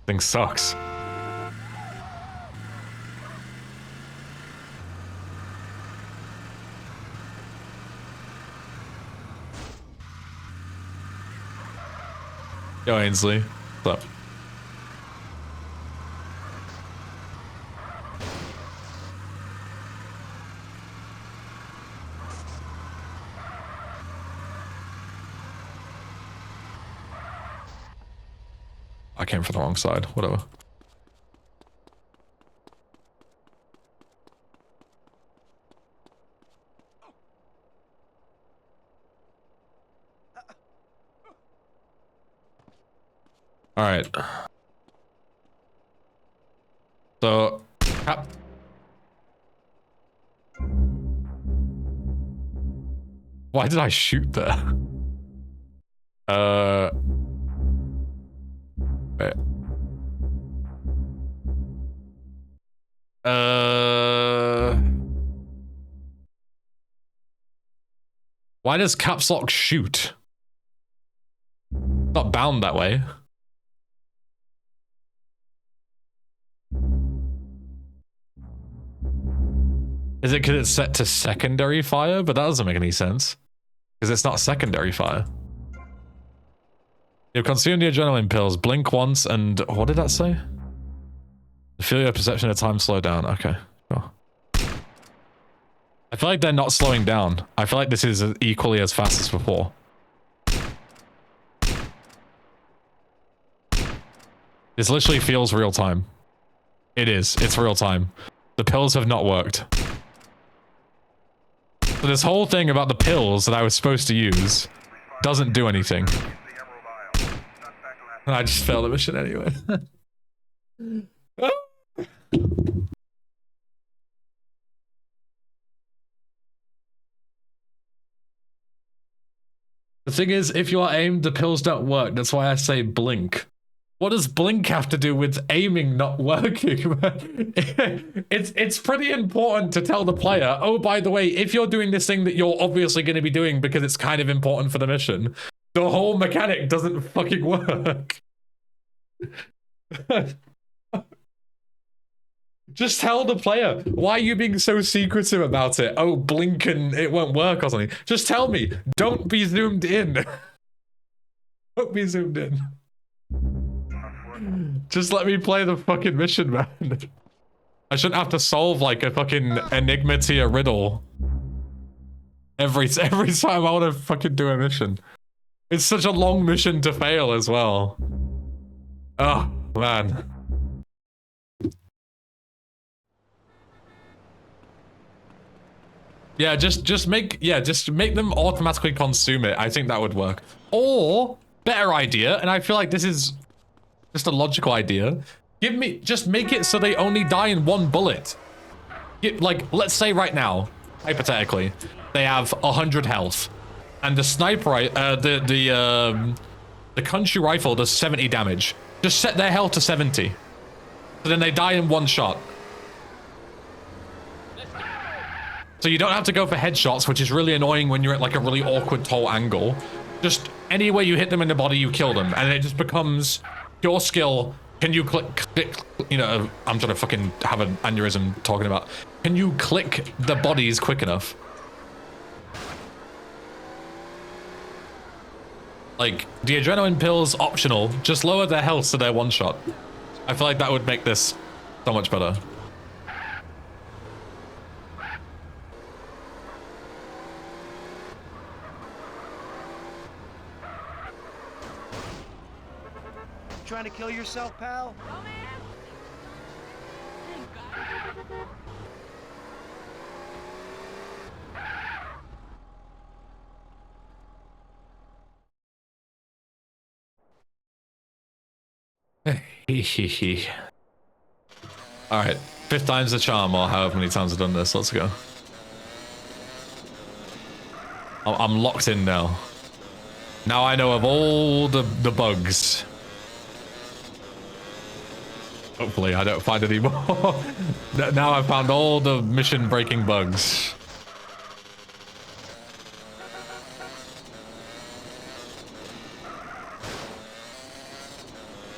Thing sucks. Yo, Ainsley. What's up? I came from the wrong side, whatever. All right. So, why did I shoot there? Wait. Why does caps lock shoot? It's not bound that way. Is it because it's set to secondary fire? But that doesn't make any sense. Because it's not secondary fire. You've consumed the adrenaline pills. Blink once and... What did that say? Feel your perception of time slow down. Okay, sure. I feel like they're not slowing down. I feel like this is equally as fast as before. This literally feels real time. It is. It's real time. The pills have not worked. So this whole thing about the pills that I was supposed to use doesn't do anything. And I just failed the mission anyway. The thing is, if you are aimed, the pills don't work. That's why I say blink. What does blink have to do with aiming not working? It's pretty important to tell the player, oh, by the way, if you're doing this thing that you're obviously going to be doing because it's kind of important for the mission, the whole mechanic doesn't fucking work. Just tell the player. Why are you being so secretive about it? Oh, blink and it won't work or something. Just tell me. Don't be zoomed in. Don't be zoomed in. Just let me play the fucking mission, man. I shouldn't have to solve like a fucking enigma to a riddle. Every time I want to fucking do a mission. It's such a long mission to fail as well. Oh, man. Yeah, just make them automatically consume it. I think that would work. Or better idea, and I feel like this is just a logical idea. Just make it so they only die in one bullet. Like, let's say right now, hypothetically, they have 100 health, and the sniper, the country rifle does 70 damage. Just set their health to 70, so then they die in one shot. So you don't have to go for headshots, which is really annoying when you're at like a really awkward tall angle. Just anywhere you hit them in the body, you kill them, and it just becomes your skill. Can you click, you know, I'm trying to fucking have an aneurysm talking about. Can you click the bodies quick enough? Like, the adrenaline pills optional, just lower their health so they're one shot. I feel like that would make this so much better. Trying to kill yourself, pal? Alright, 5th time's the charm, or however many times I've done this. Let's go. I'm locked in now. Now I know of all the bugs. Hopefully I don't find any more. Now I've found all the mission breaking bugs.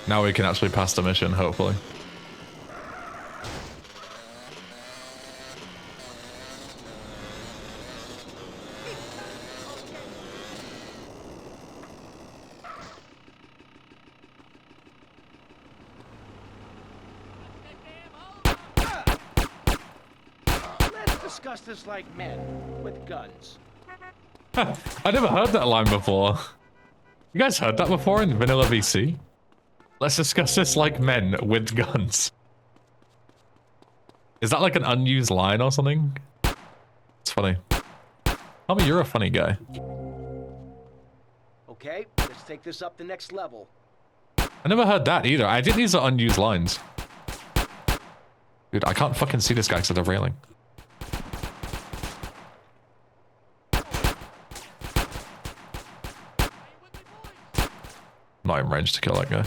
Now we can actually pass the mission, hopefully. Discuss this like men with guns. I never heard that line before. You guys heard that before in Vanilla VC? Let's discuss this like men with guns. Is that like an unused line or something? It's funny. Tell me you're a funny guy. Okay, let's take this up the next level. I never heard that either. I think these are unused lines. Dude, I can't fucking see this guy because of the railing. Not in range to kill that guy.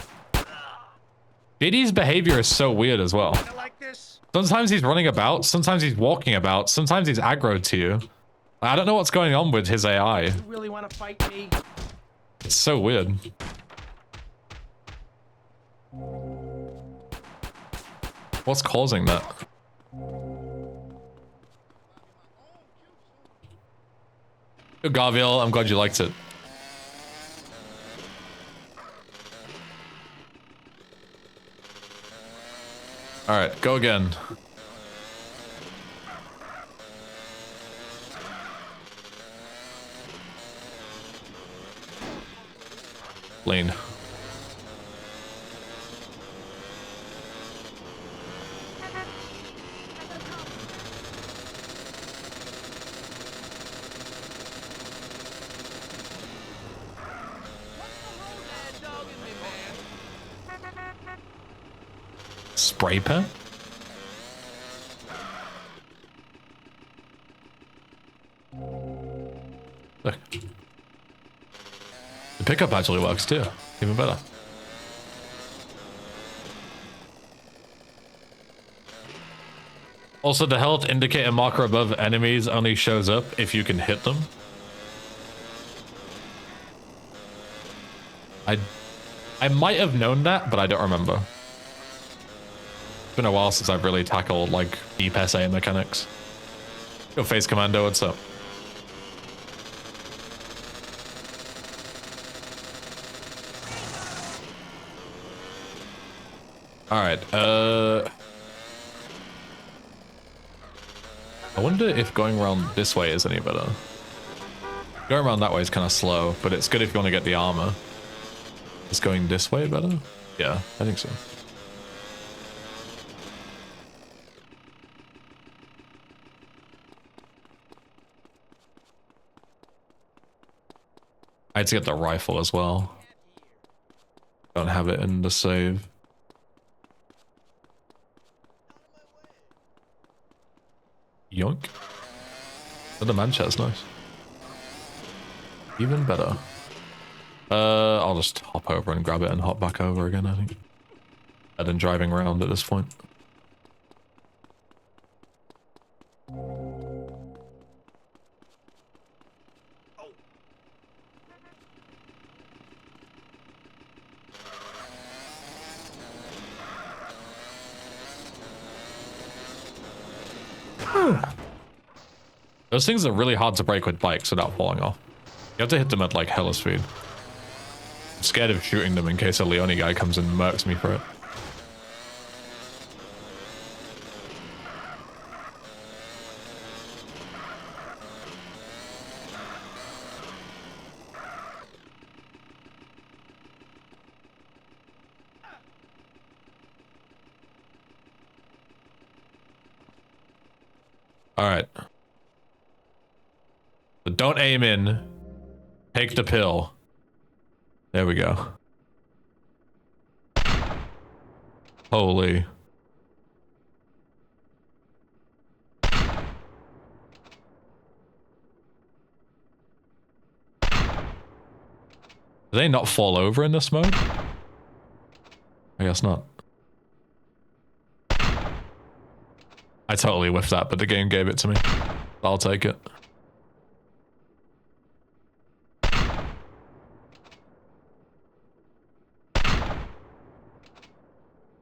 JD's behavior is so weird as well. Sometimes he's running about, sometimes he's walking about, sometimes he's aggroed to you. I don't know what's going on with his AI. You really want to fight me? It's so weird. What's causing that? Good Garviel, I'm glad you liked it. Alright, go again. Lean. Spray pen? Look. The pickup actually works too. Even better. Also, the health indicator marker above enemies only shows up if you can hit them. I might have known that, but I don't remember. It's been a while since I've really tackled like deep SA mechanics. Yo, Face Commando, what's up? All right. I wonder if going around this way is any better. Going around that way is kind of slow, but it's good if you want to get the armor. Is going this way better? Yeah, I think so. I had to get the rifle as well. Don't have it in the save. Yoink. Oh, the man chat's nice. Even better. I'll just hop over and grab it and hop back over again, I think. Better than driving around at this point. Those things are really hard to break with bikes without falling off. You have to hit them at like hella speed. I'm scared of shooting them in case a Leone guy comes and murks me for it. All right. But don't aim in. Take the pill. There we go. Holy. Do they not fall over in this mode? I guess not. I totally whiffed that, but the game gave it to me. I'll take it.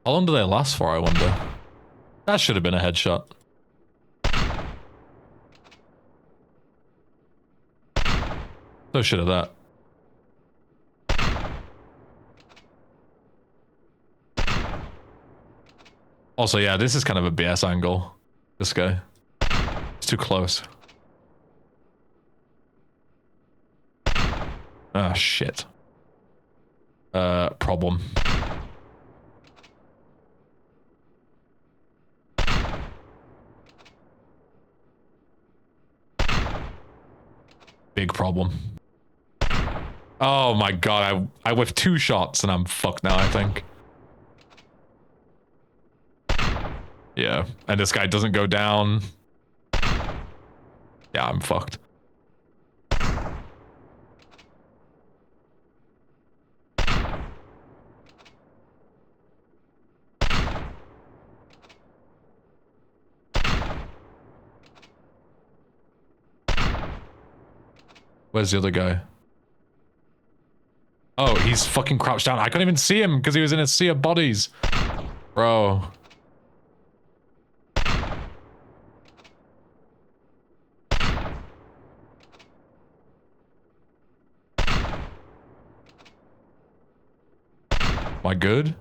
How long do they last for, I wonder? That should have been a headshot. So should have that. Also, yeah, this is kind of a BS angle. This guy. It's too close. Ah, shit. Problem. Big problem. Oh my god, I whiffed 2 shots and I'm fucked now, I think. Yeah, and this guy doesn't go down. Yeah, I'm fucked. Where's the other guy? Oh, he's fucking crouched down. I couldn't even see him because he was in a sea of bodies. Bro. Am I good?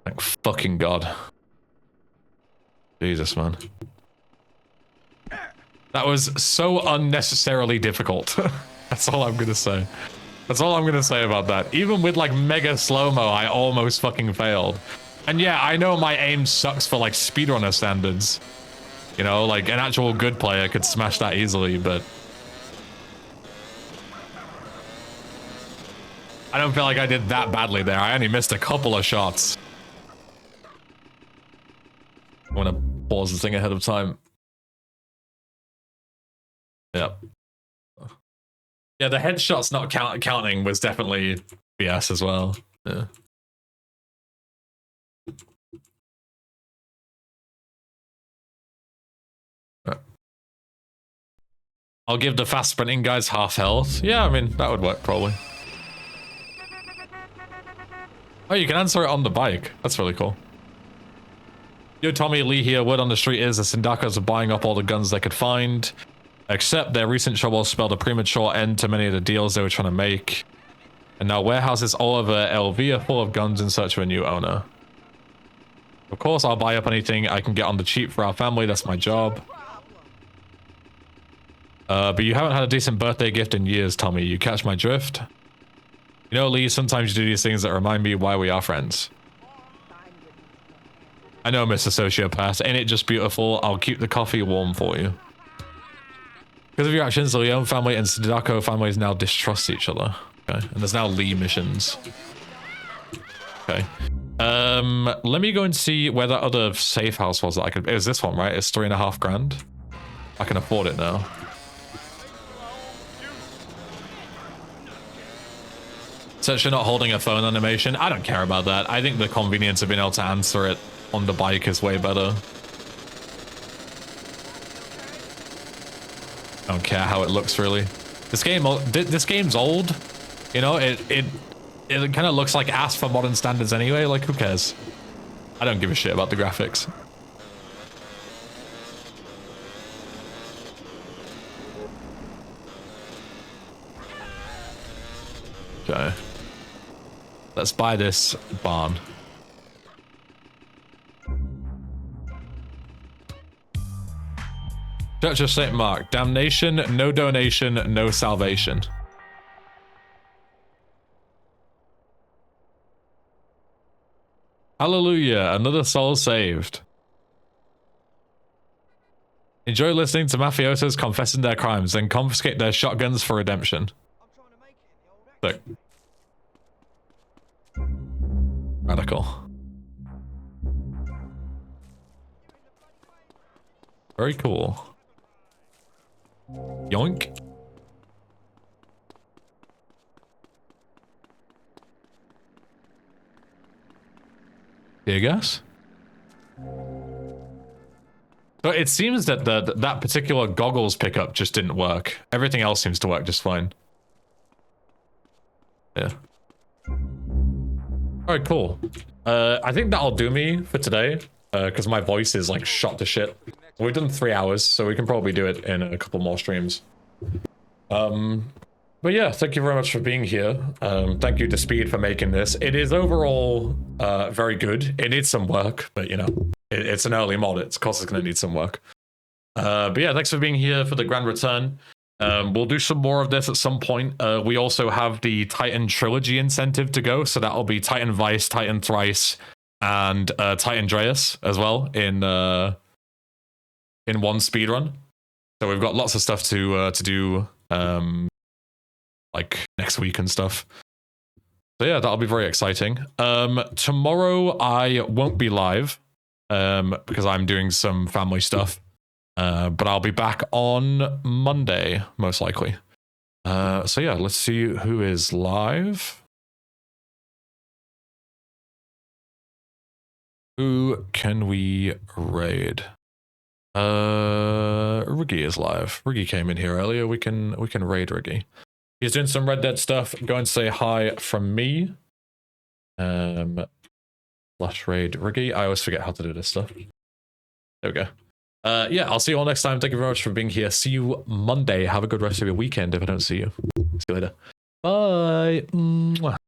Thank fucking God. Jesus, man. That was so unnecessarily difficult. That's all I'm gonna say. That's all I'm gonna say about that. Even with like mega slow-mo, I almost fucking failed. And yeah, I know my aim sucks for like speedrunner standards. You know, like an actual good player could smash that easily, but I don't feel like I did that badly there. I only missed a couple of shots. I want to pause the thing ahead of time. Yep. Yeah, the headshots not counting was definitely BS as well. Yeah. I'll give the fast sprinting guys half health. Yeah, I mean, that would work probably. Oh, you can answer it on the bike. That's really cool. Yo, Tommy Lee here. Word on the street is the Sindakas are buying up all the guns they could find. Except their recent troubles spelled a premature end to many of the deals they were trying to make. And now warehouses all over LV are full of guns in search of a new owner. Of course, I'll buy up anything I can get on the cheap for our family. That's my job. But you haven't had a decent birthday gift in years, Tommy. You catch my drift? You know, Lee, sometimes you do these things that remind me why we are friends. I know, Mr. Sociopath. Ain't it just beautiful? I'll keep the coffee warm for you. Because of your actions, the Leone family and Sadako families now distrust each other. Okay, and there's now Lee missions. Okay. Let me go and see where that other safe house was that I could... It was this one, right? It's 3.5 grand. I can afford it now. So you're not holding a phone animation. I don't care about that. I think the convenience of being able to answer it on the bike is way better. I don't care how it looks, really. This game's old. You know, it kind of looks like ass for modern standards anyway. Like, who cares? I don't give a shit about the graphics. Okay. Let's buy this barn. Church of St. Mark. Damnation, no donation, no salvation. Hallelujah, another soul saved. Enjoy listening to mafiosos confessing their crimes, then confiscate their shotguns for redemption. Sick. Radical. Very cool. Yoink. Tear gas? So it seems that that particular goggles pickup just didn't work. Everything else seems to work just fine. Yeah. Alright, cool. I think that'll do me for today, because my voice is like shot to shit. We've done 3 hours, so we can probably do it in a couple more streams. But yeah, thank you very much for being here. Thank you to Speed for making this. It is overall very good. It needs some work, but you know, it's an early mod. Of course it's going to need some work. But yeah, thanks for being here for the grand return. We'll do some more of this at some point. We also have the Titan Trilogy incentive to go, so that'll be Titan Vice, Titan Thrice, and Titan Dreas as well in one speedrun. So we've got lots of stuff to do like next week and stuff. So yeah, that'll be very exciting. Tomorrow I won't be live because I'm doing some family stuff. But I'll be back on Monday, most likely. So yeah, let's see who is live. Who can we raid? Riggy is live. Riggy came in here earlier. We can raid Riggy. He's doing some Red Dead stuff. Go and say hi from me. Slash raid Riggy. I always forget how to do this stuff. There we go. Yeah, I'll see you all next time. Thank you very much for being here. See you Monday. Have a good rest of your weekend if I don't see you. See you later. Bye. Mwah.